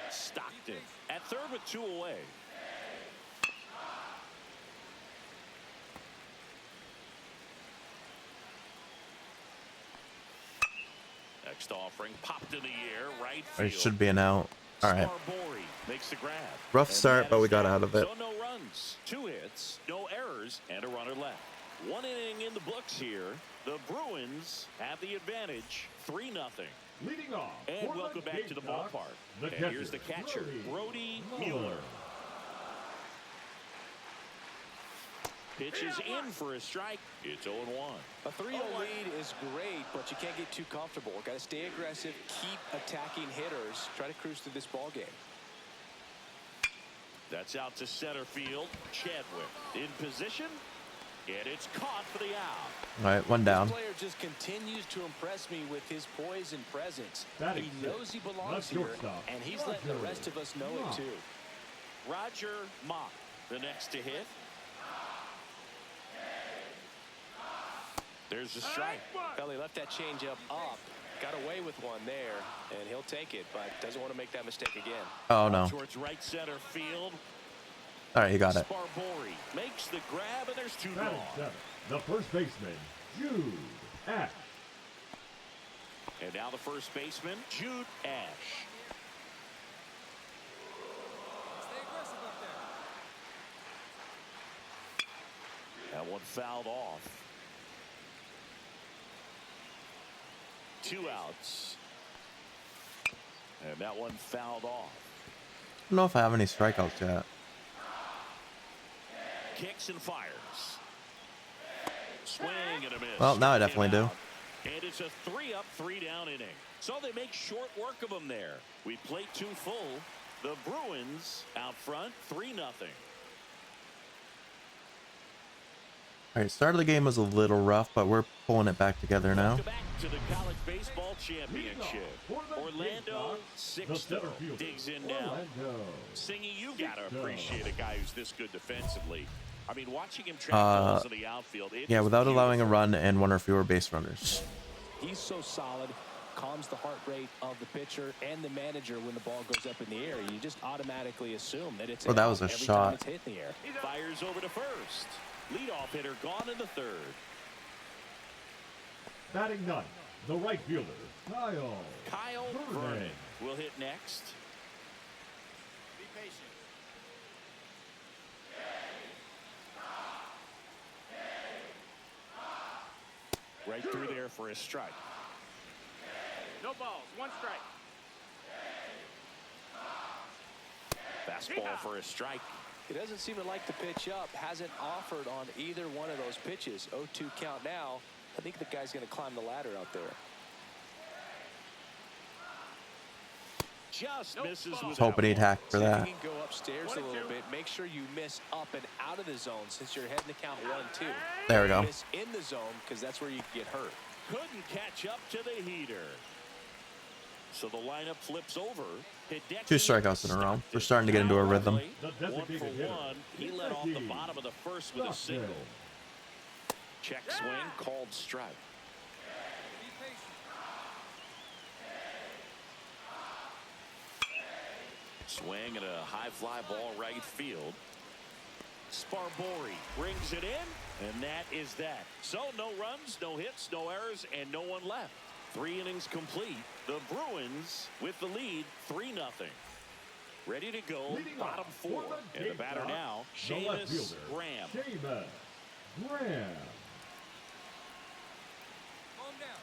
Stockton at third with 2 away. Next offering popped in the air, right field. It should be an out. All right. Sparbory makes the grab. Rough And start, that but we is got that. out of it. So no runs, 2 hits, no errors, and a runner left. 1 inning in the books here. The Bruins have the advantage, 3-0. Leading off. And for welcome the back to the Gamecocks, ballpark. the And here's the catcher, Brody Brody Mueller. Mueller. Pitches in for a strike. It's 0-1. A 3-0 lead is great, but you can't get too comfortable. Got to stay aggressive, keep attacking hitters, try to cruise through this ball game. That's out to center field. Chadwick in position, and it's caught for the out. All right, 1 down. This player just continues to impress me with his poise and presence. Batting He six, knows he belongs the here, shortstop, and he's letting the Roger rest of us know it Mock. too. Roger Mock, the next to hit. There's the strike. Well, he left that changeup up, got away with one there, and he'll take it, but doesn't want to make that mistake again. Oh, no. Towards right center field. All right, you got it. Sparbory makes the grab, and there's 2 Batting gone. 7, the first baseman, Jude Ash. And now the first baseman, Jude Ash. Stay aggressive up there. That one fouled off. 2 outs. And that one fouled off. I don't know if I have any strikeouts yet. Kicks and fires. Swing and a miss. Well, now I Struck definitely him do. out. And it's a 3-up, 3-down inning. So they make short work of them there. We played 2 full. The Bruins out front, 3-0. All right, start of the game was a little rough, but we're pulling it back together now. Welcome back to the College Baseball Championship. Orlando Sixto digs in now. Singy, you got to appreciate a guy who's this good defensively. I mean, watching him track balls in the outfield. Yeah, without allowing a run and 1 or fewer base runners. He's so solid, calms the heart rate of the pitcher and the manager when the ball goes up in the air. You just automatically assume that it's Oh, that was a every time shot. it's hit in the air. Fires over to first. Leadoff hitter gone in the 3rd. Batting 9, the right fielder, Kyle Vernon will hit next. Be patient. Right through there for a strike. No balls, 1 strike. Fastball for a strike. He doesn't seem to like the pitch up, hasn't offered on either one of those pitches. 0-2 count now. I think the guy's going to climb the ladder out there. Just misses with Was hoping he'd hack for See if that. you can go upstairs a little bit. Make sure you miss up and out of the zone since you're heading to count 1-2. There we go. Miss in the zone because that's where you can get hurt. couldn't catch up to the heater. So the lineup flips over. Hideki 2 strikeouts in a row. We're starting to get into a rhythm. 1 for 1. He led off the bottom of the 1st with a single. Check swing, called strike. Be patient. Swing and a high fly ball right field. Sparbory brings it in, and that is that. So no runs, no hits, no errors, and no one left. 3 innings complete. The Bruins with the lead, 3-0. Ready to go, Leading bottom off 4. for the And the batter Gamecocks, now, the left Seamus fielder, Graham. Seamus Graham. Calm down.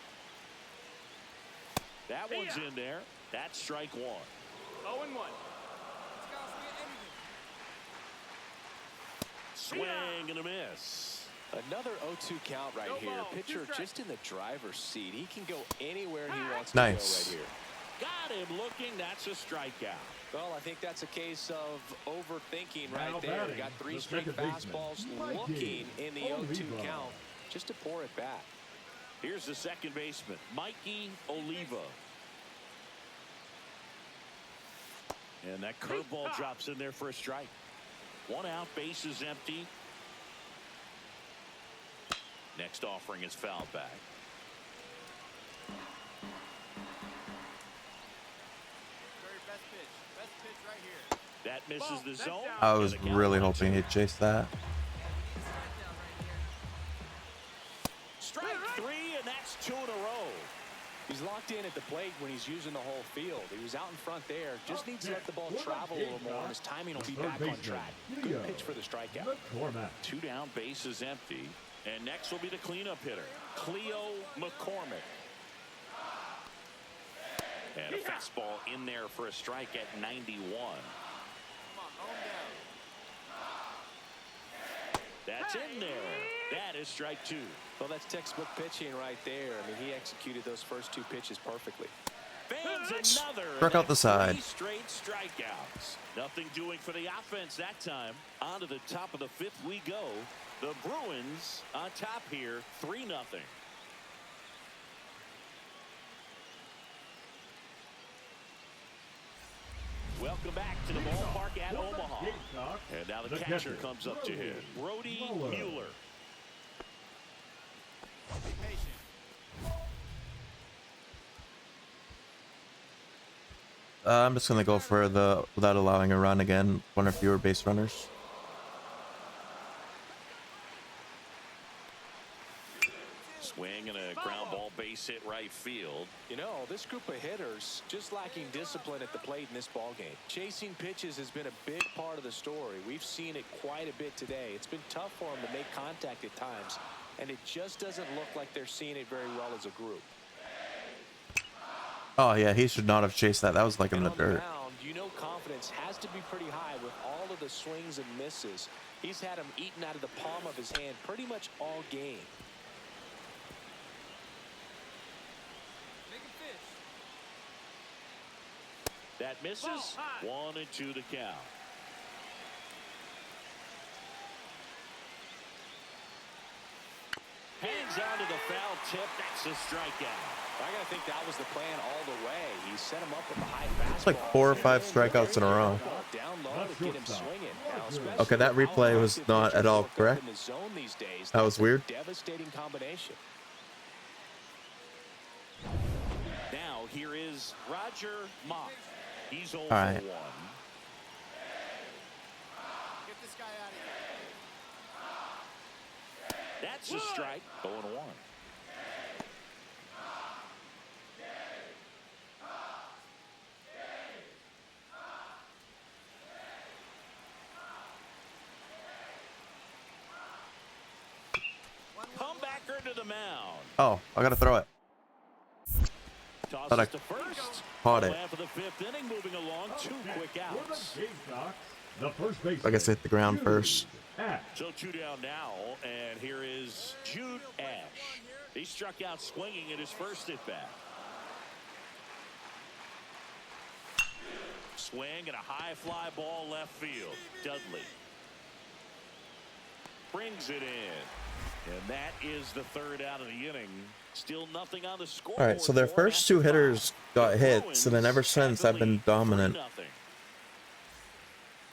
That one's in there. That's strike 1. 0-1. This guy's get anything. Swing and a miss. Another 0-2 count right here. Pitcher just in the driver's seat. He can go anywhere he wants Nice. to go right here. Got him looking. That's a strikeout. Well, I think that's a case of overthinking Now right there. batting, Got three the straight second baseman, fastballs Mikey looking in the 0-2 Oliva. count just to pour it back. Here's the second baseman, Mikey Oliva. And that curveball drops in there for a strike. 1 out, base is empty. Next offering is fouled back. That misses the zone. I was really hoping he'd chase that. Strike 3, and that's 2 in a row. He's locked in at the plate when he's using the whole field. He was out in front there. Just needs to let the ball travel a little more, and his timing will be back on track. Good pitch for the strikeout. 2 down, base is empty. And next will be the cleanup hitter, Cleo McCormick. And a fastball in there for a strike at 91. That's in there. That is strike 2. Well, that's textbook pitching right there. I mean, he executed those first 2 pitches perfectly. Fans another. Struck out the side. 3 straight strikeouts. Nothing doing for the offense that time. On to the top of the 5th we go. The Bruins on top here, 3-0. Welcome back to the ballpark at Omaha. And now the catcher comes up to hit. Brody Mueller. I'm just gonna go for the without allowing a run again. 1 or fewer base runners. Swing and a ground ball base hit right field. You know, this group of hitters just lacking discipline at the plate in this ballgame. Chasing pitches has been a big part of the story. We've seen it quite a bit today. It's been tough for them to make contact at times, and it just doesn't look like they're seeing it very well as a group. Oh yeah, he should not have chased that. That was like in the On dirt. mound, you know, confidence has to be pretty high with all of the swings and misses. He's had them eaten out of the palm of his hand pretty much all game. That misses. 1 and 2 to count. Hangs on to the foul tip. That's a strikeout. I gotta think that was the plan all the way. He set him up with a high fastball. It's like 4 or 5 strikeouts in a row. Down low to get him swinging. Now, Okay, that replay was not at all correct. in the zone these days, That was that's a weird. Devastating combination. Now here is Roger Mock. He's 0 All right. for 1. Get this guy out of here. That's a strike. 0 and 1. Comebacker to the mound. Oh, I gotta throw it. Tosses Thought I to first. caught it. Half of the 5th inning, moving along. 2 quick outs. I guess I hit the ground first. So 2 down now, and here is Jude Ash. He struck out swinging at his first at bat. Swing and a high fly ball left field. Dudley brings it in, and that is the 3rd out of the inning. Still nothing on the score. All right, so their first 2 hitters got hits, and then ever since I've been dominant.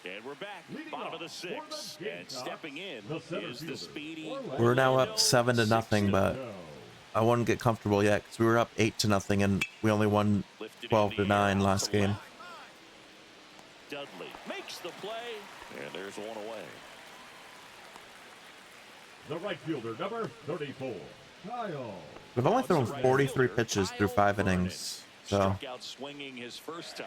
And we're back, bottom of the 6th, and stepping in is the speedy. We're now up 7-0, but I wouldn't get comfortable yet because we were up 8-0, and we only won 12-9 last game. Dudley makes the play, and there's 1 away. The right fielder, number 34, Kyle. We've only thrown 43 pitches through 5 innings, so Struck out swinging his first time.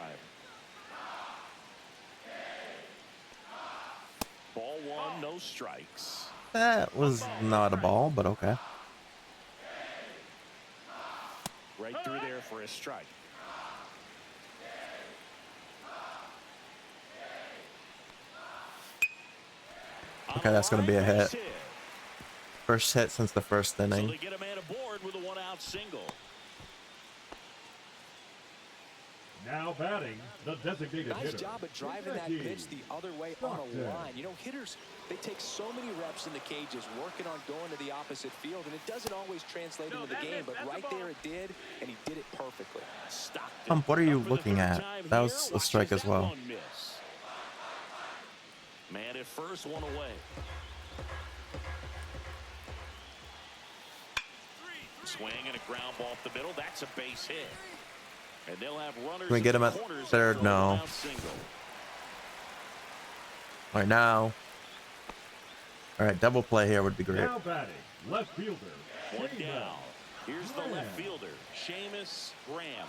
Ball 1, no strikes. that was not a ball, but okay. Right through there for a strike. Okay, that's gonna be a hit. First hit since the first So inning. they get a man aboard with a one-out single. Now batting, the designated Nice hitter. job of driving that pitch the other way on a line. You know, hitters, they take so many reps in the cages working on going to the opposite field, and it doesn't always translate into the game, but right there it did, and he did it perfectly. What are you looking at? That was a strike as well. Man at first, one away. Swing and a ground ball up the middle. That's a base hit. And they'll have runners. Can we get him at third? No. Right now. All right, double play here would be great. Now batting, left fielder. One down. Here's the left fielder, Seamus Graham.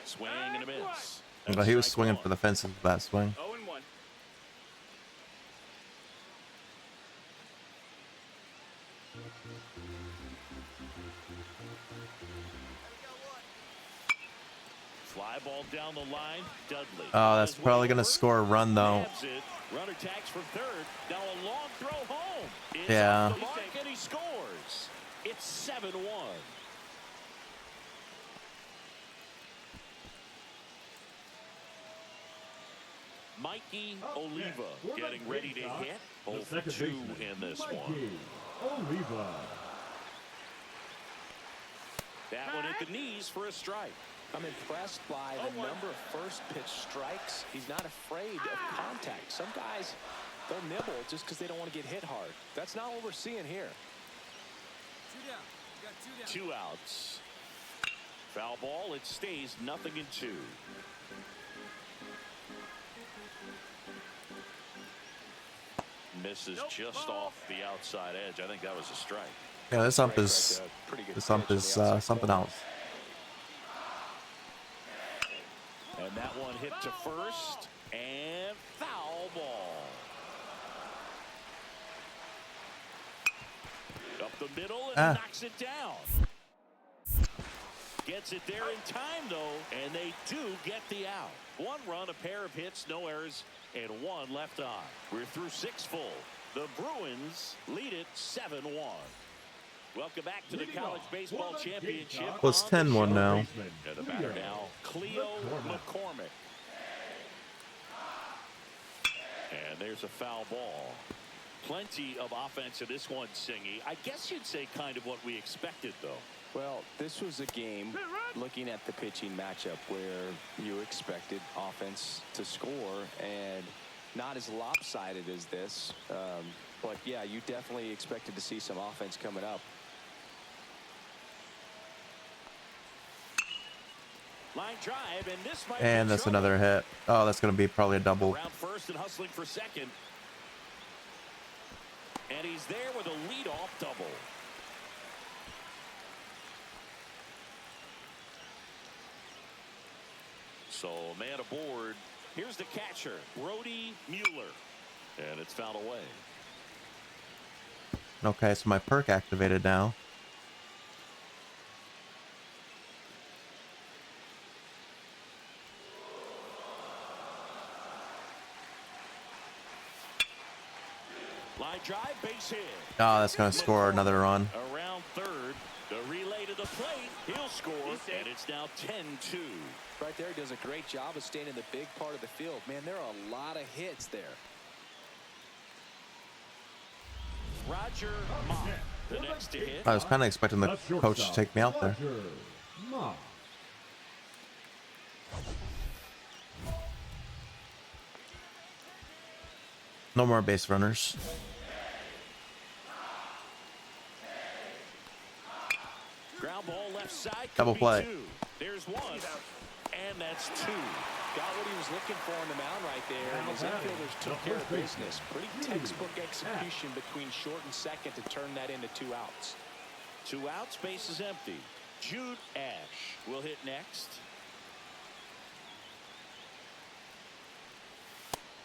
Swing and a miss. But he was swinging for the fences with that swing. 0-1. Fly ball down the line. Dudley. Oh, that's probably going to score a run, though. Runner tags for third. Now a long throw home. It's yeah. off the mark and he scores. It's 7-1. Mikey Oliva getting ready to hit. 0-2 in this one. Oliva. That one hit the knees for a strike. I'm impressed by the number of first pitch strikes. He's not afraid of contact. Some guys, they'll nibble just because they don't want to get hit hard. That's not what we're seeing here. 2 down. You got 2 down. 2 outs. Foul ball. It stays 0-2. Misses just off the outside edge. I think that was a strike. Yeah, this ump is something else. And that one hit to first and foul ball. Up the middle and knocks it down. Gets it there in time though, and they do get the out. 1 run, a pair of hits, no errors, and 1 left on. We're through 6 full. The Bruins lead it 7-1. Welcome back to the College Baseball Championship. Well, it's 10-1 now. And the batter now, Cleo McCormick. And there's a foul ball. Plenty of offense in this one, Singy. I guess you'd say kind of what we expected, though. Well, this was a game, looking at the pitching matchup, where you expected offense to score, and not as lopsided as this. But, yeah, you definitely expected to see some offense coming up. Line drive, and this might And that's another hit. Oh, that's going to be probably a double. Around first and hustling for second. And he's there with a leadoff double. So, man aboard. Here's the catcher, Brody Mueller. And it's fouled away. Okay, so my perk activated now. Line drive, base hit. Oh, that's going to score another run. Around third, the relay to the plate. He'll score, and it's now 10-2. Right there, he does a great job of staying in the big part of the field. Man, there are a lot of hits there. Roger Mott, the next to hit. I was kind of expecting the coach to take me out there. No more base runners. Ground ball left side. Double play. There's 1. And that's 2. Got what he was looking for on the mound right there, and his infielders took care of business. Pretty textbook execution between short and second to turn that into 2 outs. 2 outs, base is empty. Jude Ash will hit next.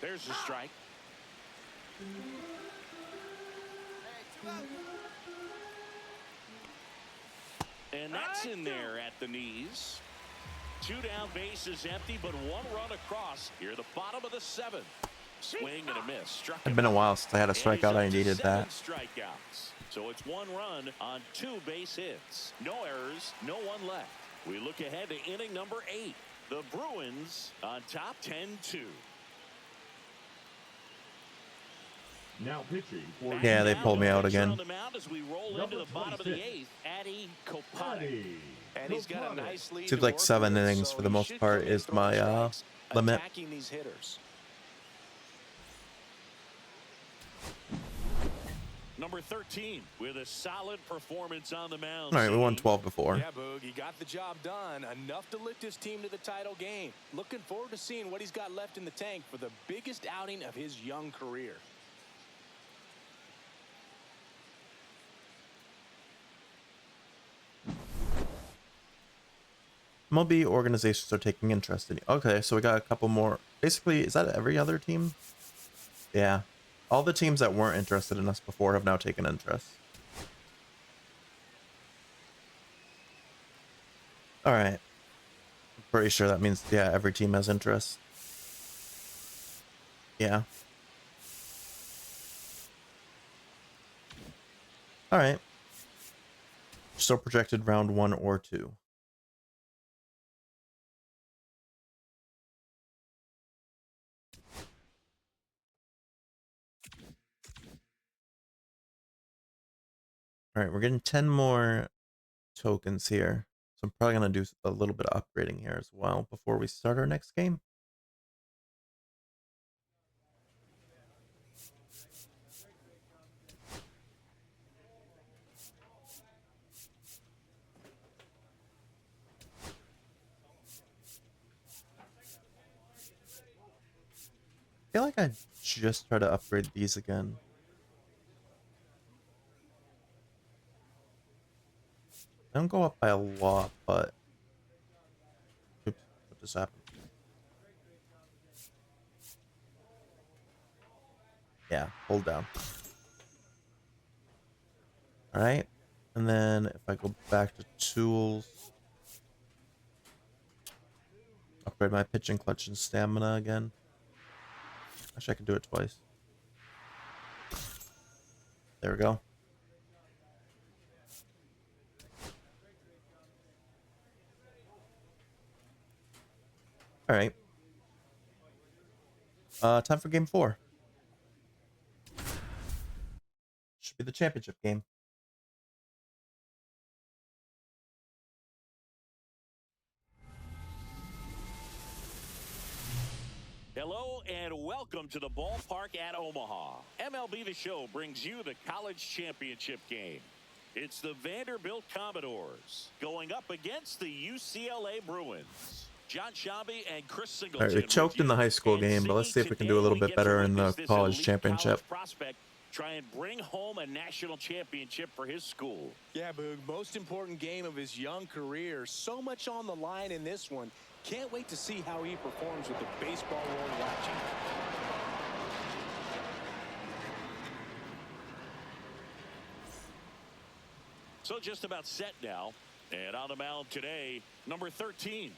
There's a strike. And that's in there at the knees. 2 down, base is empty, but 1 run across. Here at the bottom of the 7th. Swing and a miss. Struck It's him been a out. while since I had a And he's strikeout. up I to needed 7 that. strikeouts. So it's 1 run on 2 base hits. No errors, no one left. We look ahead to inning number 8. The Bruins on top 10-2. Now pitching for Yeah, they Now pulled me the out pitcher again. on the mound as we roll into the bottom of the 8th. Addy Koponic. And he's got a nice lead. Seems to like work 7 with, innings so for the he most should part come in is throwing my strikes, limit. attacking these hitters. Number 13 with a solid performance on the mound. All right, we won Siggy. 12 before. Yeah, Boog, he got the job done. Enough to lift his team to the title game. Looking forward to seeing what he's got left in the tank for the biggest outing of his young career. MLB organizations are taking interest in you. Okay, so we got a couple more. Basically, is that every other team? Yeah. All the teams that weren't interested in us before have now taken interest. All right. I'm pretty sure that means, yeah, every team has interest. Yeah. All right. Still projected round 1 or 2. All right, we're getting 10 more tokens here. So I'm probably going to do a little bit of upgrading here as well before we start our next game. I feel like I just try to upgrade these again. They don't go up by a lot, but... Oops, what just happened? Yeah, hold down. Alright, and then if I go back to tools... Upgrade my pitching, clutch, and stamina again. Actually, I could do it twice. There we go. Alright. Time for game 4. Should be the championship game. Hello and welcome to the ballpark at Omaha. MLB The Show brings you the college championship game. It's the Vanderbilt Commodores going up against the UCLA Bruins. John Shambi and Chris Singleton. All right, we choked in the high school game, but let's see if we can do a little bit better in the college championship. Prospect try and bring home a national championship for his school. Yeah, Boog, most important game of his young career. So much on the line in this one. Can't wait to see how he performs with the baseball world watching. So just about set now. And on the mound today, number 13.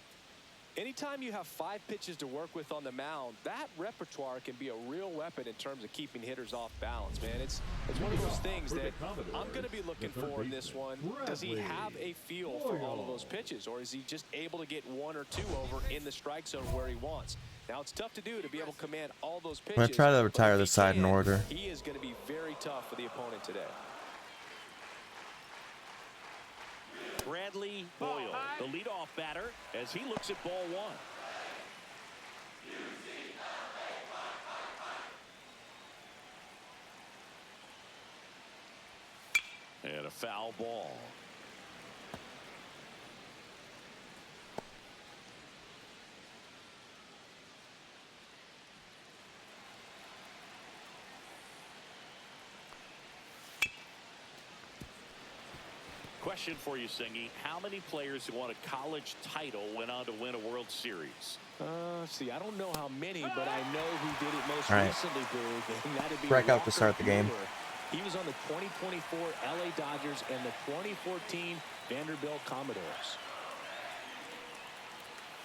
Anytime you have 5 pitches to work with on the mound, that repertoire can be a real weapon in terms of keeping hitters off balance, man. It's one of those things that I'm going to be looking for in this one. Does he have a feel for all of those pitches, or is he just able to get 1 or 2 over in the strike zone where he wants? Now, it's tough to do to be able to command all those pitches. I'm going to try to retire this side in order. He is going to be very tough for the opponent today. Bradley Boyle, the leadoff batter, as he looks at ball 1. And a foul ball. Question for you, Singy. How many players who won a college title went on to win a World Series? See, I don't know how many, but I know who did it most right. recently, Boog, and that'd be Break out to start the game. He was on the 2024 LA Dodgers and the 2014 Vanderbilt Commodores.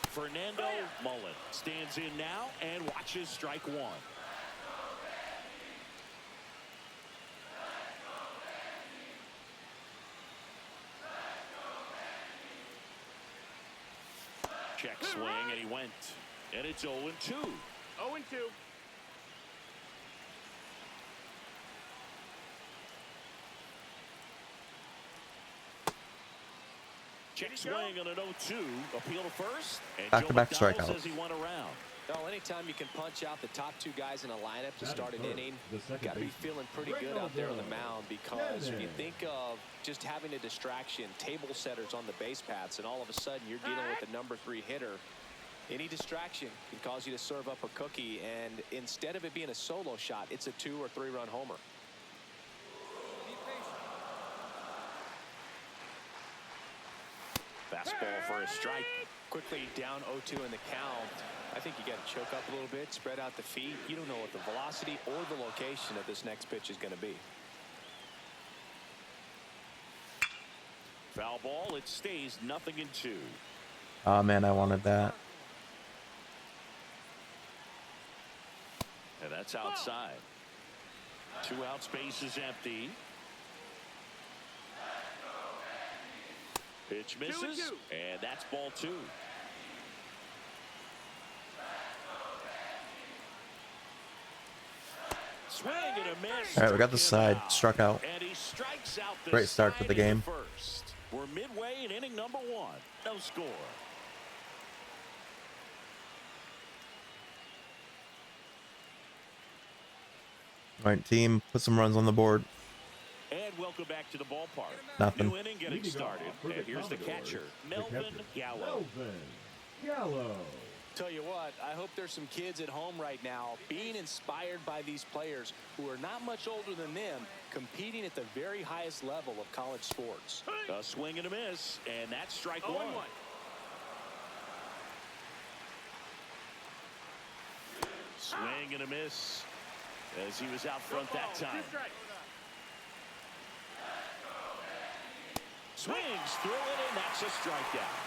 Fernando Mullen stands in now and watches strike 1. Check swing, and he went. And it's 0-2. 0-2. Check swing on an 0-2. Appeal to first. And Back-to-back Joe McDonald strikeouts. says he went around. Well, anytime you can punch out the top two guys in a lineup to start an inning, got to be feeling pretty good out there on the mound, because when you think of just having a distraction, table setters on the base paths, and all of a sudden you're dealing with the #3 hitter, any distraction can cause you to serve up a cookie, and instead of it being a solo shot, it's a 2- or 3-run homer. Fastball for a strike. Quickly down 0-2 in the count. I think you got to choke up a little bit, spread out the feet. You don't know what the velocity or the location of this next pitch is going to be. Foul ball. It stays 0-2. Oh man, I wanted that. And that's outside. 2 out, space is empty. Pitch misses, and that's ball 2. Swing and a miss. All right, we got the side. Struck out. And he strikes out the Great start to side the in game. First. We're midway in inning number 1. No score. All right, team, put some runs on the board. And welcome back to the ballpark. Nothing. New inning getting started. And here's the catcher, Melvin Gallo. Tell you what, I hope there's some kids at home right now being inspired by these players who are not much older than them, competing at the very highest level of college sports. A swing and a miss, and that's strike 1. Swing and a miss, as he was out front that time. Swings through it, and that's a strikeout.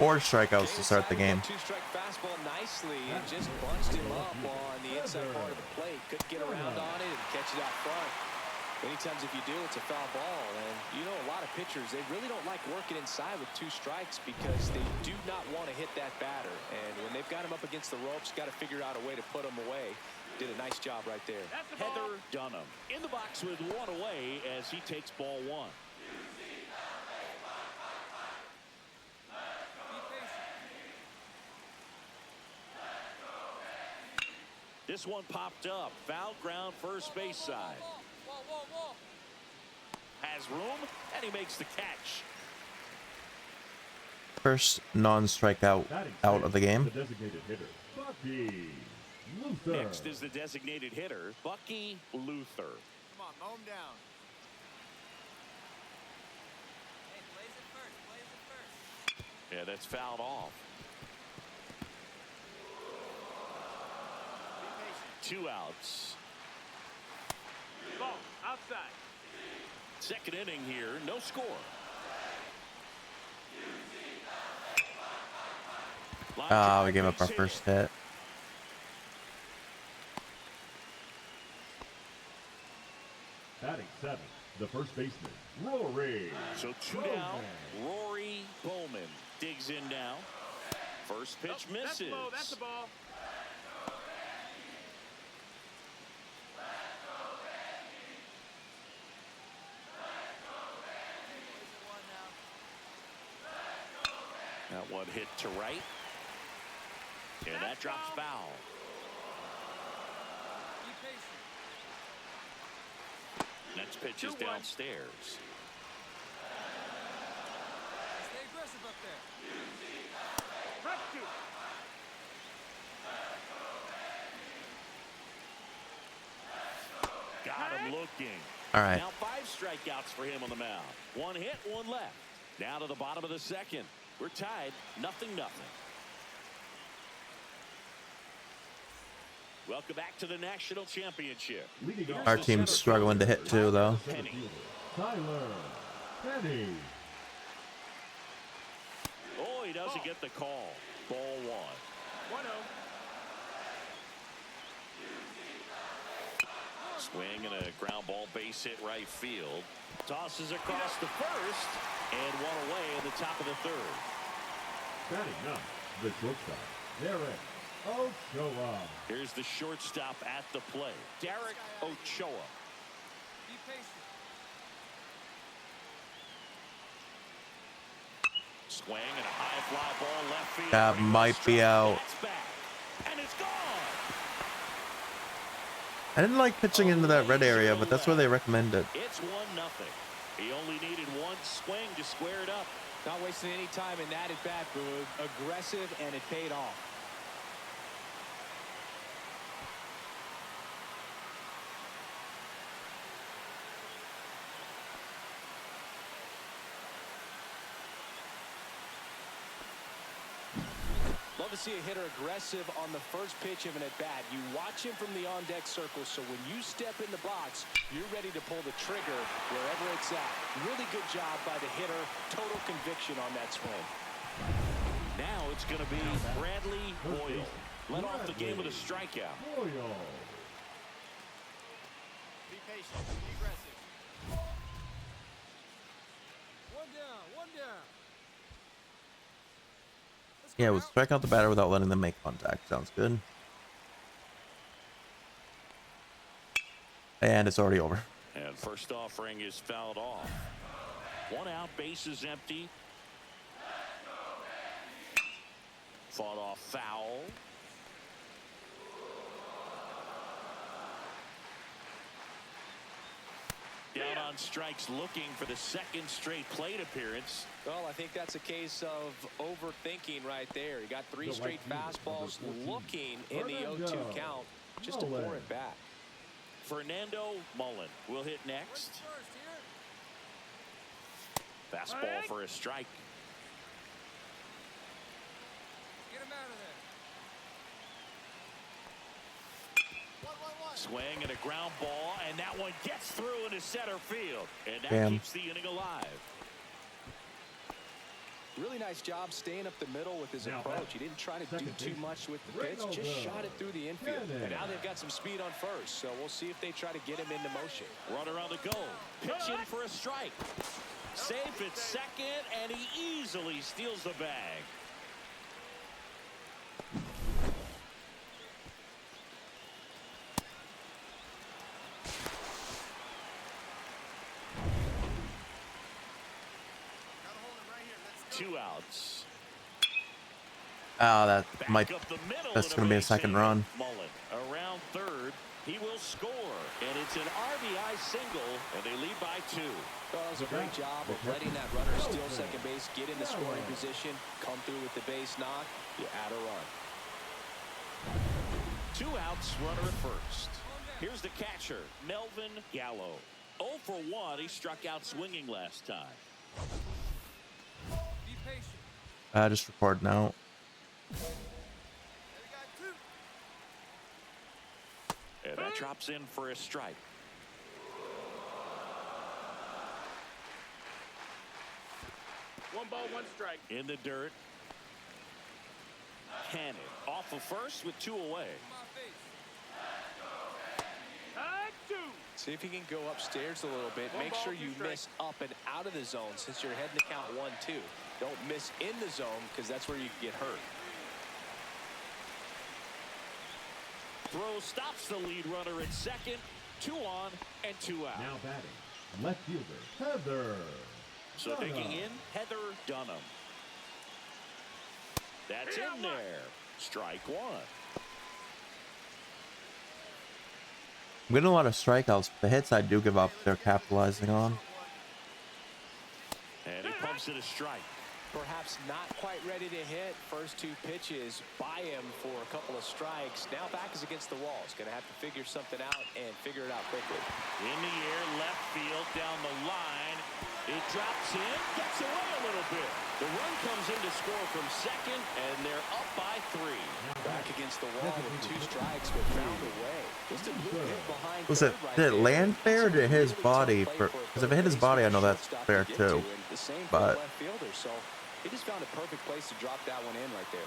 4 strikeouts to start the game. 2-strike fastball nicely and just bunched him up on the inside part of the plate. Couldn't get around on it and catch it out front. Many times if you do, it's a foul ball. And you know, a lot of pitchers, they really don't like working inside with 2 strikes because they do not want to hit that batter. And when they've got him up against the ropes, got to figure out a way to put him away. Did a nice job right there. Heather Dunham in the box with 1 away as he takes ball 1. This one popped up. Foul ground, first base side. Has room, and he makes the catch. First non-strikeout out of the game. The designated hitter, Bucky Luther. Next is the designated hitter, Bucky Luther. Come on, mow him down. Hey, blaze it first. Yeah, that's fouled off. 2 outs. Ball, outside. Second inning here, no score. We gave up our first hit. Batting 7th, the first baseman, Rory. So 2 down. Rory Bowman digs in now. First pitch misses. That's the ball. That one hit to right. And that drops foul. Next pitch is downstairs. Stay aggressive up there. Got him looking. All right. Now 5 strikeouts for him on the mound. 1 hit, 1 left. Down to the bottom of the second. We're tied, 0-0. Welcome back to the national championship. Our team's struggling to hit too, though. Tyler Penny. Oh, he doesn't get the call. Ball 1. 1-0. Swing and a ground ball base hit right field. Tosses across the first and 1 away in the top of the 3rd. Batting 9, the shortstop, Derek Ochoa. Here's the shortstop at the plate, Derek Ochoa. Be patient. Swing and a high fly ball left field. That might be out. That's back, and it's gone. I didn't like pitching into that red area, but that's where they recommend it. It's 1-0. He only needed one swing to square it up. Not wasting any time in that at bat, Boog. Aggressive, and it paid off. Love to see a hitter aggressive on the first pitch of an at-bat. You watch him from the on-deck circle, so when you step in the box, you're ready to pull the trigger wherever it's at. Really good job by the hitter. Total conviction on that swing. Now it's going to be Bradley Boyle. Led off the game with a strikeout. Boyle. Be patient. Be aggressive. One down. One down. Yeah, we'll strike out the batter without letting them make contact. Sounds good. And it's already over. And first offering is fouled off. 1 out, base is empty. Fought off foul. Down on strikes, looking for the second straight plate appearance. Well, I think that's a case of overthinking right there. He got 3 straight fastballs looking in the 0-2 count just to pour it back. Fernando Mullen will hit next. First here. Fastball for a strike. Get him out of there. Swing and a ground ball, and that one gets through into center field. And that Damn. keeps the inning alive. Really nice job staying up the middle with his approach. He didn't try to do too much with the pitch, just shot it through the infield. And now they've got some speed on first, so we'll see if they try to get him into motion. Runner on the go. Pitching for a strike. Safe at second, and he easily steals the bag. Two outs. Oh, that might. Back up the middle That's and going to be a base second hit. run. Mullen around third. He will score, and it's an RBI single, and they lead by 2. Well, that was a great job of letting that runner steal second base, get in the scoring position, come through with the base knock. You add a run. 2 outs, runner at first. Here's the catcher, Melvin Gallo. 0 for 1. He struck out swinging last time. Be patient. Just record now. And that drops in for a strike. One ball, one strike. In the dirt. Cannon off of first with 2 away. My face. High 2. See if you can go upstairs a little bit. Make sure you miss up and out of the zone since you're heading to count 1-2. Don't miss in the zone because that's where you can get hurt. Throw stops the lead runner at second. 2 on and 2 out. Now batting, left fielder, Heather. So digging in, Heather Dunham. That's in there. Strike 1. I'm getting a lot of strikeouts. The hits I do give up, they're capitalizing on. And he pumps it a strike. Perhaps not quite ready to hit. First 2 pitches by him for a couple of strikes. Now back is against the wall. He's going to have to figure something out and figure it out quickly. In the air, left field, down the line. It drops in, gets away a little bit. The run comes in to score from second, and they're up by 3. Back against the wall with 2 strikes, but found a way. Just a good hit behind. Was it? Did it land fair or did it hit his body? Because if it hit his body, I know that's fair too. The same for But the left fielder, so he just found a perfect place to drop that one in right there.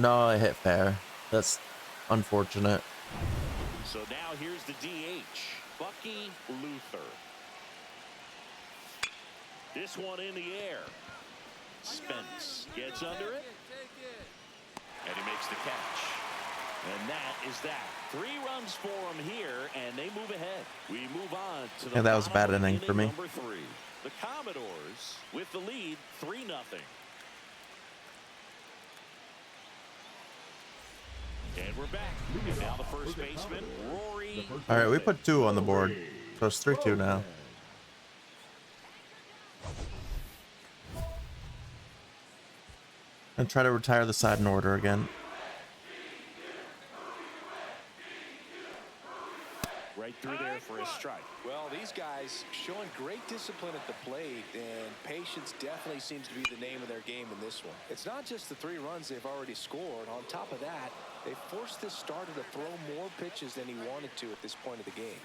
no, it hit fair. That's unfortunate. So now here's the DH, Bucky Luther. This one in the air. Spence gets under it. And he makes the catch. And that is that. 3 runs for him here, and they move ahead. We move on to the that was a bad bottom of inning for me. number 3. The Commodores with the lead 3-0. And we're back. And now the first baseman, Rory. All right, we put 2 on the board, so it's 3-2 now. And try to retire the side in order again. Right through there for a strike. Well, these guys showing great discipline at the plate, and patience definitely seems to be the name of their game in this one. It's not just the 3 runs they've already scored. On top of that, they forced this starter to throw more pitches than he wanted to at this point of the game.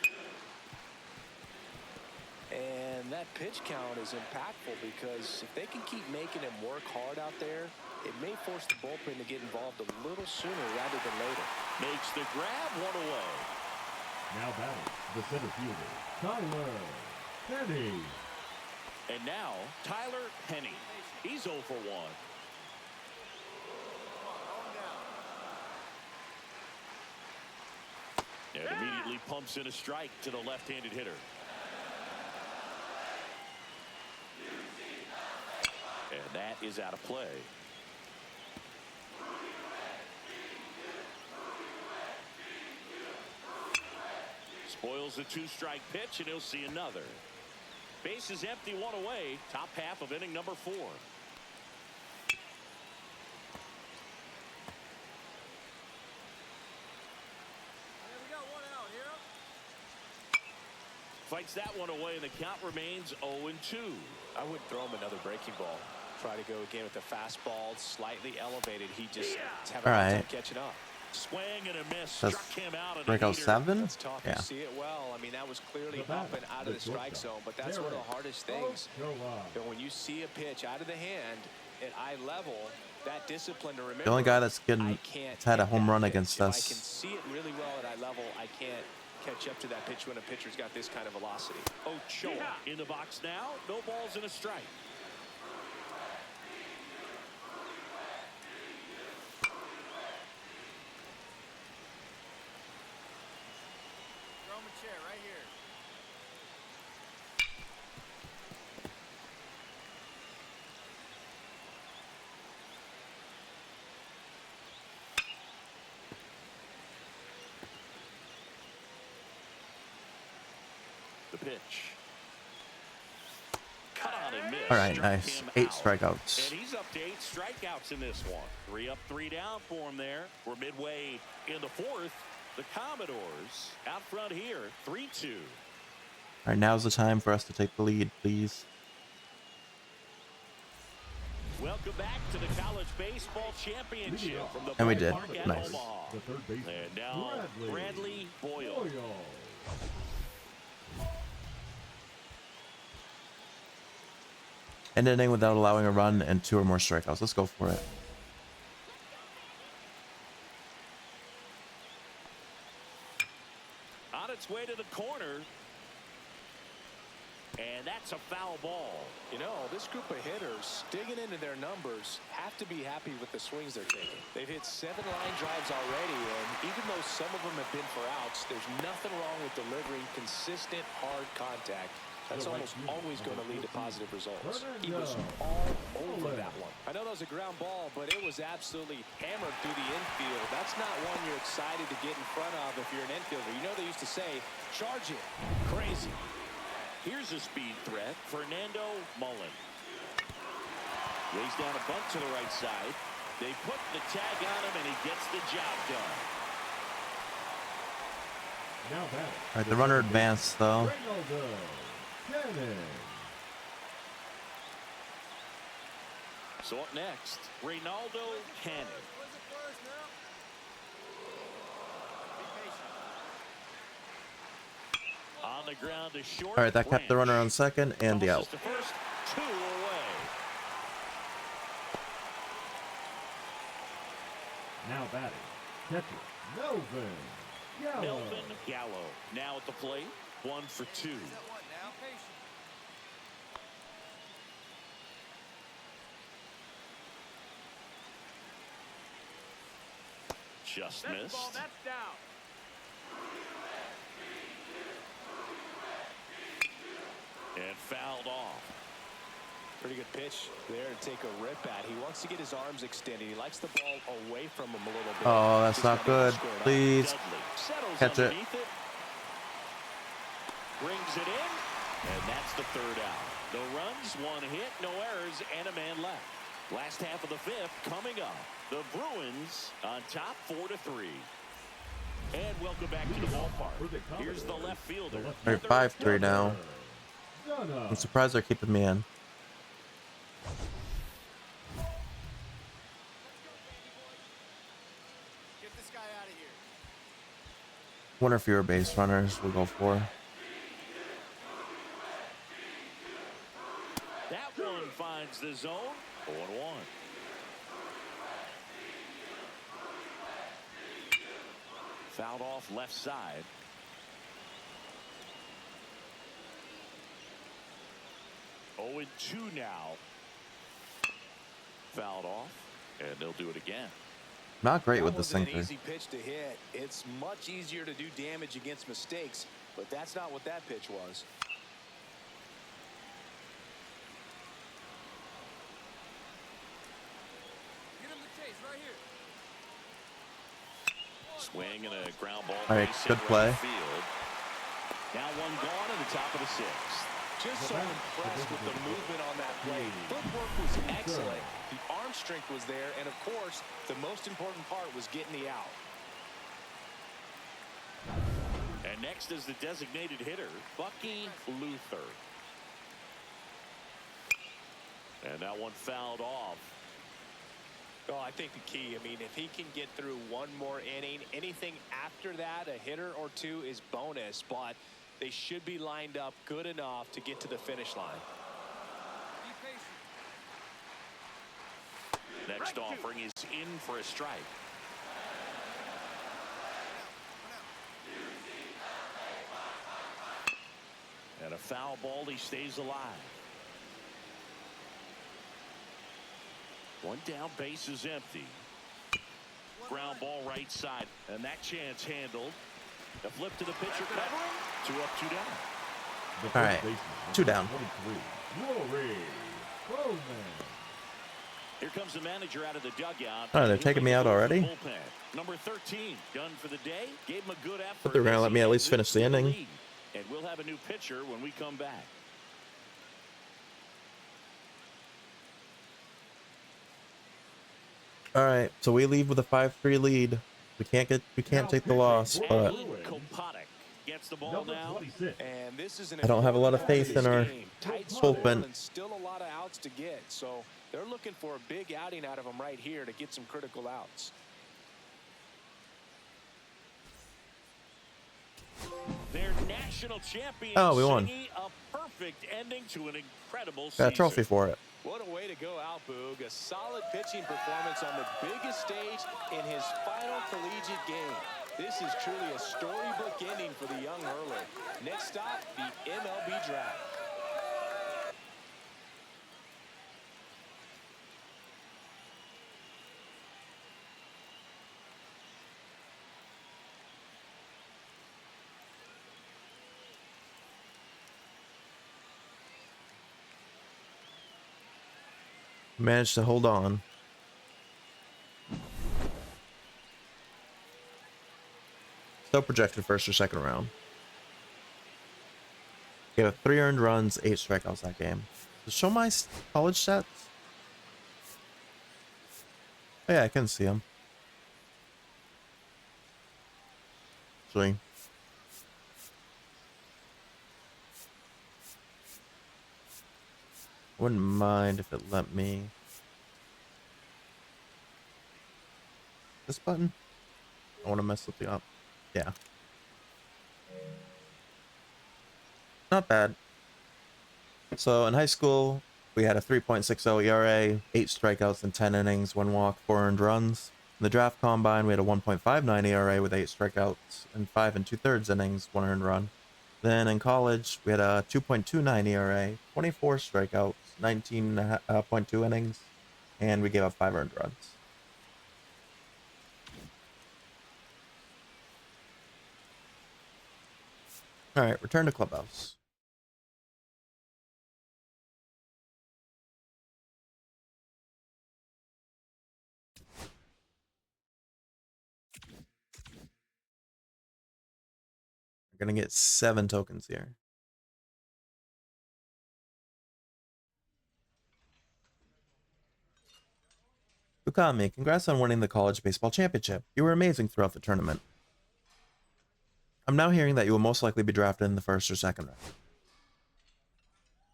And that pitch count is impactful because if they can keep making him work hard out there, it may force the bullpen to get involved a little sooner rather than later. Makes the grab, 1 away. Now batting, the center fielder, Tyler Penny. And now, Tyler Penny. He's 0 for 1. And immediately pumps in a strike to the left-handed hitter. And that is out of play. Spoils the 2-strike pitch, and he'll see another. Base is empty, 1 away. Top half of inning number 4. Fights that one away, and the count remains 0-2. I wouldn't throw him another breaking ball. Try to go again with the fastball slightly elevated. He just is having a hard time catching up. Swing and a miss. That's struck him out. breakout 7. That's tough. Yeah. You see it well. I mean, that was clearly up and out of the strike zone, but that's one of the hardest things. When you see a pitch out of the hand at eye level, that discipline to remember. The only guy that's had a home run against us. I can see it really well at eye level. I can't catch up to that pitch when a pitcher's got this kind of velocity. Ochoa in the box now. No balls and a strike. Throw him a chair right here. The pitch. Cut on and miss. All right, nice. 8 strikeouts. And he's up to 8 strikeouts in this one. 3 up, 3 down for him there. We're midway in the 4th. The Commodores out front here, 3-2. All right, now's the time for us to take the lead, please. Welcome back to the College Baseball Championship from the And we did. ballpark at Nice. Omaha. The third baseman, And now Bradley Boyle. End inning without allowing a run and 2 or more strikeouts. Let's go for it. On its way to the corner. And that's a foul ball. You know, this group of hitters, digging into their numbers, have to be happy with the swings they're taking. They've hit 7 line drives already, and even though some of them have been for outs, there's nothing wrong with delivering consistent, hard contact. That's almost always going to lead to positive results. He was all over that one. I know that was a ground ball, but it was absolutely hammered through the infield. That's not one you're excited to get in front of if you're an infielder. You know they used to say, charge it. Crazy. Here's a speed threat, Fernando Mullen. Lays down a bunt to the right side. They put the tag on him, and he gets the job done. Now batting. All right, the runner advanced, though. So up next, Reynaldo Cannon. Where's it first now? Be patient. On the ground to short. All right, that kept the runner on second and the out. Tosses to first, 2 away. Now batting, catcher Melvin Gallo. Melvin Gallo now at the plate. 1 for 2. Is that what now? Patient. Just That's the missed. ball. That's down. And fouled off. Pretty good pitch there to take a rip at. He wants to get his arms extended. He likes the ball away from him a little bit. Oh, that's Just not able to good. square it up. Please Dudley settles catch it. underneath it. Brings it in. And that's the third out. No runs, one hit, no errors, and a man left. Last half of the fifth coming up. The Bruins on top 4-3. And welcome back to the ballpark. Here's the left fielder. They're 5-3 now. I'm surprised they're keeping me in. Get this guy out of here. One or fewer base runners we'll go for. That one finds the zone. 0-1. Fouled off left side. Oh, and 2 now. Fouled off, and they'll do it again. Not great with That the wasn't sinker. an easy pitch to hit. It's much easier to do damage against mistakes, but that's not what that pitch was. Get him the chase right here. Swing and a ground ball. All right, base good hit play. right field. Now one gone in the top of the sixth. Just so impressed with the movement on that play. Footwork was excellent. The arm strength was there, and of course, the most important part was getting the out. And next is the designated hitter, Bucky Luther. And that one fouled off. Oh, I think the key, I mean, if he can get through one more inning, anything after that, a hitter or two is bonus, but they should be lined up good enough to get to the finish line. Be patient. Next offering is in for a strike. And a foul ball, he stays alive. One down, base is empty. Ground ball right side, and that chance handled. The flip to the pitcher covering. 2 up, 2 down. All right, 2 down. Here comes the manager out of the dugout. Oh, they're taking me out already? Bullpen. Number 13, done for the day. Gave him a good effort. But they're gonna let me at least finish the inning. Lead. And we'll have a new pitcher when we come back. All right, so we leave with a 5-3 lead. We can't take the loss, but Kopatic gets the ball now. And this is an I don't have a lot of faith in our tight bullpen. and still a lot of outs to get. So they're looking for a big outing out of them right here to get some critical outs. Their national champion. Oh, we won. A perfect ending to an incredible got a trophy season. for it. What a way to go out, Boog. A solid pitching performance on the biggest stage in his final collegiate game. This is truly a storybook ending for the young hurler. Next stop, the MLB draft. Managed to hold on. Still projected first or second round. Gave up 3 earned runs, 8 strikeouts that game. Does it show my college stats? Oh, yeah, I can see them. Actually, wouldn't mind if it let me. This button? I want to mess something up. Yeah. Not bad. So in high school, we had a 3.60 ERA, 8 strikeouts in 10 innings, 1 walk, 4 earned runs. In the draft combine, we had a 1.59 ERA with 8 strikeouts and 5 2/3 innings, 1 earned run. Then in college, we had a 2.29 ERA, 24 strikeouts, 19.2 innings, and we gave up 5 earned runs. Alright, return to clubhouse. We're gonna get 7 tokens here. Ukami, congrats on winning the college baseball championship. You were amazing throughout the tournament. I'm now hearing that you will most likely be drafted in the first or second round.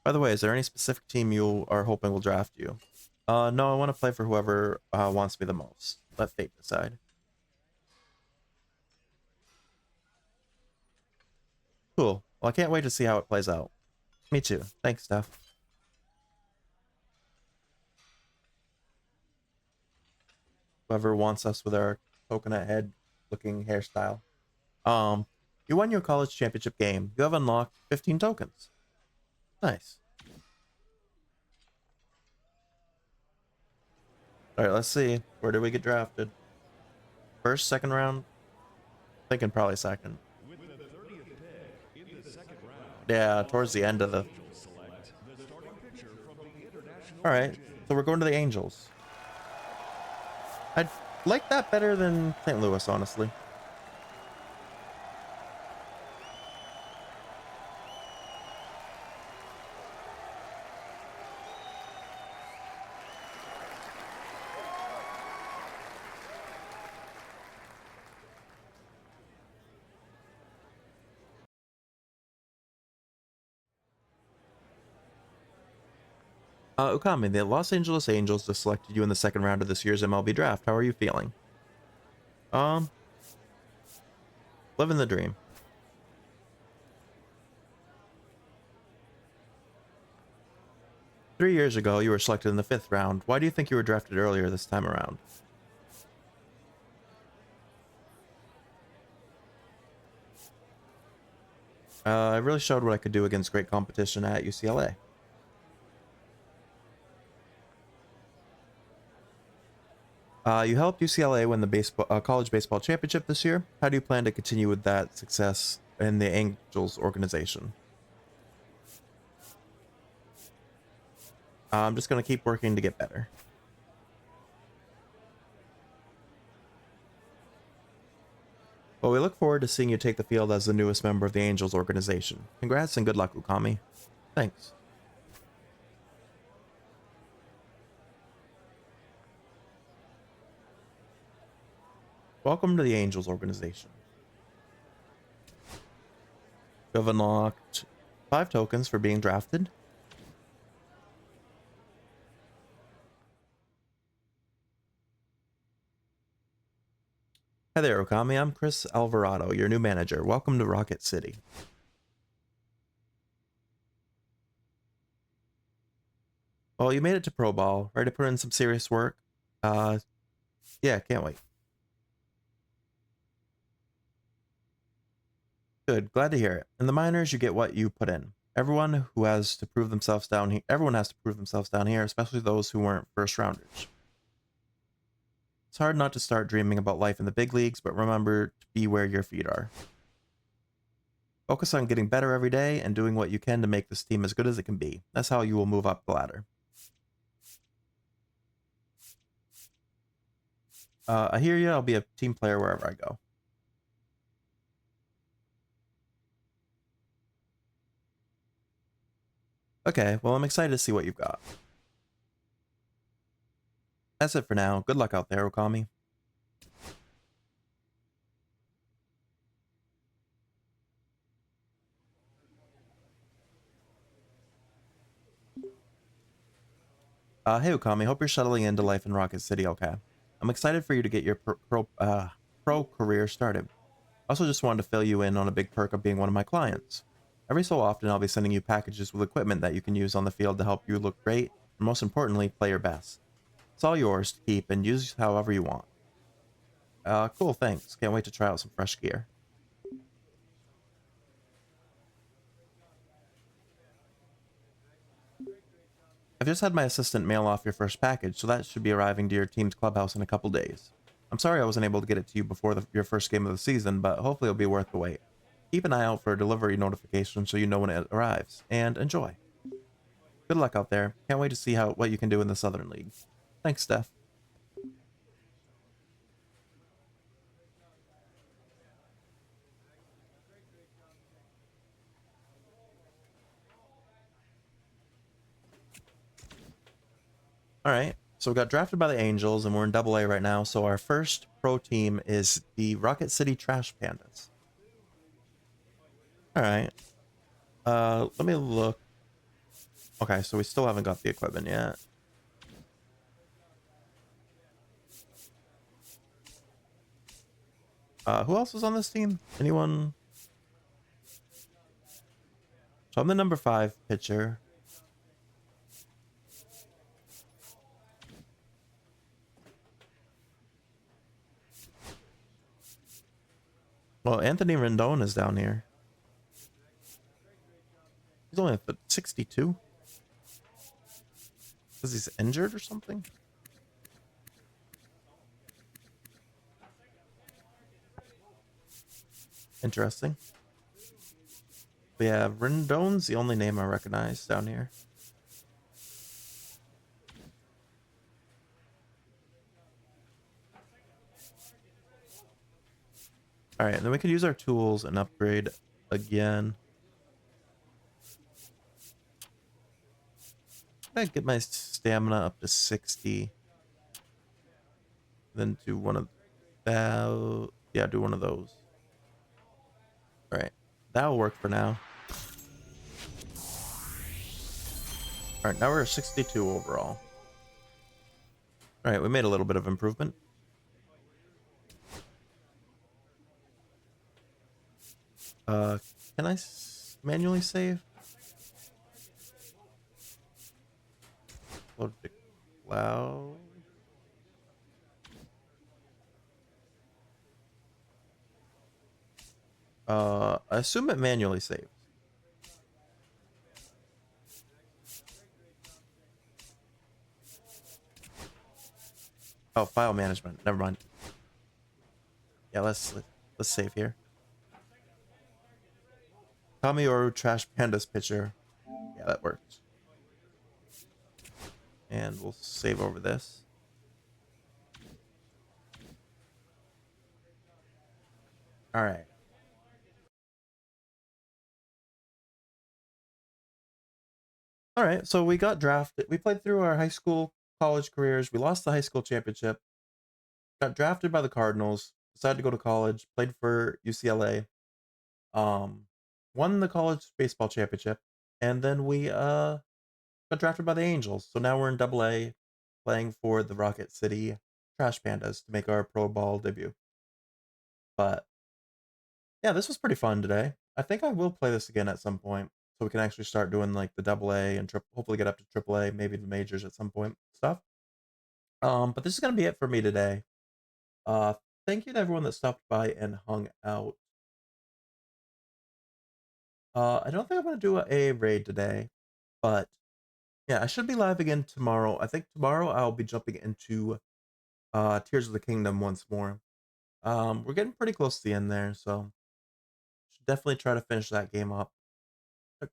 By the way, is there any specific team you are hoping will draft you? No, I want to play for whoever wants me the most. Let fate decide. Cool. Well, I can't wait to see how it plays out. Me too. Thanks, Steph. Whoever wants us with our coconut head looking hairstyle. You won your college championship game. You have unlocked 15 tokens. Nice. Alright, let's see. Where did we get drafted? First, second round? Thinking probably second. Yeah, towards the end of the... Alright, so we're going to the Angels. I'd like that better than St. Louis, honestly. Ukami, the Los Angeles Angels just selected you in the second round of this year's MLB draft. How are you feeling? Living the dream. Three years ago, you were selected in the 5th round. Why do you think you were drafted earlier this time around? I really showed what I could do against great competition at UCLA. You helped UCLA win the college baseball championship this year. How do you plan to continue with that success in the Angels organization? I'm just going to keep working to get better. Well, we look forward to seeing you take the field as the newest member of the Angels organization. Congrats and good luck, Ukami. Thanks. Welcome to the Angels organization. You have unlocked 5 tokens for being drafted. Hi there, Okami. I'm Chris Alvarado, your new manager. Welcome to Rocket City. Well, you made it to Pro Ball. Ready to put in some serious work? Yeah, can't wait. Good, glad to hear it. In the minors, you get what you put in. Everyone has to prove themselves down here, especially those who weren't first rounders. It's hard not to start dreaming about life in the big leagues, but remember to be where your feet are. Focus on getting better every day and doing what you can to make this team as good as it can be. That's how you will move up the ladder. I hear you. I'll be a team player wherever I go. Okay, well, I'm excited to see what you've got. That's it for now. Good luck out there, Okami. Hey, Okami. Hope you're settling into life in Rocket City okay. I'm excited for you to get your pro career started. Also just wanted to fill you in on a big perk of being one of my clients. Every so often, I'll be sending you packages with equipment that you can use on the field to help you look great, and most importantly, play your best. It's all yours to keep and use however you want. Cool, thanks. Can't wait to try out some fresh gear. I've just had my assistant mail off your first package, so that should be arriving to your team's clubhouse in a couple days. I'm sorry I wasn't able to get it to you before your first game of the season, but hopefully it'll be worth the wait. keep an eye out for a delivery notification so you know when it arrives, and enjoy. Good luck out there. Can't wait to see what you can do in the Southern League. Thanks, Steph. All right, so we got drafted by the Angels, and we're in Double A right now. So our first pro team is the Rocket City Trash Pandas. All right. Let me look. Okay, so we still haven't got the equipment yet. Who else is on this team? Anyone? So I'm the number 5 pitcher. Well, Anthony Rendon is down here. He's only at 62. Because he's injured or something? Interesting. But yeah, Rendon's the only name I recognize down here. Alright, then we can use our tools and upgrade again. I get my stamina up to 60. Then do one of that. Yeah, do one of those. Alright, that'll work for now. Alright, now we're at 62 overall. Alright, we made a little bit of improvement. Can I manually save? Load to cloud. I assume it manually saves. Oh, file management. Never mind. Yeah, let's save here. Ookamiyoru Trash Pandas pitcher. Yeah, that works. And we'll save over this. All right. All right, so we got drafted. We played through our high school, college careers. We lost the high school championship. Got drafted by the Cardinals. Decided to go to college. Played for UCLA. Won the college baseball championship, and then we got drafted by the Angels. So now we're in Double A, playing for the Rocket City Trash Pandas to make our pro ball debut. But yeah, this was pretty fun today. I think I will play this again at some point, so we can actually start doing like the Double A and hopefully get up to Triple A, maybe the majors at some point stuff. But this is gonna be it for me today. Thank you to everyone that stopped by and hung out. I don't think I'm gonna do a raid today, but yeah, I should be live again tomorrow. I think tomorrow I'll be jumping into Tears of the Kingdom once more. We're getting pretty close to the end there, so should definitely try to finish that game up.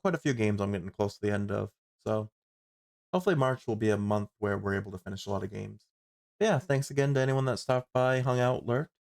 Quite a few games I'm getting close to the end of, so hopefully March will be a month where we're able to finish a lot of games. But yeah, thanks again to anyone that stopped by, hung out, lurked,